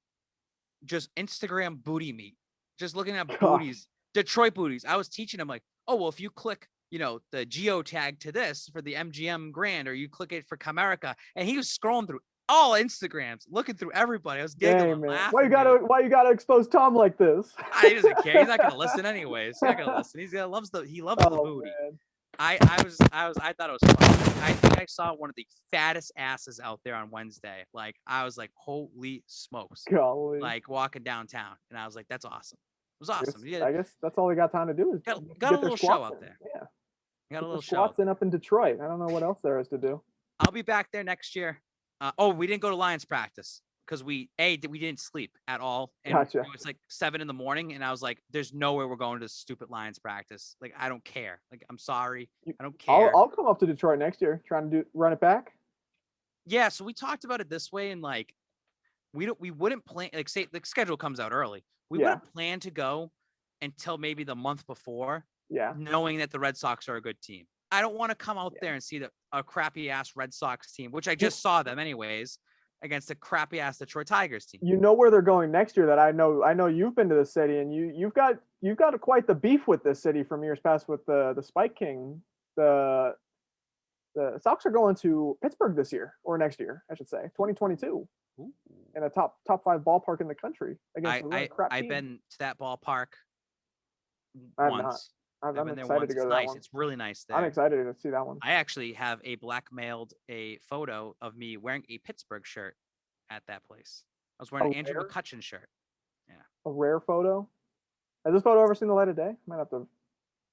just Instagram booty meat, just looking at booties, Detroit booties. I was teaching him like, oh, well, if you click the geo tag to this for the MGM Grand, or you click it for Comerica, and he was scrolling through all Instagrams, looking through everybody. I was giggling, laughing. Why you gotta expose Tom like this? He doesn't care. He's not gonna listen anyways. He's not gonna listen. He loves the booty. Man. I thought it was funny. I think I saw one of the fattest asses out there on Wednesday. Like, I was like, holy smokes. Golly. Like, walking downtown. And I was like, that's awesome. It was awesome. I guess that's all we got time to do is got a little show out there. Yeah. Got a little squats in up in Detroit. I don't know what else there is to do. I'll be back there next year. We didn't go to Lions practice because we didn't sleep at all. And Gotcha. It was like 7 a.m. and I was like, there's no way we're going to this stupid Lions practice. Like, I don't care. Like, I'm sorry. I don't care. I'll come up to Detroit next year, trying to run it back. Yeah. So we talked about it this way, and like, we wouldn't plan, like, say the schedule comes out early. We wouldn't plan to go until maybe the month before. Yeah. Knowing that the Red Sox are a good team. I don't want to come out there and see a crappy ass Red Sox team, which I just saw them anyways, against a crappy ass Detroit Tigers team. You know where they're going next year. That I know you've been to the city, and you've got quite the beef with this city from years past with the Spike King. The Sox are going to Pittsburgh this year, or next year, I should say, 2022. Ooh. In a top 5 ballpark in the country against the crap team. I've been to that ballpark once. I'm excited to go to that one. It's really nice there. I'm excited to see that one. I actually have blackmailed a photo of me wearing a Pittsburgh shirt at that place. I was wearing an Andrew McCutchen shirt. Yeah. A rare photo? Has this photo ever seen the light of day? Might have to.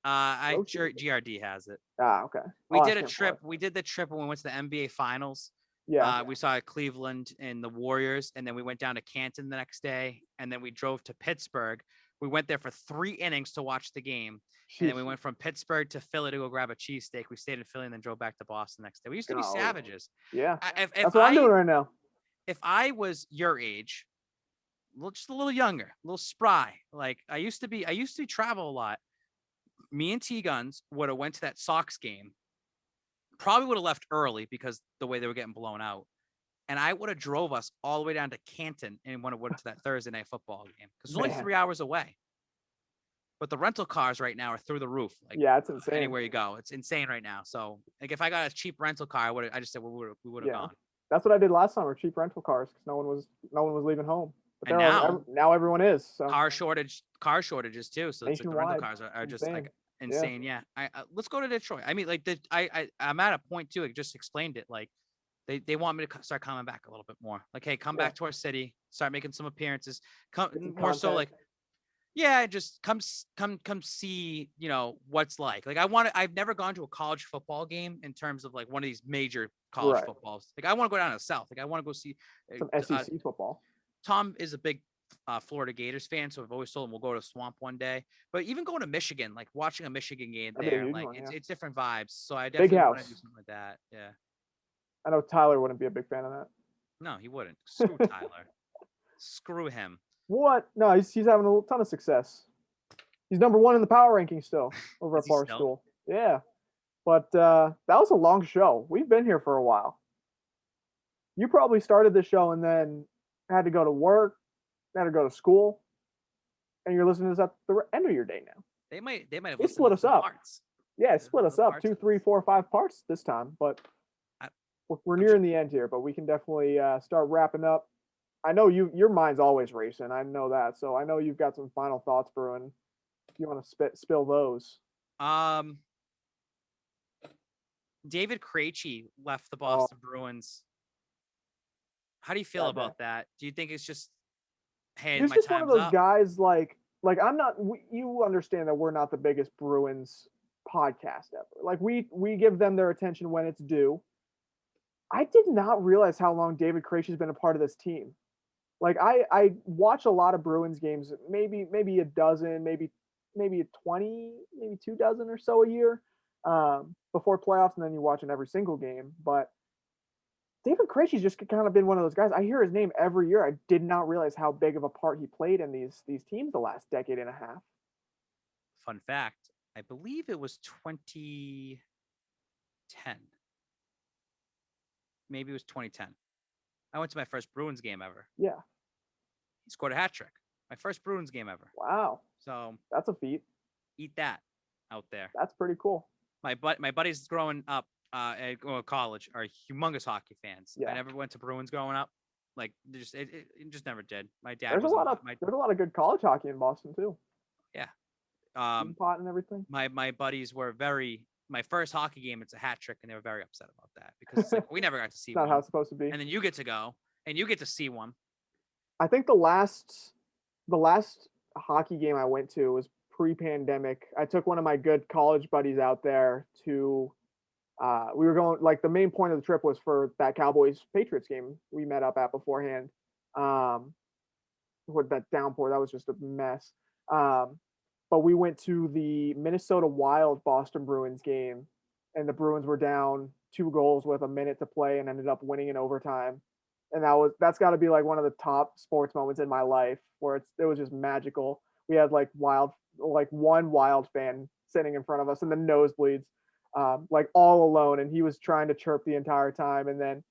GRD has it. Okay. We did a trip. We did the trip when we went to the NBA Finals. Yeah. We saw Cleveland and the Warriors, and then we went down to Canton the next day, and then we drove to Pittsburgh. We went there for 3 innings to watch the game. Jeez. And then we went from Pittsburgh to Philly to go grab a cheesesteak. We stayed in Philly and then drove back to Boston the next day. We used to be savages. Yeah. That's what I'm doing right now. If I was your age, just a little younger, a little spry, like I used to travel a lot. Me and T-Guns would have went to that Sox game. Probably would have left early because the way they were getting blown out. And I would have drove us all the way down to Canton and went to that Thursday night football game because it's only 3 hours away. But the rental cars right now are through the roof. Like, yeah, it's insane. Anywhere you go, it's insane right now. So, like, if I got a cheap rental car, I just said we would have gone. That's what I did last summer. Cheap rental cars because no one was leaving home. But and now everyone is. So. Car shortages too. So it's like the rental cars are just like insane. Yeah. Let's go to Detroit. I mean, like I'm at a point too. I just explained it. Like they want me to start coming back a little bit more. Like, hey, come back to our city. Start making some appearances. Come more so like. Yeah, just come see, what's like. Like I've never gone to a college football game in terms of like one of these major college footballs. Like I want to go down to the South. Like I want to go see some SEC football. Tom is a big Florida Gators fan, so I've always told him we'll go to Swamp one day. But even going to Michigan, like watching a Michigan game there, like it's different vibes. So I definitely want to do something like that. Yeah. I know Tyler wouldn't be a big fan of that. No, he wouldn't. Screw Tyler. Screw him. What? No, he's having a ton of success. He's number 1 in the power ranking still over at Barstool. Yeah. But that was a long show. We've been here for a while. You probably started the show and then had to go to work, had to go to school, and you're listening to this at the end of your day now. They might have split us up. Parts. Yeah, split us up 2, 3, 4, 5 parts this time. But we're nearing the end here. But we can definitely start wrapping up. I know your mind's always racing. I know that. So I know you've got some final thoughts brewing. If you want to spill those. David Krejci left the Boston Bruins. How do you feel about that? Do you think it's just, hey, he's just one of those guys like I'm not. You understand that we're not the biggest Bruins podcast ever. Like we give them their attention when it's due. I did not realize how long David Krejci's been a part of this team. Like I watch a lot of Bruins games, maybe a dozen, maybe 20, maybe 2 dozen or so a year before playoffs, and then you watch in every single game. But David Krejci's just kind of been one of those guys. I hear his name every year. I did not realize how big of a part he played in these teams the last decade and a half. Fun fact, I believe it was 2010. Maybe it was 2010. I went to my first Bruins game ever. Yeah. He scored a hat trick. My first Bruins game ever. Wow. So that's a feat. Eat that out there. That's pretty cool. My buddies growing up college are humongous hockey fans. Yeah. I never went to Bruins growing up. Like it just never did. My dad there's was a lot of good college hockey in Boston too. Yeah. Pot and everything. My buddies were my first hockey game, it's a hat trick, and they were very upset about that because it's like we never got to see not one. How it's supposed to be. And then you get to go and you get to see one. I think the last hockey game I went to was pre-pandemic. I took one of my good college buddies out there to we were going, like, the main point of the trip was for that Cowboys Patriots game we met up at beforehand. With that downpour, that was just a mess. But we went to the Minnesota Wild Boston Bruins game, and the Bruins were down 2 goals with a minute to play and ended up winning in overtime. And that's got to be like one of the top sports moments in my life, where it was just magical. We had like one Wild fan sitting in front of us in the nosebleeds, like all alone, and he was trying to chirp the entire time. And then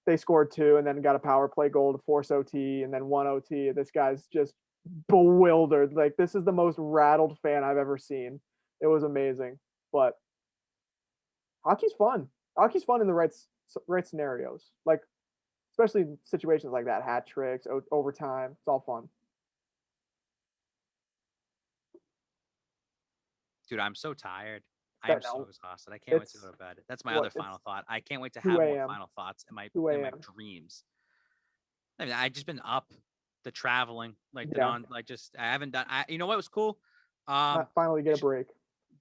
they scored 2, and then got a power play goal to force OT, and then 1 OT. And this guy's just bewildered. Like, this is the most rattled fan I've ever seen. It was amazing. But hockey's fun. Hockey's fun in the right scenarios. Like, especially in situations like that, hat tricks, overtime. It's all fun. Dude, I'm so tired. I am so exhausted. I can't wait to go to bed. That's my other final thought. I can't wait to have more final thoughts in my dreams. I mean, I just been up, the traveling, like I haven't done. You know what was cool? Finally get a break.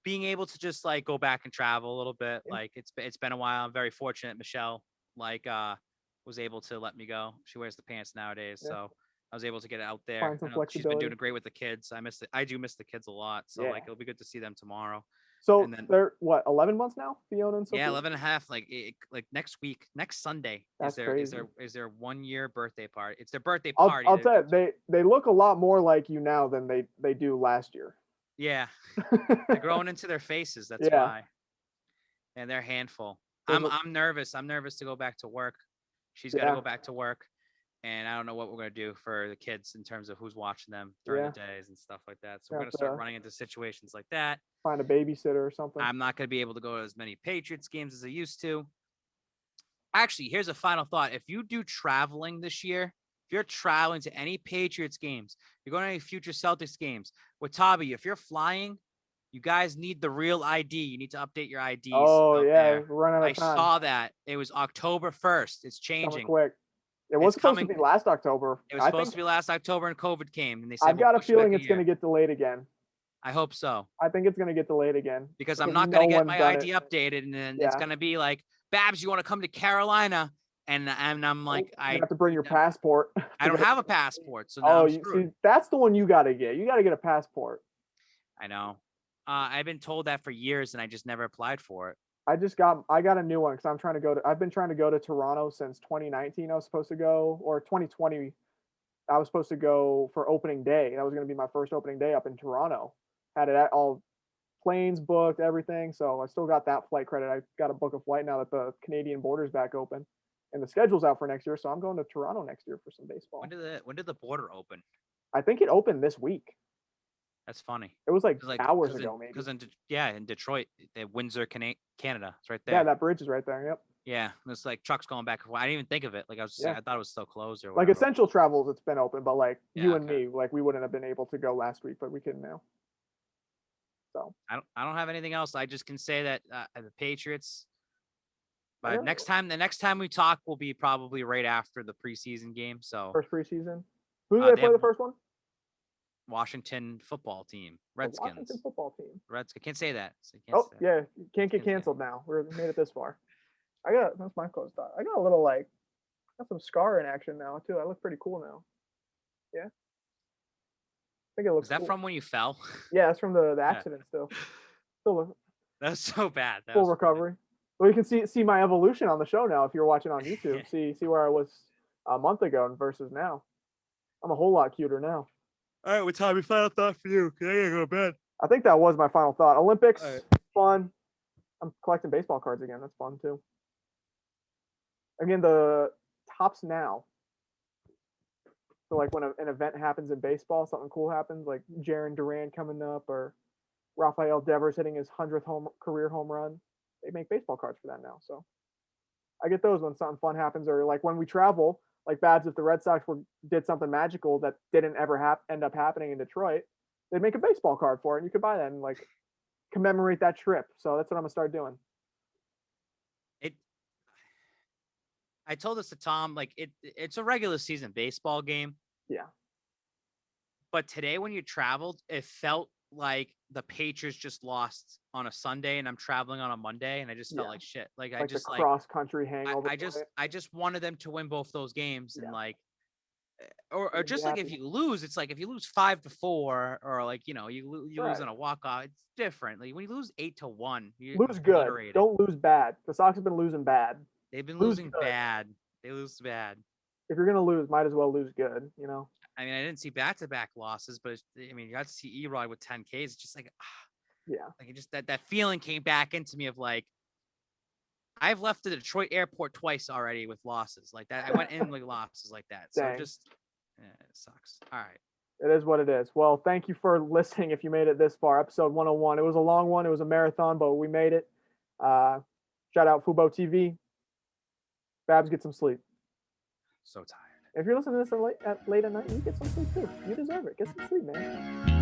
Being able to just like go back and travel a little bit. Yeah. Like it's been a while. I'm very fortunate. Michelle was able to let me go. She wears the pants nowadays, so I was able to get out there. Find some flexibility. She's been doing great with the kids. I do miss the kids a lot. So like it'll be good to see them tomorrow. So they're what, 11 months now, Fiona and Sophia? Yeah, 11 and a half. Like next week, next Sunday is their 1 year birthday party. It's their birthday party. I'll tell you, they look a lot more like you now than they do last year. Yeah, they're growing into their faces. That's why. And they're a handful. I'm nervous. I'm nervous to go back to work. She's got to go back to work. And I don't know what we're going to do for the kids in terms of who's watching them during the days and stuff like that. So we're going to start running into situations like that. Find a babysitter or something. I'm not going to be able to go to as many Patriots games as I used to. Actually, here's a final thought. If you do traveling this year, if you're traveling to any Patriots games, you're going to any future Celtics games, Watabe, if you're flying, you guys need the real ID. You need to update your IDs. Oh, yeah. We're running out of time. I saw that. It was October 1st. It's changing. Quick. It was supposed to be last October. It was supposed to be last October, and COVID came, and they said I've got a feeling it's going to get delayed again. I hope so. I think it's going to get delayed again because I'm not going to get my ID updated, and then it's going to be like, Babz, you want to come to Carolina? And I'm like, you have to bring your passport. I don't have a passport, so now see, that's the one you got to get. You got to get a passport. I know. I've been told that for years, and I just never applied for it. I got a new one because I've been trying to go to Toronto since 2019. I was supposed to go, or 2020. I was supposed to go for opening day. That was going to be my first opening day up in Toronto. Had it all planes booked, everything. So I still got that flight credit. I got to book a flight now that the Canadian border's back open, and the schedule's out for next year. So I'm going to Toronto next year for some baseball. When did the border open? I think it opened this week. That's funny. It was like hours ago, maybe. Because in Detroit, Windsor, Canada, it's right there. Yeah, that bridge is right there. Yep. Yeah, it's like trucks going back. I didn't even think of it. Like I thought it was still closed or whatever. Like essential travels, it's been open, but like you and me, like we wouldn't have been able to go last week, but we can now. So I don't have anything else. I just can say that the Patriots. But the next time we talk will be probably right after the preseason game. So first preseason. Who did they play the first one? Washington football team, Redskins. Washington football team. Redskins. Can't say that. Can't get canceled now. We made it this far. That's my close thought. I got a little got some scar in action now too. I look pretty cool now. Yeah. I think it looks. Is that cool. From when you fell? Yeah, it's from the accident still. That's so bad. Full recovery. Well, you can see my evolution on the show now if you're watching on YouTube. see where I was a month ago versus now. I'm a whole lot cuter now. All right, Watabe, final thought for you. I gotta go to bed. I think that was my final thought. Olympics, fun. I'm collecting baseball cards again. That's fun too. Again, the tops now. So like when an event happens in baseball, something cool happens, like Jaron Duran coming up or Rafael Devers hitting his 100th career home run. they make baseball cards for that now. So I get those when something fun happens, or like when we travel, like Babz, if the Red Sox did something magical that didn't ever end up happening in Detroit, they'd make a baseball card for it, and you could buy that and like commemorate that trip. So that's what I'm gonna start doing. I told this to Tom, like it's a regular season baseball game. Yeah. But today when you traveled, it felt like the Patriots just lost on a Sunday and I'm traveling on a Monday and I just felt like shit. Like I just the cross country hangover. I just wanted them to win both those games and like or just like if you lose, it's like if you lose 5-4 or like you lose on a walk off, it's different. Like when you lose 8-1, you lose good. Don't lose bad. The Sox have been losing bad. They've been losing bad. They lose bad. If you're gonna lose, might as well lose good. I mean, I didn't see back-to-back losses, but I mean, you got to see Erod with 10 Ks. It's just like, like it just that feeling came back into me of like, I've left the Detroit airport twice already with losses like that. I went in with losses like that, so it sucks. All right. It is what it is. Well, thank you for listening. If you made it this far, episode 101. It was a long one. It was a marathon, but we made it. Shout out FuboTV. Babz, get some sleep. So tired. If you're listening to this late at night, you get some sleep too. You deserve it. Get some sleep, man.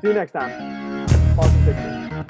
See you next time. Boston Celtics.